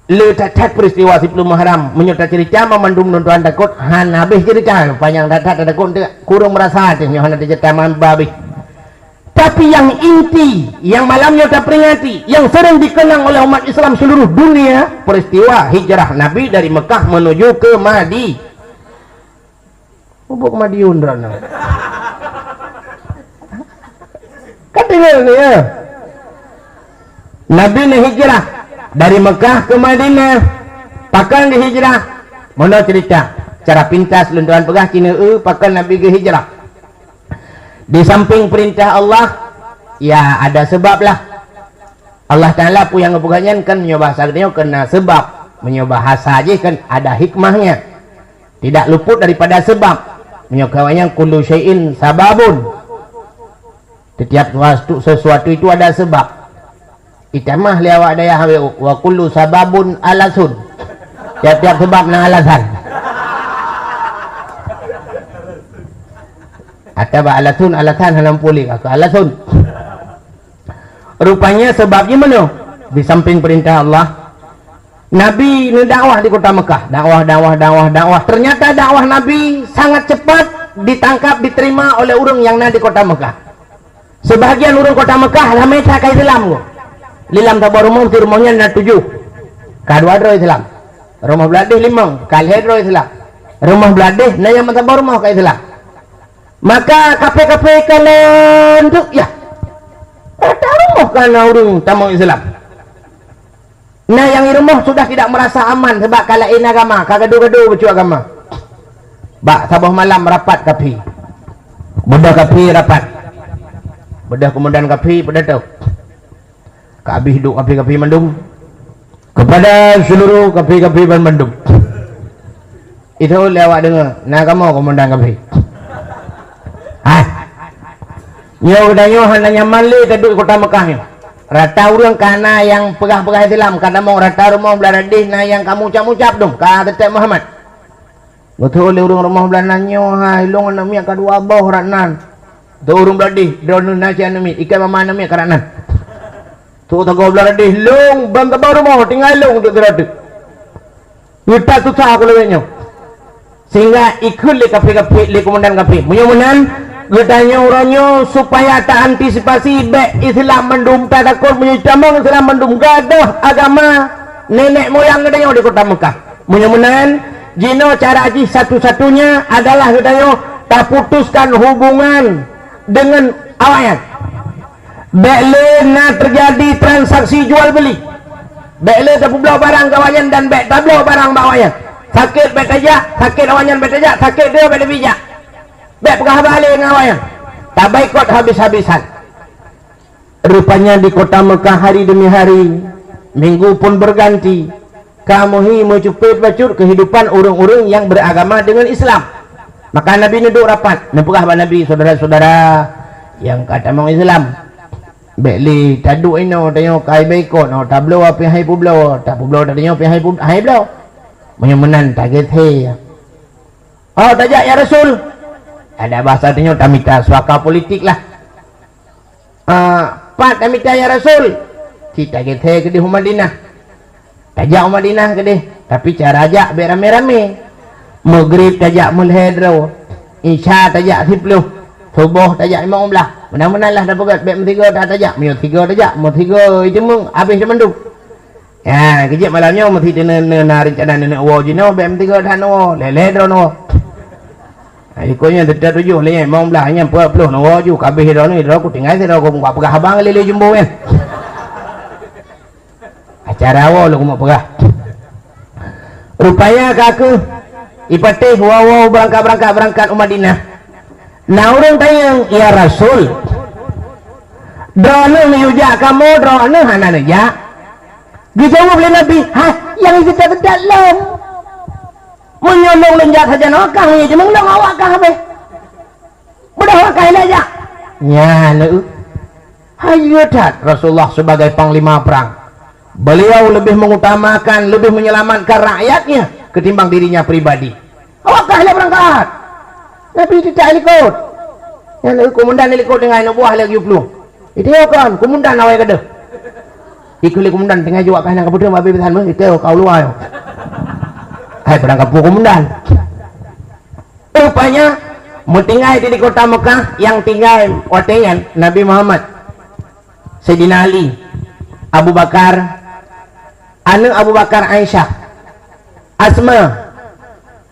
Letak peristiwa 10 Muharram menyerta cerita memandung tuan takut han habis cerita panjang datat takut kurang merasa hatinya han cerita babi. Tapi yang inti yang malamnya tak peringati, yang sering dikenang oleh umat Islam seluruh dunia, peristiwa hijrah Nabi dari Mekah menuju ke Madi. Ubuk Madiun rana. Dengar ni ya, Nabi ni hijrah dari Mekah ke Madinah, pakan di hijrah. Mana cerita cara pintas lentuan pegah Cina pakan Nabi ke hijrah. Di samping perintah Allah ya ada sebab lah. Allah Ta'ala pun yang ngebukannya kan menyobah sahaja kena sebab, menyobah saja kan ada hikmahnya, tidak luput daripada sebab. Menyokawanya kullu syai'in sababun, setiap sesuatu itu ada sebab. Itamah liawak daya wa kullu sababun alasun, tiap-tiap sebab na alasan. Atau alasan halam pulih atau alasun. Rupanya sebabnya mana? Di samping perintah Allah, Nabi ni dakwah di kota Mekah, dakwah. Ternyata dakwah Nabi sangat cepat ditangkap, diterima oleh orang yang ada di kota Mekah. Sebahagian orang kota Mekah ramai tak kaya Islam ko. Lilam tak rumah tu rumahnya na 7. Kadua dro Islam. Rumah beladih 5, kalih dro Islam. Rumah beladih na yang tak rumah kaya Islam. Maka kafe-kafe kalian tu ya. Taruh kana orang tamu Islam. Nah yang di rumah sudah tidak merasa aman sebab kalain agama, kagadu-gadu becu agama. Bak sabah malam rapat kapi. Budak kapi rapat. Bedah kemudian kapi pada tahu kapi hidup kapi mandum kepada seluruh kapi mandum itu lewat dengar nak kamu komandan kapi nyo hanya nyaman le taduk kota Mekah ni rata orang kana yang pegah-pegah Islam kana mau rata rumah beladih na yang kamu ucap-ucap dong ka tetap Muhammad betul oleh orang rumah belananyo hai long na mi kadua abah ranan tu urung beladih drone nasi anami ikan mama anami karanan tu tak kau beladih long bang baru mau tinggal long untuk berada kita susah aku lewatnya sehingga ikut le kafe le komandan kafe mudah-mudahan Gedanya orangnya supaya tak antisipasi baik Islam mendum tak takut menyucamang Islam mendum gadah agama nenek moyang gedanya di kota Mekah. Mudah-mudahan jino cara haji satu-satunya adalah gedanya tak putuskan hubungan dengan awayan. Baik na terjadi transaksi jual beli. Baik tak belau barang kawayan dan baik tak belau barang bawayan. Sakit baik tajak, sakit awayan baik tajak, sakit dia baik bijak. Baik pegah balik dengan awayan. Tak baikot habis-habisan. Rupanya di kota Mekah hari demi hari, minggu pun berganti. Kamu mencupit bacur kehidupan orang-orang yang beragama dengan Islam. Maka Nabi duduk rapat. Nepegah Nabi saudara-saudara yang kata mau Islam. Baikli taduk ino tanya kai baikot no tablo apa hai publo tak publo tanya apa hai blo. Menyemenan target he. Oh tajak ya Rasul. Ada bahasa tanya tamita suaka politik lah. Pat tamita ya Rasul. Kita kita ke di Madinah. Tajak Madinah ke deh. Tapi cara ajak berame-rame. Maghrib tajak mulhedro. Isya tajak 10. Subuh tajak 15. Mudah-mudahan lah dah pegat. Baik metiga dah tajak. Mio 3 tajak. Mau 3 itu mung habis dah menduk. Ya, kejap malamnya mesti na rencana nak wo jino baik metiga dah no. Lehedro no. Ikutnya dekat 7 leh mau belah hanya 40 no ju kabeh dah ni dah aku tinggal dah aku buat pegah abang lele jumbo kan. Acara awal aku mau pegah. Rupanya kaku ipateh wow berangkat Madinah. Nah orang tanya ya Rasul. Drone meyujak kamu drone hana ya. Dijawab oleh Nabi, yang kita dalam. Menyolong lenjat saja nakang ni je mengelong awak kah habis. Mudah wakai aja. Ya lu. Hayudat Rasulullah sebagai panglima perang. Beliau lebih mengutamakan, lebih menyelamatkan rakyatnya ketimbang dirinya pribadi. Awak kah berangkat. Nabi tidak ikut. Yang lu komandan ikut dengan anak buah lagi 70. Itu kan komandan awak kada. Ikut komandan tengah juga kah nak keputusan babi besan mu itu kau luar. Hai berangkat komandan. Rupanya tinggal di kota Mekah yang tinggal watengan Nabi Muhammad, Sayyidina Ali, Abu Bakar, anak Abu Bakar Aisyah, Asma,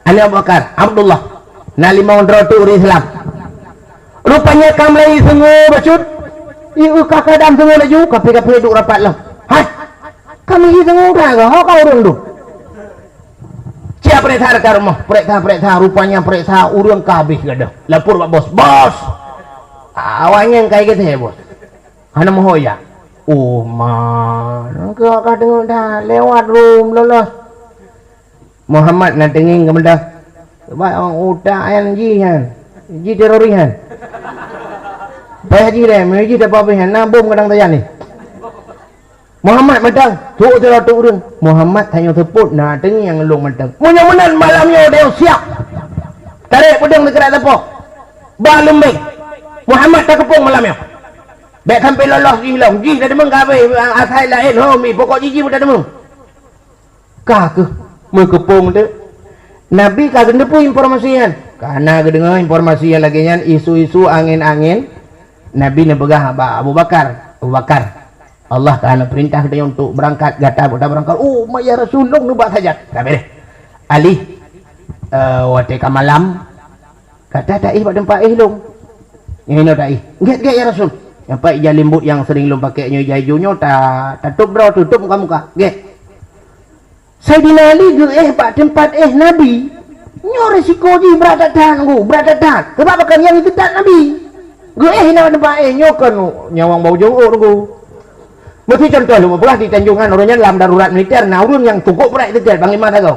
anak Abu Bakar Abdullah, na 5 orang tu Islam. Rupanya kamlai semua bacut. Iu kakak dan semua laju kapi duk rapat lah. Hai kami semua dah kau orang tu. Siap periksa dekat rumah, periksa rupanya periksa urang kabeh gadah. Lapor pak bos. Awaknya yang kayak gitu ya bos. Hana moho ya. Oh man, kau dengar dah lewat room lolos. Muhammad nak tenging kemendah. Baik orang utak yang ji terorihan. Bayar ji dah, meji dah apa han, nabum kadang tayang ni. Muhammad medang, tu urang. Muhammad tanya teput nak tenging yang long medang. Mudah-mudahan malamnya dia siap. Tarik pedang dekat apa? Balum baik. Muhammad tak kepung malamnya. Baik sampai lolos hilang. Ji dah demeng kabeh asal lain homi pokok ji pun dah demeng. Kah ke mengkepung tu. Nabi kah kena pun informasian. Karena kedengar informasi yang lagi nyan isu-isu angin-angin. Nabi nak pegah Abu Bakar. Allah Ta'ala perintah dia untuk berangkat gata kita berangkat. Oh ya Rasulullah nubat saja. Tak boleh. Ali wateka malam kata tak pada tempat long. Yang ini tak Get ya Rasul. Yang pak jalimbut yang sering lom pakainya jajunya tak tutup muka-muka. Get. Sayyidina Ali pak tempat Nabi. Nyo resiko ji beradatan. Sebab kan yang itu tak Nabi. Nak tempat nyo kan nyawang bau jauh tunggu. Mesti contoh lu belah di Tanjungan orangnya dalam darurat militer nah urun yang tukuk berat itu panglima dago.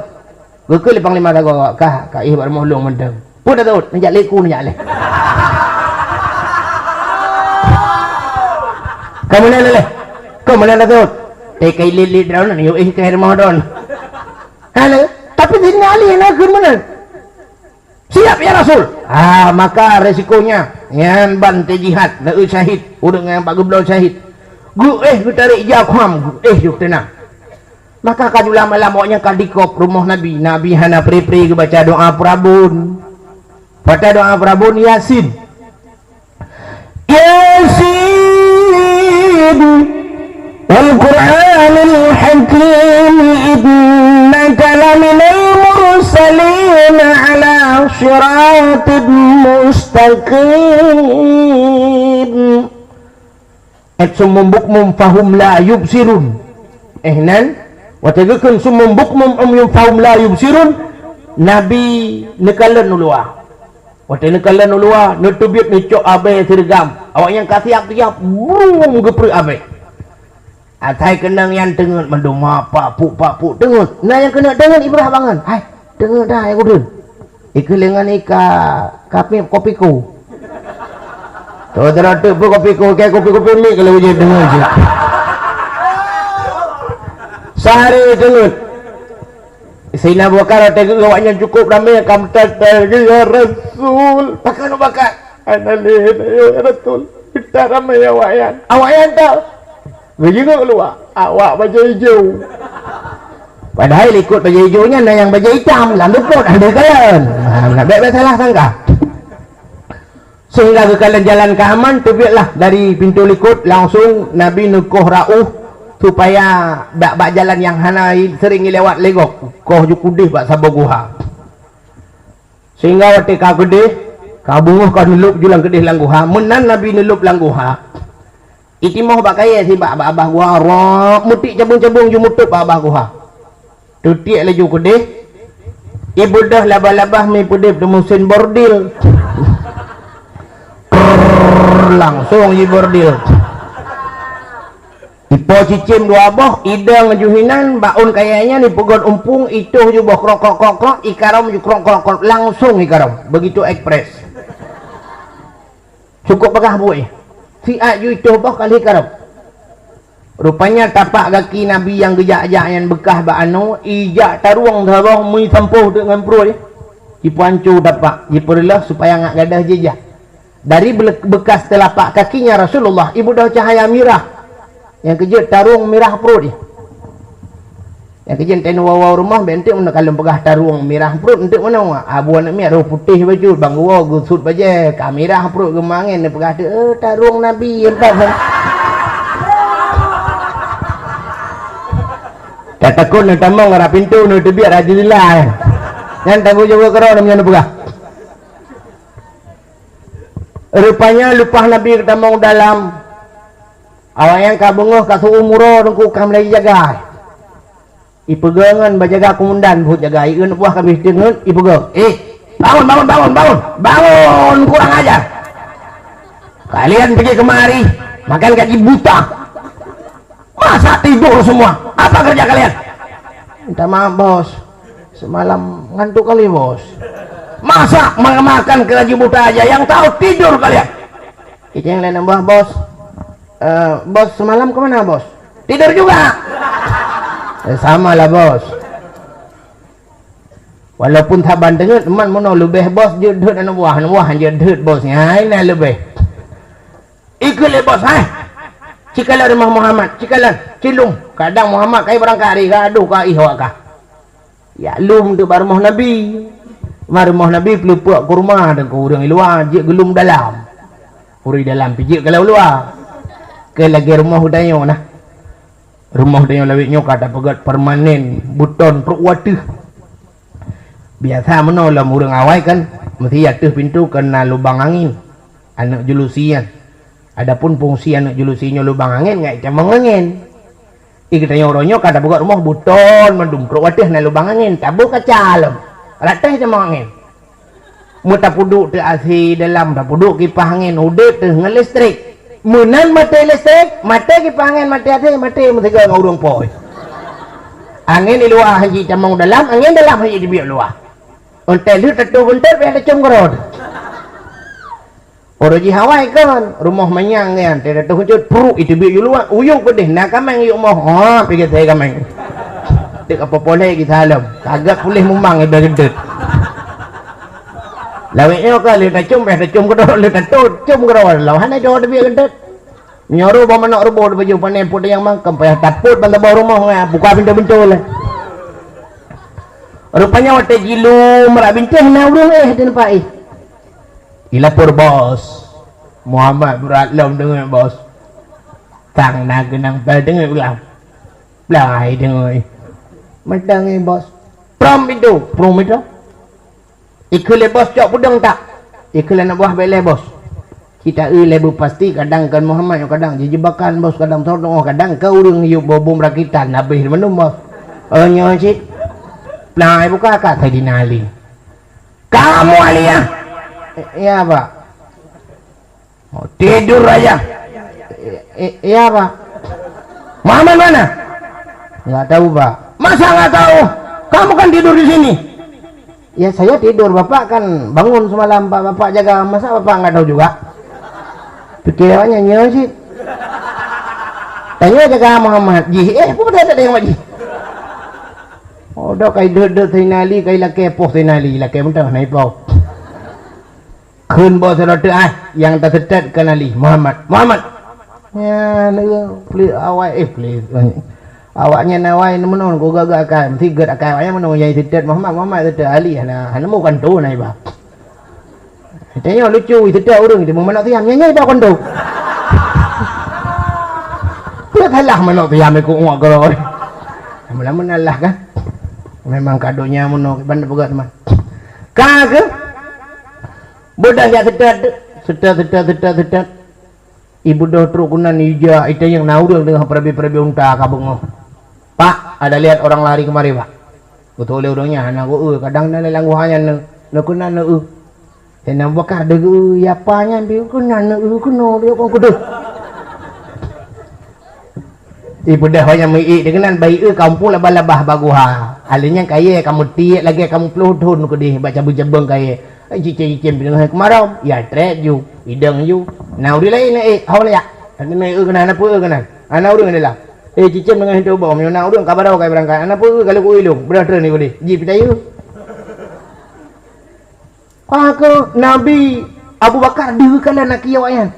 Gekul panglima dago kah bar mohlong mendeng. Pun dah tahu najak leku najak leh. Kamu mana tahu? Tekai lilit daun ni ke Ramadan. Halo, tapi sini Ali nak ke mana? Siap ya Rasul. Maka resikonya yang bante jihad nak syahid, urang yang pak geblau syahid. Gu tarik jakham juk tenang. Maka kajulah malam awaknya kadikop rumah Nabi hana pri ke baca doa Prabun. Baca doa Prabun Yasin. Yasin wal Qur'anil Hakim innaka laminal mursalin ala siratin mustaqim. Summun bukmum fahum la yubsirun. Nan watagakun summun bukmum umyum fahum la yubsirun. Nabi nekalan ulua. Wate nekalan ulua nutubiat nicok abe sergam. Awak yang kasih tiap bung geprek abe. Atai kenang yang dengar menduma pak pu dengar. Nah yang kena dengar ibrah bangan. Hai dengar dah aku dun. Iku lengan ika kapi kopiku. Tuh terus tu kopiku kayak kopi ni kalau dia dengar je. Sehari dengar. Sayyidina Abu Bakar tengok awaknya cukup ramai kamu kata ya Rasul. Bakar analih ya Rasul. Kita ramai awakyan. Awakyan tak. Begitu keluar. Awak baju hijau. Padahal ikut baju hijaunya ada yang baju hitam. Lalu pun ada kalian. Nak baik-baik salah sangka. Sehingga kekalian jalan ke aman, terbiatlah dari pintu likut langsung Nabi nukuh ra'uh supaya bak jalan yang hana sering lewat legok koh jukudih bak sabah guha. Sehingga waktu ka gedih ka bunguh ka nelup julang gedih lang guha. Menan Nabi nelup lang guha. Iti mau bak kaya si bak abah guha rok mutik cabung-cabung ju mutup bak abah guha. Tutik laju gedih. Ibu dah labah-labah mi pudip de musin bordil. Langsung di bordil. Ipo cicim dua boh idang juhinan baun kayaknya ni pegon umpung itu ju boh krok ikaram ju krok langsung ikaram begitu ekspres. Cukup pegah buih si aju itu boh kali ikaram. Rupanya tapak kaki Nabi yang gejak-gejak yang bekah ba anu ijak taruang taruang mui sampuh dengan perut ipo ancu tapak ipo lelah supaya ngak gadah jejak. Dari bekas telapak kakinya Rasulullah ibu dah cahaya mirah yang kejut tarung mirah perut dia. Yang kejut tenu wawa rumah bentik mana kalau pegah tarung mirah perut untuk mana abu anak mirah putih baju bang wawa gusut baje kamirah perut gemangin dia pegah tarung Nabi entah takut nak tamang arah pintu nak biar Alhamdulillah yang tangguh jaga kerana namanya pegah. Rupanya lupa Nabi ketamang dalam awak yang kabunguh kasih umuro dengku kam lagi jaga ipegangan bajaga kumundan buat jaga ikan buah kami dengan ipegang bangun kurang ajar kalian pergi kemari makan gaji buta masa tidur semua apa kerja kalian minta maaf bos semalam ngantuk kali bos. Masa makan ke gaji buta aja yang tahu tidur kalian. Kita yang lain nambah bos. Bos semalam kemana bos? Tidur juga. Sama lah bos. Walaupun tak bandengan teman mana lebih bos jedut anu buah jedut bosnya ini lebih. Ikut le bos Cikalan rumah Muhammad, cikalan, cilung. Kadang Muhammad kai berangkat hari gaduh ka ihwa ka. Ya lum tu bar rumah Nabi. Rumah Nabi pelupuk kurma dan ku urang luar je gelum dalam. Uri dalam pijik kalau luar. Ke lagi rumah hudayo nah. Rumah hudayo lawiknya kata pegat permanen buton perut water. Biasa menolong urang awai kan mesti atuh pintu kena lubang angin. Anak julusian. Adapun fungsi anak julusinya lubang angin ngai camang angin. Ikatanya orangnya kata pegat rumah buton mendum perut water na lubang angin tabu kacalem. Ratah sama angin. Muta puduk tu asi dalam dah puduk kipas angin udah tu dengan listrik. Menan mati listrik, mati kipas angin mati asi mati mesti ke ngurung poi. Angin di luar haji camang dalam, angin dalam haji di biar luar. Untel tu tetu bentar biar ada congkrot. Orang ji Hawaii kan rumah manyang kan, tidak tu hujud peruk itu biar luar. Uyuk pedih nak kamang yuk mau, pergi saya kamang. Dek apa boleh kita alam kagak boleh memang ibarat gedut lawiknya kan lihat cum kedok lihat cum kedok lawan ada orang dia gedut nyoru bawa mana rubo baju panen pun yang mangkem payah taput bantah bawah rumah buka pintu lah rupanya waktu gilu merak bintang na urung dan pai ilapur bos Muhammad berat lom dengan bos. Tang nak kenang pada dengan ulang. Belai dengan. Macam ni bos. Prom itu. Ikut bos cok pudang tak? Ikut nak buah belai bos. Kita lebu pasti kadang kan Muhammad kadang jebakan bos kadang tolong kadang kau urang hiup bom rakitan habis menum bos. Nyo cik. Belai buka kat tadi nali. Kamu Alia. Ya Pak. Oh, tidur aja. Iya Pak. Muhammad mana? Nggak tahu Pak. Masa nggak tahu? Kamu kan tidur di sini. Ya saya tidur, Bapak kan bangun semalam Pak. Bapak jaga, masa Bapak nggak tahu juga? Pikirannya nyo sih. Tanya jaga Muhammad. Apa betul ada yang lagi? Oh, dah kai dede tinali kai laki poh tinali laki mentang naik pau. Kun bos rota yang tak sedat kenali Muhammad. Ya, lu please awak please. Awaknya nawai menon ko gagak akan tiga akan ayam menon yang sedat Muhammad sedat ali hana mu kan tu naik ba. Tanya lucu sedat urang itu mana tiam nyanyi ba kan tu. Dia thalah mana tiam ko ngok garo. Lama-lama Allah kan. Memang kadonya menon bandar pegat teman. Kagak bodah ya sedat. Ibu dah teruk kunan ija itu yang naurang dengan perabi unta kabung. Pak, ada lihat orang lari kemari Pak. Betul le orangnya anak ko kadang na lang hanya na kunan na Tenang bakar degu ya panya bi kunan na kuno dia ko kudu. Ibu dah hanya mai dengan bayi kampung labah-labah baguha. Alinya kaya kamu tiak lagi kamu pelutun ko di baca bujabang kaya. Cicim dengan kemarau ya trek ju idang ju nauri lain haul ya ini kena apa kena anak urang adalah cicim dengan itu bom anak urang kabarau kai berangkat anak apa kalau ku ilung berada ni boleh ji pitayu aku Nabi Abu Bakar dia kalau nak kiawayan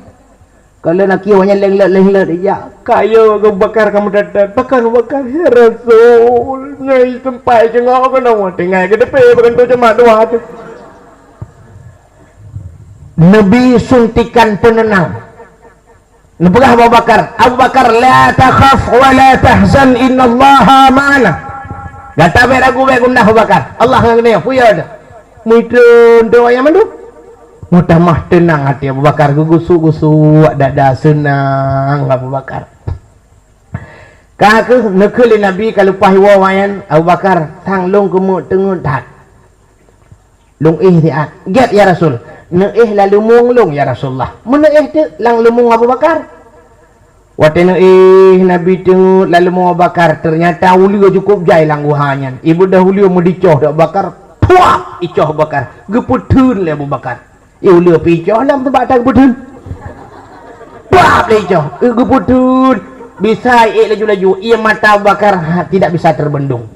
kalau nak kiawanya leng-leng ya kaya Abu Bakar kamu datang bakar ya Rasul nyai tempat jengau kena tengah ke depan bukan tu cuma dua tu Nabi suntikan penenang. Nebegah Abu Bakar la takhaf wa la tahzan innallaha ma'ana. Gata be ragu be gundah Abu Bakar. Allah ngene puya ada. Mudun doa yang mandu. Mudah mah tenang hati Abu Bakar gugusu dada senang Abu Bakar. Kaka nekeli Nabi kalau pahiwa wayan Abu Bakar tang long kemut tengun tat. Long ihtiat. Get ya Rasul. Neeh lalu munglung ya Rasulullah. Meneeh tu lang lumung Abu Bakar. Waktu neeh Nabi tu lalu Abu Bakar ternyata ulio cukup jai lang guhanyan. Ibu dah ulio medicoh Abu Bakar. Puak icoh Abu Bakar. Geputun le Abu Bakar. Ulio picoh lam tempat tak geputun. Puak le icoh. Geputun. Bisa laju-laju. Ia mata Abu Bakar tidak bisa terbendung.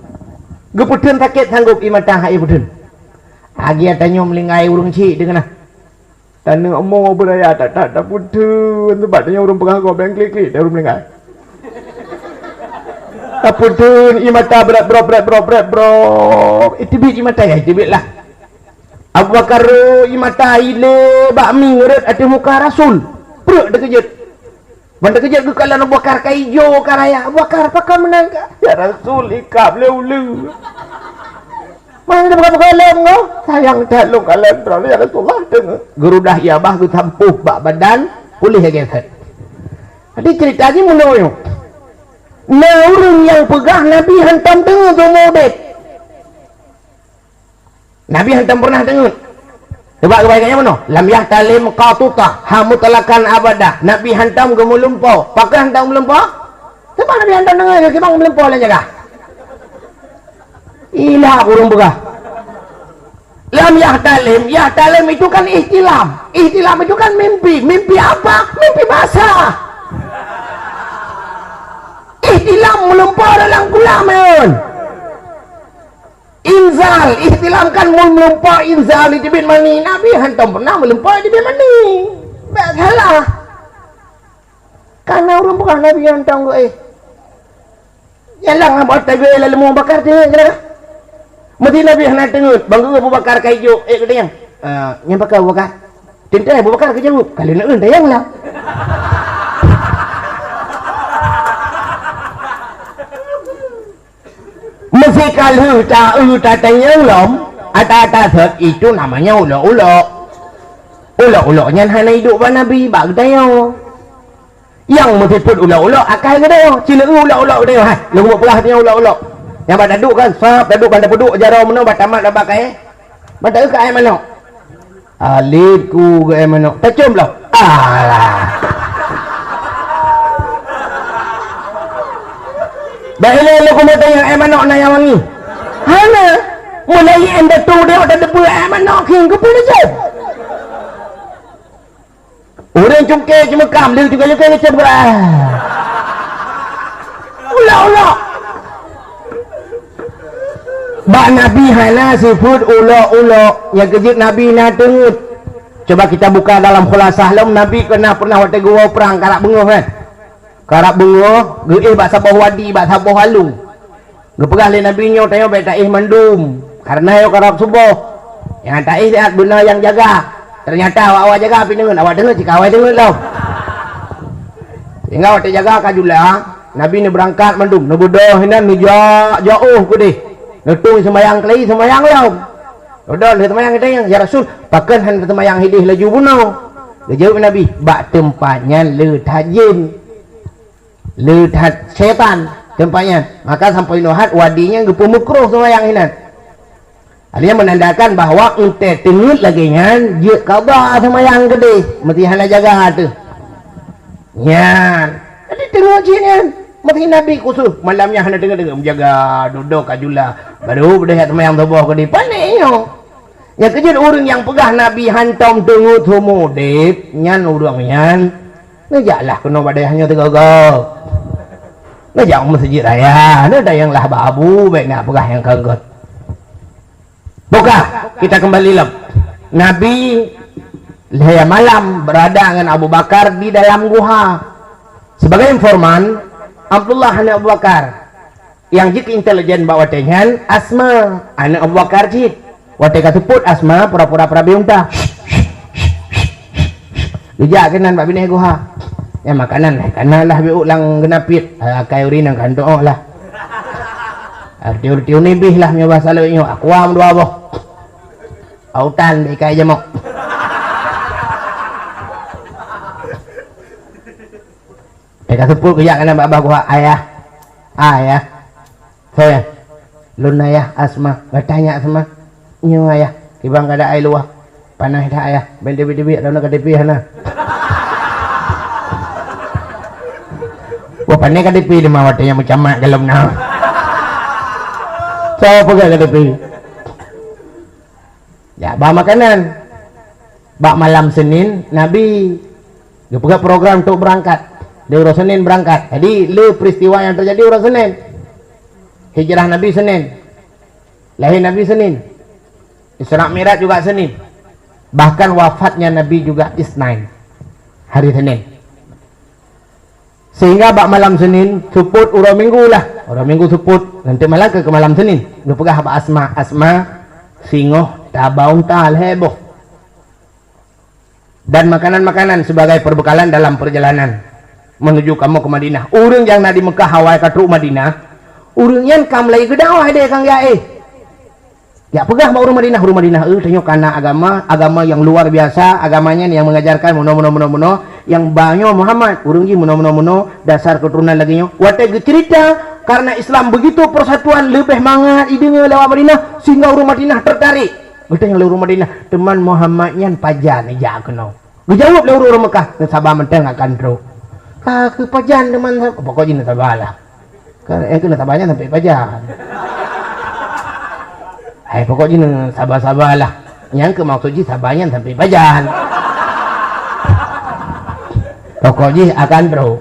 Geputun sakit sanggup ia mata geputun. Agi tanya melingai urung cik dengan Tanya omong beraya tak putun tempat tanya urung pegang kau beng klik dah urung mendengar. Tak putun imata berat bro. Itu biji mata ya, itu lah. Abu Bakar imata ile bakmi ngeret ada muka Rasul. Perut dah kejut. Benda kejut ke kalan Abu Bakar kaijo karaya. Abu Bakar pakar menang ya Rasul ikap leu. Mana bukan kalam no? Sayang dalung kalam terlalu ya Rasulullah dengar. Guru dah ya bah tu tampuh bak badan pulih geset. Jadi ceritanya menolong. Nah orang yang pegang Nabi hantam dengar tu murid. Nabi hantam pernah dengar. Sebab kebaikannya mana? Lam yahtalim qatutah hamutlakan abadah. Nabi hantam ke mulumpau. Pakai hantam mulumpau? Sebab Nabi hantam dengar ke bang mulumpau lah jaga. Ilah burung begah. Lam yahtalim itu kan ihtilam itu kan mimpi apa? Mimpi basah. Ihtilam melumpur dalam kulaman. Ihtilam kan melumpur inzal di bin mani. Nabi hantam pernah melumpur di bin mani. Tak salah. Karena orang bukan Nabi hantam gue. Yalang abot tabi lalu mau bakar dia kira. Mesti Nabi hendak tengok bangga Abu Bakar kaijo katanya nyampak Abu Bakar cinta Abu Bakar ke jawab kali nak tayang lah mesti kalau tak tayang lom ata thật itu namanya ulok-uloknya hanya hidup pada Nabi bak tayang yang mesti put ulok-ulok akal ke dia cila ulok-ulok dia ha lu buat pelah dia ulok-ulok yang bak duduk kan sap duduk kan duduk jarau mana bak tamat dah bak kai bak ke ai mana alif ku ke ai mana tacum lah alah dah elok ku mata yang ai mana na yang wangi hana mulai anda tu dia ada debu ai mana king ke pun je orang cungkir cuma kam dia juga macam ulok-ulok bak Nabi hana sifut ulok-ulok yang kejut Nabi nak tengut coba kita buka dalam khulasah lam Nabi pernah waktu gua perang karak bengoh kan karak bengoh bak sabah wadi bak sabah halung gepegah le Nabi nyo tayo baik taih mandum karena yo karak subuh yang taih lihat benar yang jaga ternyata awak jaga api dengan awak dengar jika awak dengar tau hingga awak jaga kajulah Nabi ni berangkat mandum nabudah hinan ni jauh ku deh nutung sembayang kelai sembayang lau udah le sembayang kita ya Rasul pakan han sembayang hidih laju bunuh dia jawab Nabi bak tempatnya le tajin le tat setan tempatnya maka sampai nuhat wadinya gepu mukruh sembayang hinan Artinya menandakan bahawa ente tengut lagi kan dia khabar sama yang gede mesti hana jaga tu nyan jadi tengok jinan mesti Nabi khusus malamnya hana dengar-dengar menjaga duduk kajulah baru berdekat sama yang tubuh gede paniknya yang kejut orang yang pegah Nabi hantam tengut semua dep nyan orang nyan najaklah kena badai hanya tegak-tegak najak masjid raya ada yang lah babu baik nak pegah yang kaget buka kita kembali lem Nabi laya malam berada dengan Abu Bakar di dalam guha sebagai informan Abdullah anak Abu Bakar yang jik intelijen bawa tenyan Asma anak Abu Bakar jik wate katuput Asma pura-pura prabiung ta dijak kenan bak bini guha ya makanan lah biuk lang genapit kai urin ang kanto lah arti-arti unibih lah nyoba selalu nyo akuam dua boh autan ikai jemok mereka sepul kejak kena babah gua ayah saya lun ayah Asma bertanya Asma nyo ayah kibang kada ai luah panah dah ayah bendi-bendi dalam KTP hana wah panai KTP di mawatnya macam mak dalam nah saya pegang KTP ya bawa makanan bak malam Senin Nabi dia pegang program untuk berangkat dia urus Senin berangkat jadi le peristiwa yang terjadi urus Senin hijrah Nabi Senin lahir Nabi Senin Isra Mi'raj juga Senin bahkan wafatnya Nabi juga Isnin hari Senin sehingga bak malam Senin suput urang minggu lah orang minggu suput nanti malam ke malam Senin dia pegah bak Asma singoh tabaung tal heboh dan makanan-makanan sebagai perbekalan dalam perjalanan menuju kamu ke Madinah urang yang nak di Mekah hawai ke truk Madinah urang yang kam lagi gedawah dia kang yae ya pegah bak urang Madinah tengok karena agama yang luar biasa agamanya yang mengajarkan mono yang banyak Muhammad urang ji mono dasar keturunan lagi nyo wate cerita karena Islam begitu persatuan lebih mangat idenya lewat Madinah sehingga urang Madinah tertarik betul yang lewat Madinah teman Muhammadnya pajan aja kena dijawab lewat urang Mekah sabar menteng akan terus ke pajan teman pokoknya sabarlah kena sabarnya sampai pajan pokoknya sabar-sabarlah yang ke maksudnya sabarnya sampai pajan pokoknya akan terus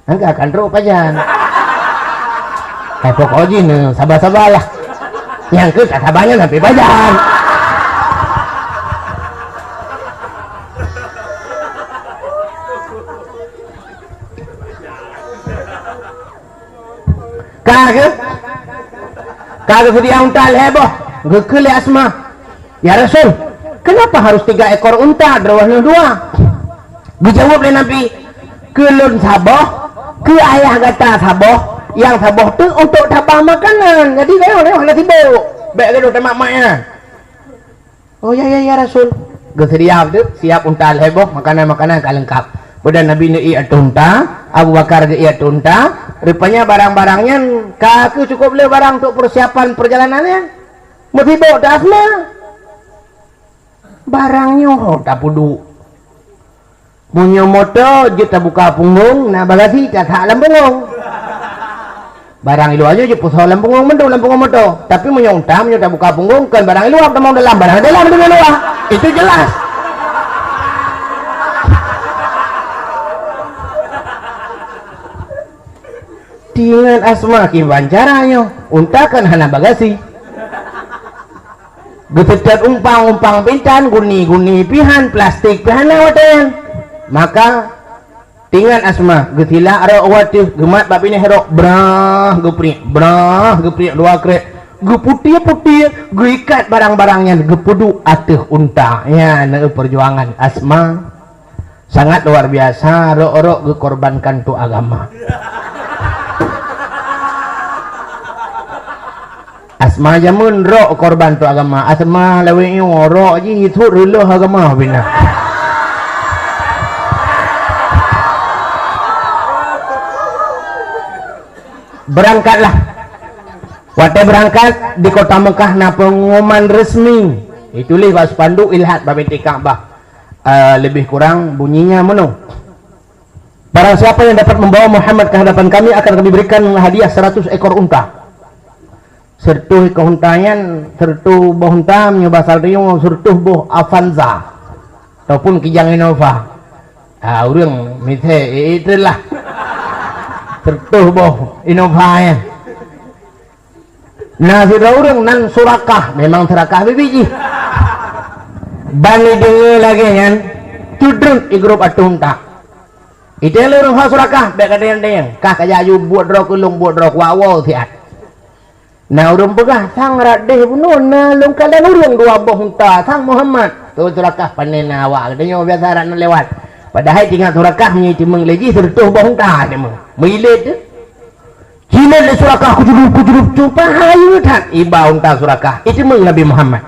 angka akan terus pajan pokoknya sabar-sabarlah yang ke sabarnya sampai pajan kagak sedia untal heboh gekele Asma ya Rasul kenapa harus 3 ekor unta drawahnya 2? Dijawab oleh Nabi, kelun saboh ke ayah gata saboh, yang saboh tu untuk tabah makanan, jadi lewat lah sibuk baik gaduh tamak maknya. Oh ya Rasul, siap tu, siap unta leboh, makanan-makanan tak lengkap. Pada Nabi ni atau unta, Abu Bakar ni atau unta, rupanya barang-barangnya kaku cukup le barang untuk persiapan perjalanannya. Mesti bawa dah Asma. Barangnya tak pudu. Punya motor je tak buka punggung, nak bagasi tak dalam punggung. Barang ilu aja je pusau dalam punggung mendu dalam punggung motor. Tapi punya unta punya tak buka punggung kan barang ilu apa mau dalam barang dalam dengan luar. Itu jelas. Dengan Asma kiban caranya unta kan hana bagasi getetet umpang pintan guni pihan plastik pihan lawatan maka dengan Asma getila ara awatih gemat bab ini herok brah gepri dua krek geputih geikat barang-barangnya gepudu ateh unta ya perjuangan Asma sangat luar biasa ro gekorbankan tu agama. Asma jamun rok korban tu agama. Asma lawi rok je itu relah agama bina. Berangkatlah. Waktu berangkat di kota Mekah na pengumuman resmi. Itulah spanduk ilhat babiti Ka'bah. Lebih kurang bunyinya menu. Barang siapa yang dapat membawa Muhammad ke hadapan kami akan kami berikan hadiah 100 ekor unta. Sertuh kehuntayan sertuh boh huntam nyo basal riung sertuh boh Avanza ataupun Kijang Innova urang mithe itulah sertuh boh Innova ya nah sira urang nan surakah memang serakah bibiji bani dengar lagi kan tudrun i grup atunta itu yang urang surakah baik kadang-kadang kah kajaju buat rok kulung buat rok wawo siat. Nah urang pegah sang radeh bunun na long kalan urang dua boh unta sang Muhammad tu surakah panen awak katanya biasa rak nak lewat padahal tinggal surakah punya timeng lagi sertuh boh unta dia meng milet tu cina le surakah kujurup jumpa hayu tak iba unta surakah itu meng Nabi Muhammad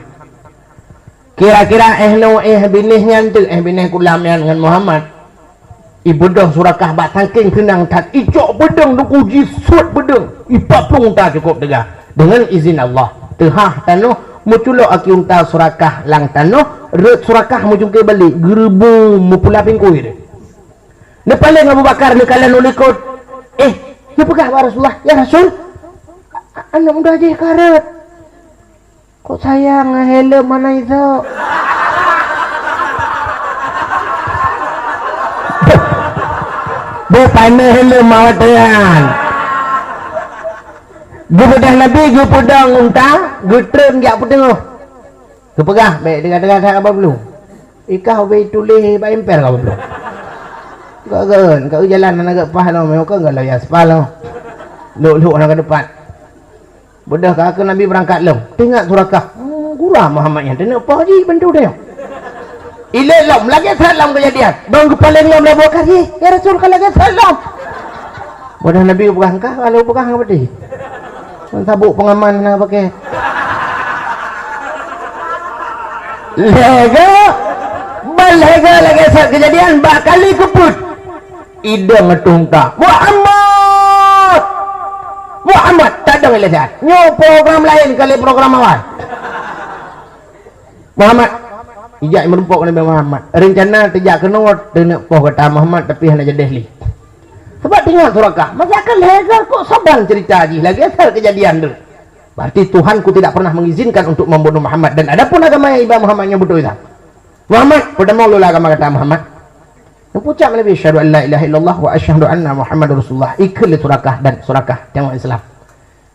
kira-kira binisnya tu binis kulamnya dengan Muhammad ibu dah surakah bat tangking kenang tak icok bedeng duku jisut bedeng ipak pun unta cukup tegah dengan izin Allah tehah tanuh muculo aki unta surakah lang tanuh ret surakah mujungke balik gerbu mupula pingkui dia nepaling Abu Bakar nekalan ulikut ya pegah wa Rasulullah ya Rasul anak muda aja karet kok sayang helm mana itu bukannya helm mawatan gupedah Nabi gupedang unta gutren gak pedeng gupegah baik dengan tak apa belum ikah be tulis ba emper kau belum kau jalan nak pah lo mau kau enggak lo ya spal lo lu orang ke depan bodoh kau Nabi berangkat lo tengok surakah gurah Muhammadnya tengok apa ji bantu dia ile lom lagi salam kejadian bang kepala lom lah bawa ya Rasul kalau lagi salam bodoh Nabi pegang kah kalau pegang apa dia sabuk pengaman nak pakai lega lagi saat kejadian bakali keput ida ngetunta Muhammad tak ada ngelihat nyo program lain kali program awal Muhammad ijak merumpuk Nabi Muhammad rencana tidak kenot dengan poh kata Muhammad tapi hanya jadi li sebab tengok surakah masih akan lega kok sabar cerita haji lagi asal kejadian tu berarti Tuhanku tidak pernah mengizinkan untuk membunuh Muhammad dan adapun agama yang iba Muhammadnya betul itu Muhammad pada mau lula agama kata Muhammad yang pucak Nabi asyhadu an la ilaha illallah wa asyhadu anna Muhammadur Rasulullah ikul surakah dan surakah tengok Islam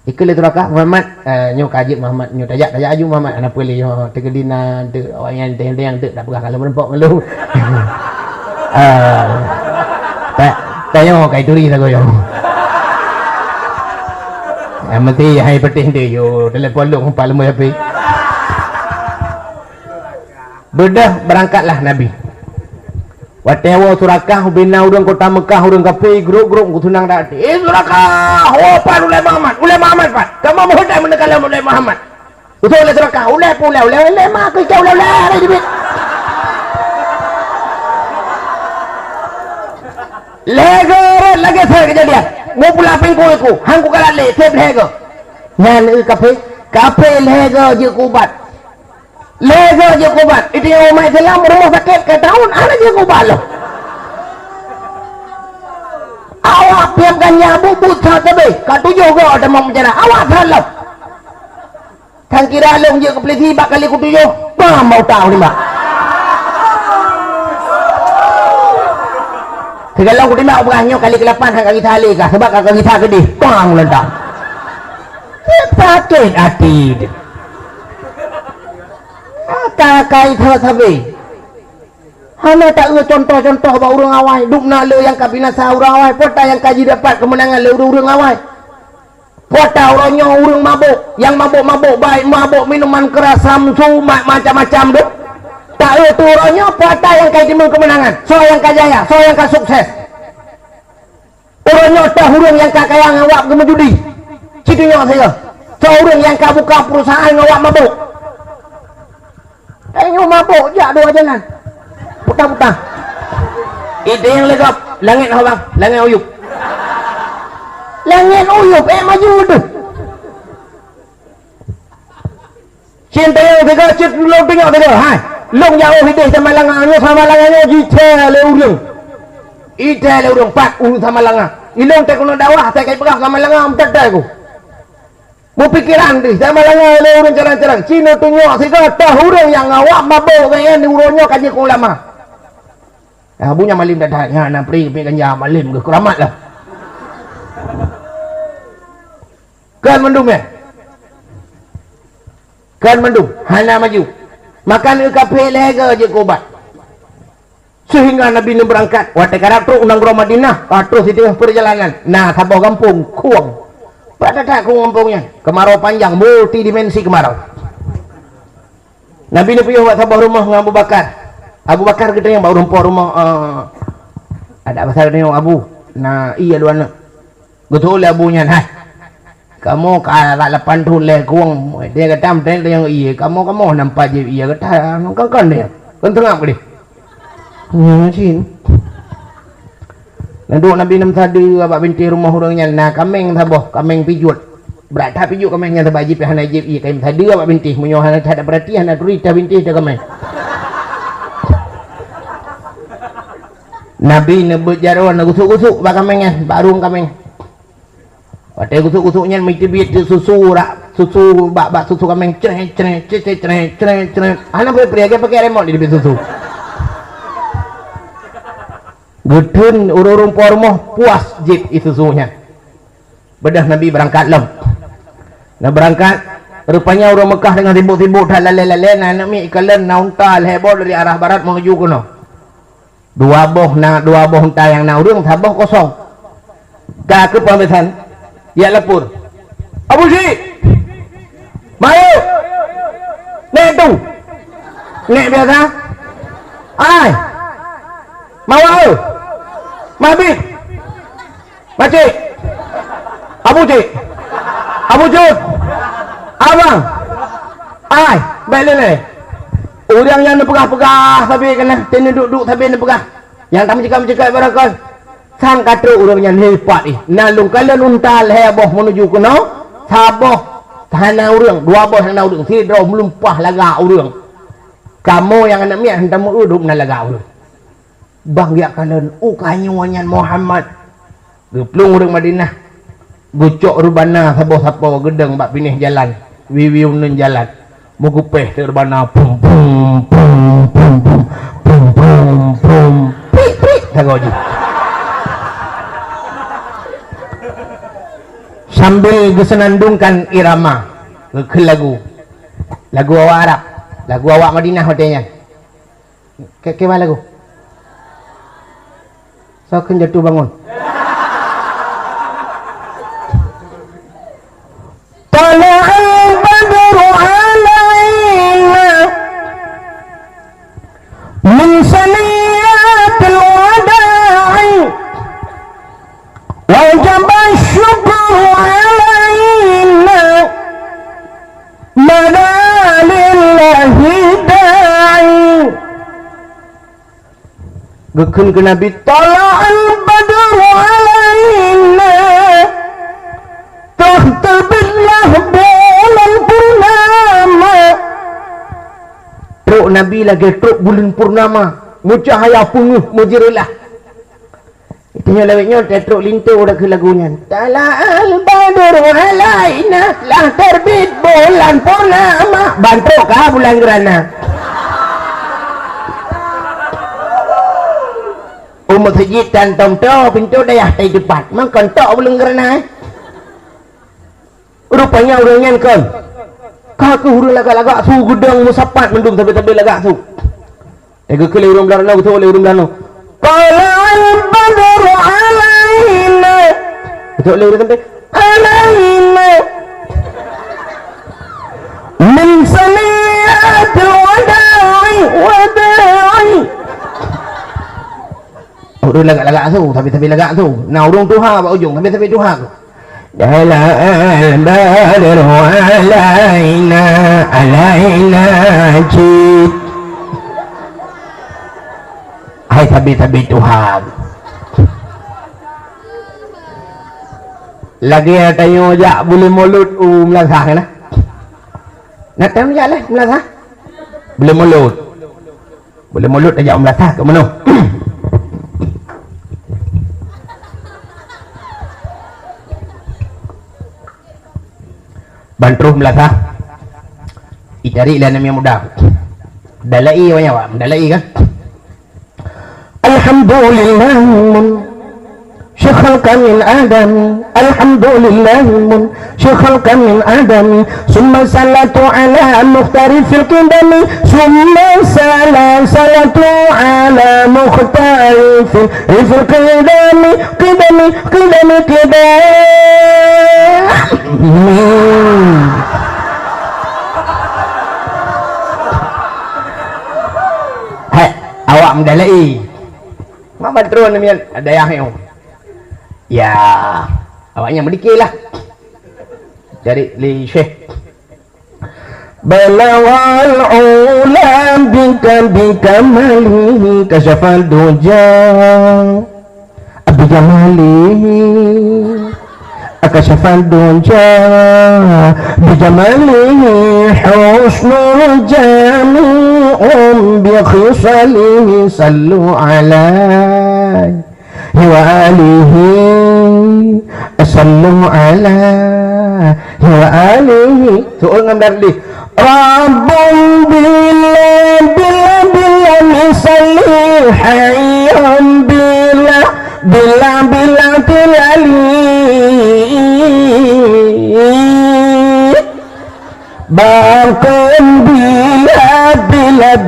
ikul surakah Muhammad nyu kaji Muhammad nyu tajak aju Muhammad anak pilih tegedina tu orang yang teng tu tak pegah kalau merempok lu tayo kay turi na goyo mati hai peting dia yo telepon lu kung pala mo yapi Bedah berangkatlah Nabi. Watewa Surakah bina urang kota Mekah urang kape grup-grup kutunang dati. Surakah, pan ulai Muhammad pan. Kamu mudah mendekala ulai Muhammad. Betul oleh Surakah, ulai mak kau ulai dibit. Lego lagi saya kejadian. Mau pula pengku aku, hang ku kalah le, tep lego. Nyan kape lego je kubat. Lego je kubat. Itu yang umat Islam rumah sakit ke tahun ada je kubat loh. Awak piamkan nyabu buta tebe. Katujuh ke ada mau bicara. Awak salah. Kan kira long je ke peliti bakal ikut tujuh. Bah mau tahu ni mak. Kalau aku tidak berani kali ke-8 hang kita halik kah sebab kakak kita gede bang ledak sakit hati kakak itu sabi hana tak contoh-contoh bahawa orang awal duk nak le yang kabinasa orang awal pota yang kaji dapat kemenangan le orang awal pota orangnya orang mabuk yang mabuk-mabuk baik mabuk minuman keras samsu macam-macam tu tak itu orangnya pota yang kaji kemenangan so yang kajaya so yang sukses orangnya tak hurung yang kaya ngawak gemejudi citunya saya so orang yang buka perusahaan ngawak mabuk kayaknya mabuk jak dua jalan putar-putar ide yang legap langit bang langit uyup maju tu cinta yang tiga cint lu tengok tiga hai long jauh hidup sama langannya jita le urang ita le urang pat sama langang ilong tak kena dakwah tak kai perah sama langang tak ada aku mau pikiran deh sama langang le urang cerang-cerang Cina tengok tiga tah urang yang ngawak mabuk kan ni urangnya kaji ku lama bunya malim dah dah nak pergi ganja malim ke keramat lah kan mendung hana maju makan kafe lega je kobat sehingga Nabi ni berangkat wate karatu undang gro Madinah terus itu perjalanan nah sabah kampung kuang pada tak kampungnya kemarau panjang multidimensi kemarau Nabi ni pergi buat sabah rumah dengan Abu Bakar kita yang baru rumah ada pasal ni Abu nah iya luana betul abunya nah kamu kalau lapan tu le kuang dia kata amten yang iya kamu nampak je iya kata kan dia kan tengah ke dia cin Nanduk Nabi nam tadi abak binti rumah orangnya nah kameng taboh kameng pijut berat tak pijut kamengnya tabajib hana jib iya kaim tadi abak binti munyo hana tak ada perhatian hana turita binti dah kameng Nabi nebut jaruan gusuk-gusuk bak kamengnya baru kameng Pada gusuk-gusuknya mitibit susu bak susu kameng cereh anak pria pakai remote di susu gedun urung pormoh puas jip itu susunya bedah Nabi berangkat lem nah berangkat rupanya orang Mekah dengan sibuk-sibuk dah lale-lale nak mi kalen nauntal heboh dari arah barat menuju kuno dua boh unta yang na urung saboh kosong ke pamitan ya lapor Abu Syed mayu nek tu nek biasa ai mau mabit macik Abu Syed abang ai balik orang yang pegah-pegah tapi kena tena duduk tapi nak pegah yang tak mencakap barakal sang kata orangnya hebat nalung kalian untal heboh menuju kuno saboh tanah orang dua boh tanah orang sidro melumpah laga orang kamu yang anak miak hendak menguduk na laga orang bang ya kalian kanyuannya Muhammad geplung orang Madinah gucok rubana saboh-saboh gedeng bak pinih jalan wiwiu nun jalan mugupeh terbana pum pum pum pum pum pum pum pum pik tagoji sambil disenandungkan irama ke lagu awak Arab lagu awak Madinah hotelnya ke mana lagu so kan jatuh bangun tala'al badru alaina nyatakan ke Nabi, tala'al badru alaina, telah terbitlah bulan purnama. Truk Nabi lagi truk bulan purnama, mucahaya punguh mujirilah. Itunya lawiknya truk lintu udah ke lagunya. Tala'al badru alaina, lah terbit bulan purnama. Bantu kah bulan gerana? Umat sejid dan tomto pintu daya di depan. Makan tok belum kerana. Rupanya orangnya kan. Kaku hurung lagak-lagak su gudang musapat mendung tapi lagak su. Ego kele urang belano betul oleh urang belano. Qalal badru alaina. Betul oleh urang sampai alaina. Min samiatul wada'i. Urang lagak-lagak tu tapi lagak tu. Nah urang Tuhan apa ujung tapi Tuhan tu. Dalal badru alaina jid. Hai tapi Tuhan. Lagi ada yang jak boleh mulut melasah kan? Nak tahu jak lah melasah. Boleh mulut ajak melasah ke mana? Bantruh melasah. Icari lah nama yang mudah. Dalai banyak pak, dalai kan? Alhamdulillah syekhalka min adam. Alhamdulillah syekhalka min adam. Summa salatu ala mukhtarifil qidami. Summa salatu ala mukhtarifil qidami. Qidami Hai, awak mendalai. Mak bantuan demikian ada yang ya awaknya berdikirlah dari li syekh balawal ulam bika malihi kasyafal duja abijamalihi kasyafal duja bijamalihi husnul jami'um bi khisalihi sallu alaihi wa alihi sallu alaihi wa alihi seorang dari Rabbun bila misalli hayyun bila tilali baqan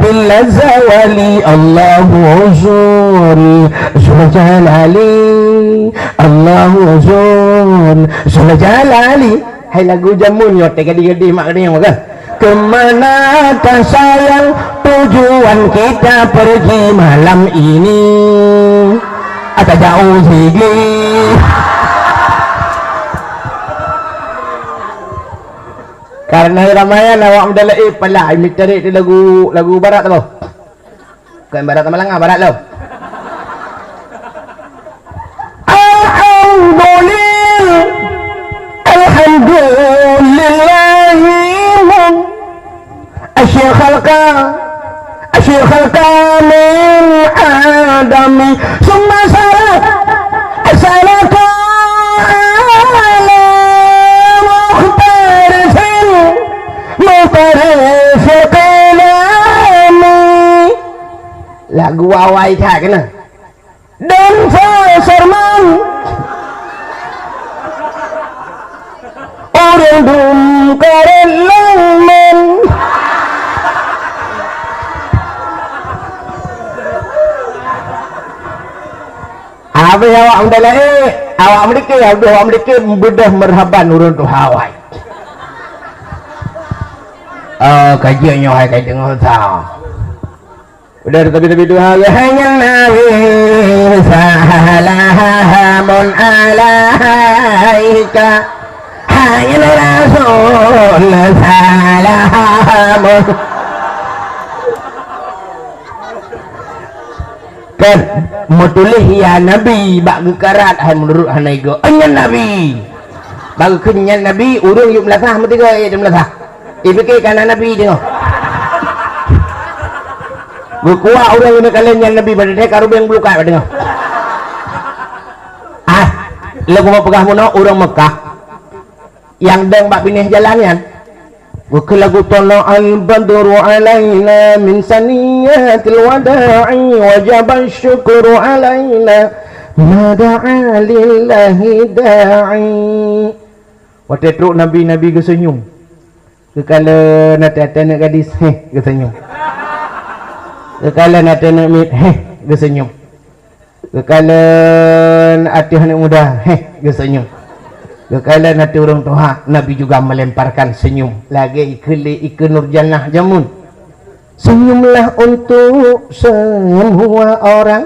bila zawali Allahu zul jalali Allahu zul jalali. Hai lagu jamun yo gede-gede mak dia kan. Kemana tak sayang tujuan kita pergi malam ini? Atau jauh lagi? Karena Ramayana awak mendalai pala imit cari di lagu barat tu. Bukan barat Malanga, barat lo. Alhamdulillah asyikhalka min adami summa salatu ala mukhtarifil qilami. Lagu awai tak kena dan Sarman orang dum karelaman apa yang awak mendalai awak mereka bedah merhaban urun tu hawai. Kajiannya hai kai tengok tahu udah tapi tu hanya nabi salamun alaika hayya rasul salamun kan mutulih ya nabi bak gekarat hai menurut hanai go anyan nabi bagi kenyan nabi urung yuk melatah mesti go ya melatah ibeke kana nabi dengo berkuah orang ini kalian yang nabi pada dia karu yang beluka pada dengo lagu mau pegah muno orang Mekah yang deng bak pinih jalannya bukan lagu tolong al-badru alaina min saniyatil wada'i wajaba syukru alaina mada'a lillahi da'i waktu itu nabi-nabi kesenyum kekala nata nak gadis kesenyum kekala nata nak mit kesenyum kekala hati anak muda kesenyum kekala nanti orang tua nabi juga melemparkan senyum lagi ikan nurjannah jamun senyumlah untuk semua orang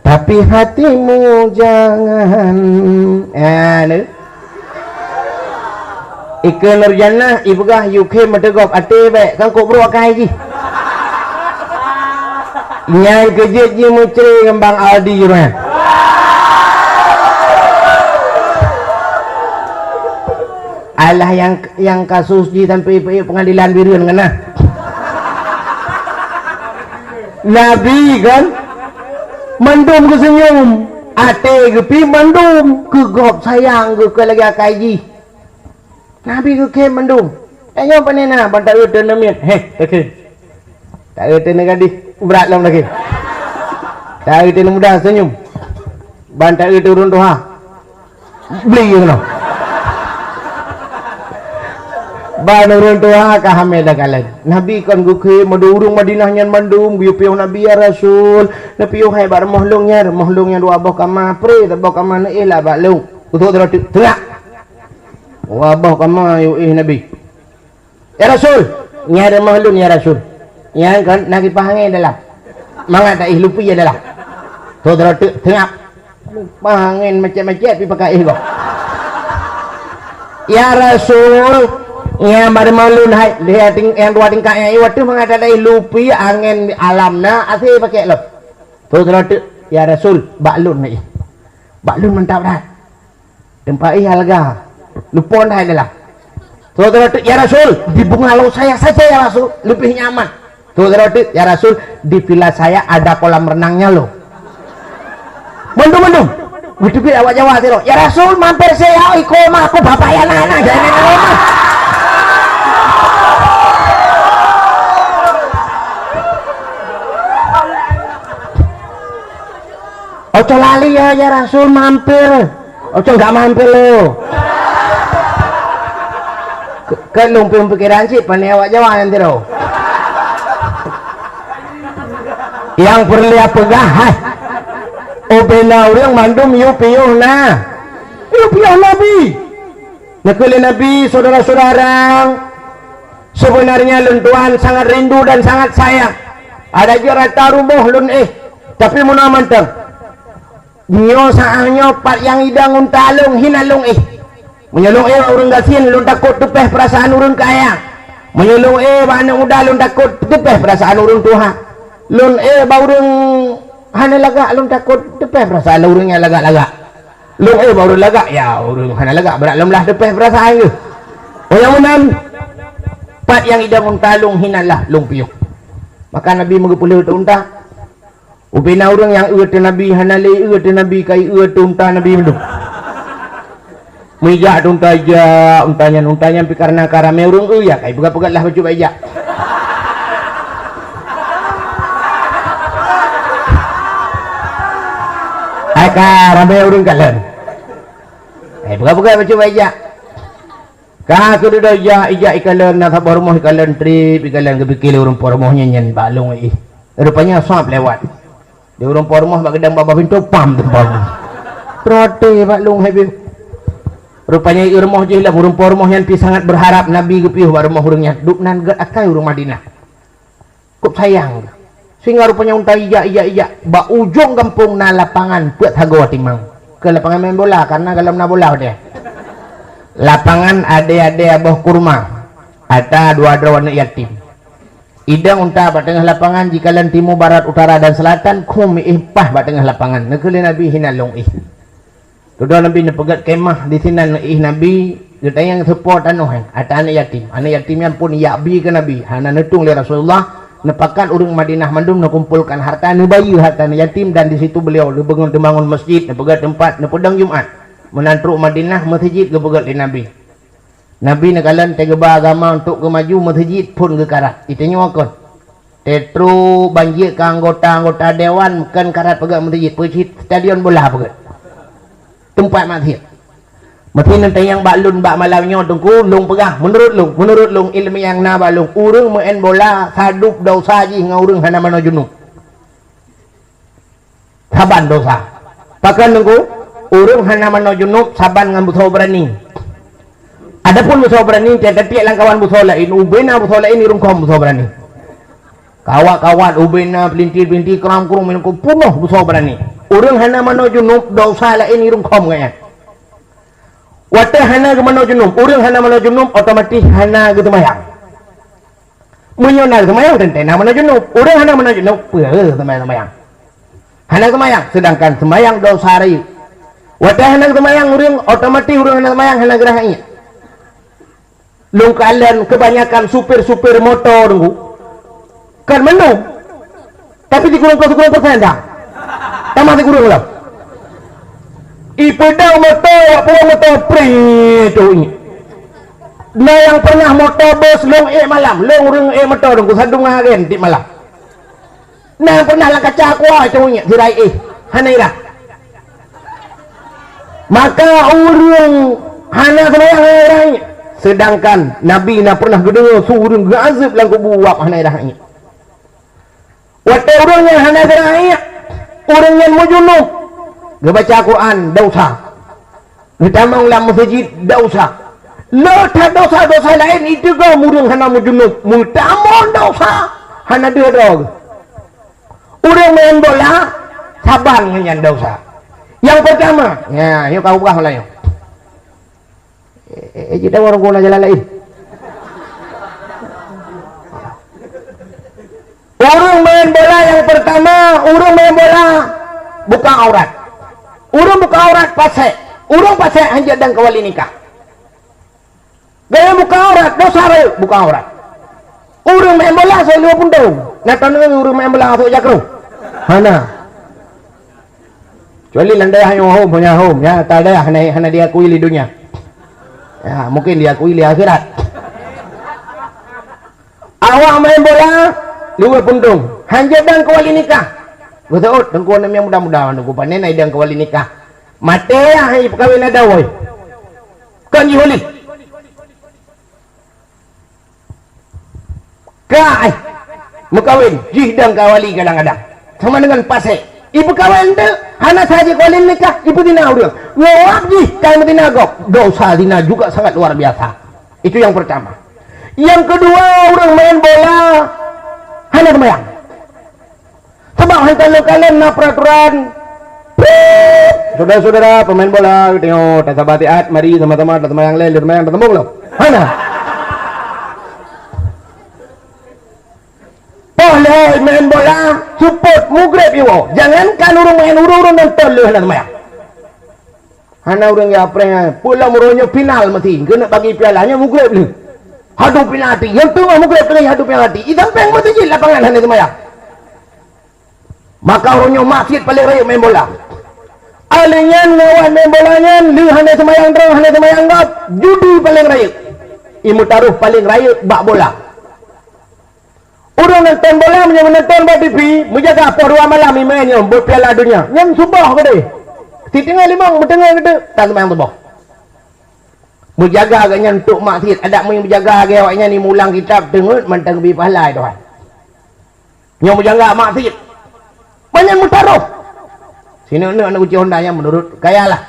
tapi hatimu jangan ikan nurjannah ibugah UK medegop ate baik kan kok bro akai ji nyai kejit ji mucri ngembang Aldi juruan Allah yang kasus di sampai pengadilan Birun kena Nabi kan mandum ke senyum ate gepi mandum ke gop sayang ke lagi akai ji Nabi ke mandum tanya apa nena bantak udah nemit tak udah negadi berat lah lagi tak udah mudah senyum bantak udah urun tuha beli you know banurun tua kahameda kalian nabi kan guke madurung Madinah nyan mandum guyupiu nabi ya rasul napiu hai bar mohlongnya dua boh kama pre boh kama ne ila balung utuk terus terak wabah kama yu nabi ya rasul nyada mohlong ya rasul yang kan nagi pahange dalam mangga tak lupi ya dalam tu terus terak pahangin macam-macam pi pakai kok ya rasul ya bar malun hai lihat yang dua tingkatnya iwat tu mengadai lupi angin alamna asih pakai lo tu terus ya rasul baklun ni baklun mantap dah tempat halga lupon hai adalah tu terus ya rasul di bungalow saya saja ya rasul lebih nyaman tu terus ya rasul di villa saya ada kolam renangnya lo mendung begitu awak Jawa tu ya rasul mampir saya ikomah aku bapak ya nana jangan rumah ojo lali ya rasul mampir ojo nggak mampir lo ke lumpur pikiran sih pani awak Jawa nanti lo yang perlihat pegah obena orang mandum yupiuh nabi nakuli nabi saudara-saudara sebenarnya luntuan sangat rindu dan sangat sayang ada jarak tarubuh lun tapi mana mantap nyo saanyo pat yang idang untalung hinalung menyelung urang gasin lun takut tupeh perasaan urang kaya menyelung bana udah lun takut tupeh perasaan urang tuha lun baurung hana laga lun takut tupeh perasaan urangnya laga-laga lun baru laga ya urang hana laga berat lum lah tupeh perasaan ke oyamunan pat yang idang untalung hinalah lung piyuk maka nabi magupulih unta upina orang yang uat nabi hanali uat nabi kai uat unta nabi mendung mijak unta ja untanya pi karena karame urang ya kai pegat-pegat lah baju baja ai karame urang kalen ai pegat-pegat baju baja kah sudah ja ija ikalan na sabar moh ikalan trip ikalan gebikil urang pormohnya nyen balung rupanya swap lewat di urang pormoh bak gedang baba pintu pam tempang trote bak lung habi rupanya urmoh je lah urang pormoh yang pi sangat berharap nabi gepiuh bar moh urangnya duknan ged akai urang Madinah kup sayang sehingga rupanya unta ija bak ujung kampung na lapangan buat hago timang ke lapangan main bola karena dalam na bola dia lapangan ade-ade abah kurma ada dua warna yatim idang unta bat tengah lapangan jikalan timur barat utara dan selatan kum ihpah bat tengah lapangan nekeli nabi hinalong tudo nabi nepegat kemah di sinan nabi getayang support ata anak yatim yang pun yabi ke nabi hana netung li Rasulullah nepakan urang Madinah mandum kumpulkan harta bayu harta yatim dan di situ beliau bangun masjid nepegat tempat nepedang Jumat menantruk Madinah masjid gebegat di Nabi nakalan tegeba agama untuk ke maju masjid pun ke karat itunya wakon tetru banjir ke anggota dewan kan karat pegang masjid stadion bola pegang tempat masjid nanti yang balun bak malamnya tunggu lung pegang menurut lung ilmu yang na balung urang main bola sadup dosa ji ngaurang hana mana junub saban dosa pakan tunggu urang hana mana junub saban ngan buso berani. Adapun buso berani tiap langkawan buso lain ubena buso lain irung kom buso berani kawat ubena pelintir keram-kerum minum punuh buso berani urang hana mana junub dosa lain irung kom kaya wata hana ke mana junub urang hana mana junub otomatis hana ke temayang menyonal temayang dan tena mana junub urang hana mana junub temayang hana temayang sedangkan temayang dosa rayu wata hana temayang urang otomatis urang hana temayang hana gerahanya lung kalian kebanyakan supir motor kan menu tapi dikurang persen dah tamat dikurang lah ipedang motor preto nah yang pernah motor bus long malam long urang motor sadung ngagen di malam nah pernah lang kacakwa itu dirai hanaira maka urang hana semayang orangnya sedangkan Nabi na pernah gedengar surung gazib lang kubuwak hanay rahanya wata urang yang hanay rahanya urang yang mujunub gebaca Quran dosa getamang lam masjid dosa lota dosa lain itu ke urang hana mujunub mutamon dosa hana dia dog urang main bola saban nganyan dosa yang pertama ya yuk kau buka lah yuk kita orang guna jalan lain urang main bola yang pertama urang main bola buka aurat urang buka aurat pasek urang pasek hanya dan kawali nikah gaya buka aurat dosa rayu buka aurat urang main bola saya 50 tahun natan urang main bola masuk jakru hana kecuali landai hanya home punya home ya tak ada hana dia akui di dunia ya mungkin diakui di akhirat awak main bola luar puntung hanya dan kawali nikah betul dengkuan yang mudah-mudahan dengku panen dan kawali nikah mate hai perkawin ada woi kan jiholi kai mukawin jih dan kawali kadang-kadang sama dengan pasek ibu kawin tu hana saja kawin nikah ibu dina urang ngawak jih kai medina gok dosa dina juga sangat luar biasa itu yang pertama yang kedua urang main bola hana temayang sebab kalau kalian na peraturan saudara-saudara pemain bola tengok tak sabar hati mari sama-sama temayang lele temayang ketemu belum hana boleh main bola support mugrib iwo jangankan urang main urang nonton lu hana temayang hana urang ya prank pulang muronyo final mati kena bagi pialanya mugrib lu hadu penalti yang tu mugrib kena hadu penalti idang peng mati je lapangan hana temayang maka orangnya masjid paling raya main bola alingan ngawan main bolanya lu hana temayang terang hana temayang gap judi paling raya imu taruh paling raya bak bola orang nonton bola menonton di TV menjaga apa 2 malam mainnya buat piala dunia yang subah ke dia di tengah limang bertengah ke dia tak temayang subah menjaga agaknya untuk maksud ada yang menjaga agak awaknya ni mulang kitab tengok mantang lebih pahala tuan yang menjaga maksud banyak mutaruh sini anak kunci Honda yang menurut kaya lah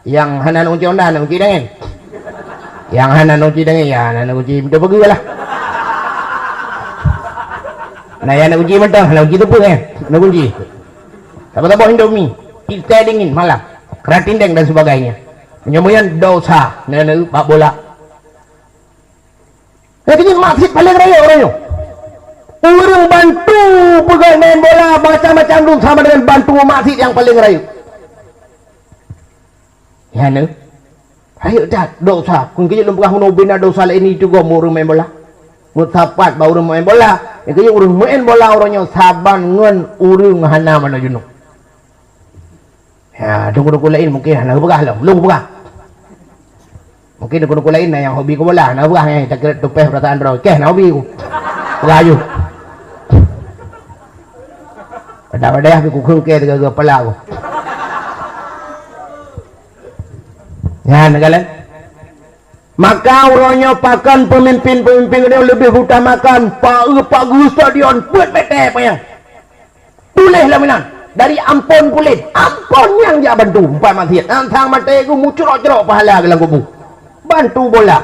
yang hana kunci Honda anak kunci dengan yang hana kunci dengan ya anak kunci betul pergi lah nah yang anak kunci mentang anak kunci tepuk kan anak kunci tak-tak Indomie kita dingin malam keratindeng dan sebagainya penyemuyan dosa nenek pak bola jadi maksud paling raya orangnya Orang bantu pegang main bola macam-macam tu sama dengan bantu maksud yang paling rayu. Ya ne. Ayo dah dosa. Kun kerja lempah hono bina dosa lain itu go orang main bola. Mutapat ba orang main bola. Yang kerja orang main bola orangnya saban ngan urang hana mana junuk. Ya, dukun-dukun lain mungkin hana begah lah, belum begah. Mungkin dukun-dukun lain yang hobi ku bola, nak begah yang tak kira tupeh perasaan draw. Keh nak hobi ku. Begah pada aku kengke dengan kepala aku. Ya, nagalan. Maka orangnya pakan pemimpin-pemimpin dia lebih utamakan pagu stadion buat bete apa yang tulis laminan dari ampun kulit, ampun yang dia bantu empat maksiat. Antang mati aku mucurok-curok pahala ke dalam kubu. Bantu bola.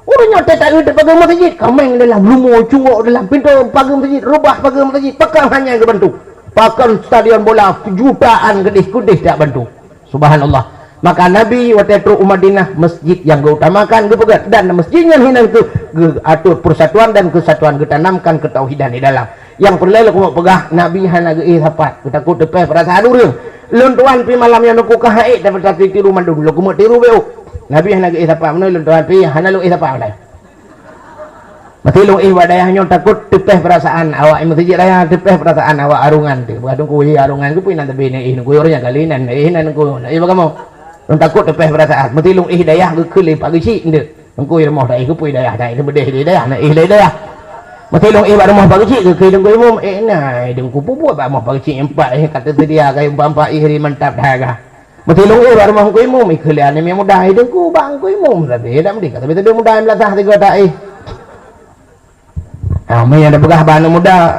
Orangnya tak ada pagar masjid, kameng dalam lumur cungok dalam pintu pagar masjid, rubah pagar masjid, pegang hanya ke bantu. Pakan stadion bola jutaan kedis-kedis tak bantu. Subhanallah. Maka Nabi waktu itu Madinah masjid yang diutamakan dan masjid yang hina itu atur persatuan dan kesatuan ditanamkan ketauhidan di dalam. Yang perlu aku mau pegah Nabi hana ge sapat. Kita ku tepeh perasaan urang. Luntuan pi malam yang aku kahaik dapat satu tiru mandung. Lu ku mau tiru beu. Nabi hana ge sapat menuh luntuan pi hana lu sapat dah. Mati lu wadayahnya takut tepeh perasaan awak masjid raya tepeh perasaan awak arungan tu. Bukan ku arungan ku pi nanti bini ku orangnya kalinan nan ku. Bagaimana? Lu takut tepeh perasaan. Mati lu dayah ku kelih pagi sik nde. Ku rumah dai ku pi dayah dai tu bedeh dayah nak dayah. Mati lu rumah pagi sik ke deng ku umum nah deng ku buat rumah pagi sik empat kata dia kai empat iri mantap dah. Mati lu rumah ku umum ikelian ni mudah deng ku bang ku umum tapi dak mesti kata betul mudah melatah tiga dai. Mai ada begah bana muda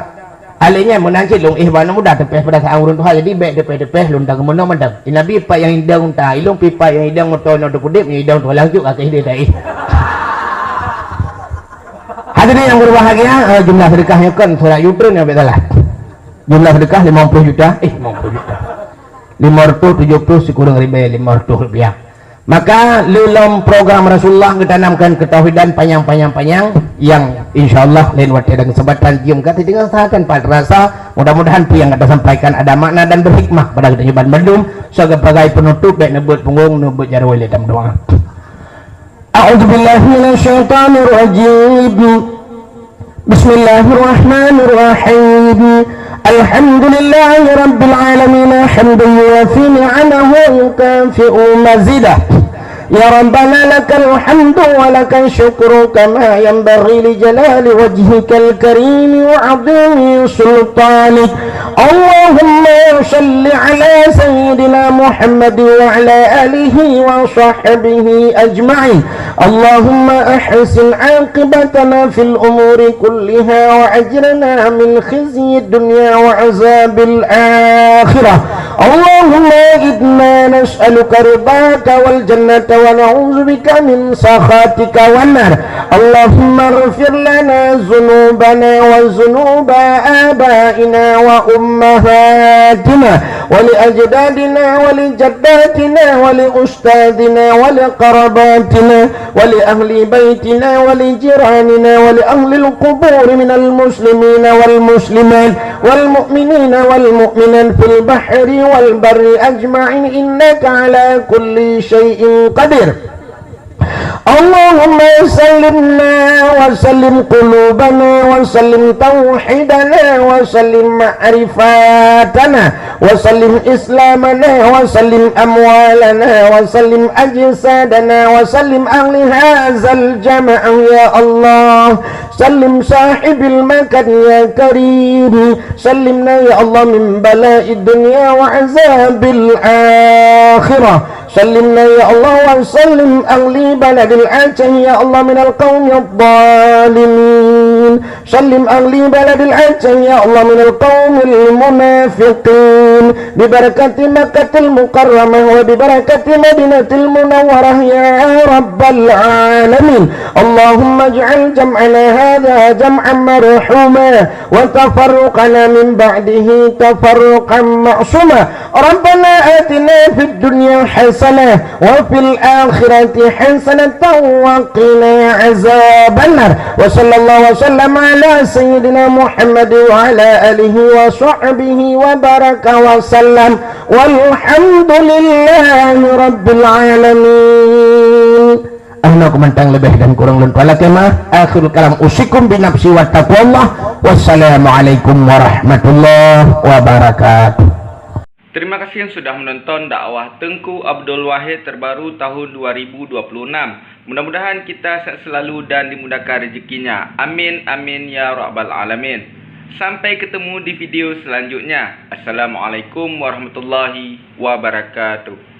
alihnya menangkit long bana muda tepeh pada saat urun tuha jadi baik tepeh lundang kemana mandang nabi pa yang hidang ta ilung pipa yang hidang motono de kudip yang hidang tu lanjut kata ide dai. Hadirin yang berbahagia, jumlah sedekahnya kan surah Yusuf yang betul. Jumlah sedekah 50 juta 50 juta 570 sekurang ribu 500 rupiah. Maka dalam program Rasulullah ditanamkan ketauhidan panjang yang insyaallah lain waktu dan kesempatan cium kata dengan sahakan pada rasa mudah-mudahan pi yang ada sampaikan ada makna dan berhikmah pada kehidupan bandum sebagai penutup baik nebut punggung nebut jarwil dalam doa. A'udzubillahi minasyaitonir rajim. Bismillahirrahmanirrahim. Alhamdulillahi rabbil alamin hamdan yuwafi ni'amahu wa yukafi'u mazidah. Ya Rabbana lakal hamdu wa lakal syukru kama yanbaghi li jalali wajhikal karim wa 'azimi sultanik. Allahumma salli ala sayyidina Muhammad wa ala alihi wa sahbihi ajma'in. Allahumma ahsin 'aqibatana fil umuri kulliha wa ajirna min khizyi dunya wa 'azabil akhirah. Allahumma inna nas'aluka ridaka wal jannata wa na'udzu bika min sakhatika wan nar. Allahumma ighfir lana dhunubana wa dhunuba abaina wa ummahatina wa li ajdadina wa li jaddatina wa li ustadina wa li qarabatina wa li ahli baitina wa li jiranina wa li ahli al-qubur min al-muslimina wal muslimat wal mu'minina wal mu'minat fil bahri wal barri ajma'in innaka ala kulli syai'in qadir. Allahumma sallimna wa sallim qulubana wa sallim tauhidana wa sallim ma'rifatana wa sallim islamana wa sallim amwalana wa sallim ajsadana wa sallim ahli hadzal jama' ya Allah. Sallim sahibil makan ya karim. Sallimna ya Allah min bala'id dunya wa azabil akhirah. Sallimna ya Allah wa sallim ahli baladil aceh ya Allah minal qawmi adh-dhalimin. Sallim ahli baladil aceh ya Allah minal qawmil munafiqin. Bibarakati Makkatil Mukarramah wa bibarakati Madinatil Munawwarah ya رب العالمين. اللهم اجعل جمعنا هذا جمعا مرحوما وتفرقنا من بعده تفرقا معصوما. ربنا آتنا في الدنيا حسنة وفي الآخرة حسنة وقنا عذاب النار. وصلى الله وسلم على سيدنا محمد وعلى آله وصحبه وبارك وسلم والحمد لله رب العالمين. Ahna kumantang lebih dan kurang lun wala kemah. Akhirul kalam usikum binafsi wa taqwallah. Wassalamualaikum warahmatullahi wabarakatuh. Terima kasih yang sudah menonton dakwah Tengku Abdul Wahid terbaru tahun 2026. Mudah-mudahan kita sehat selalu dan dimudahkan rezekinya. Amin amin ya rabbal alamin. Sampai ketemu di video selanjutnya. Assalamualaikum warahmatullahi wabarakatuh.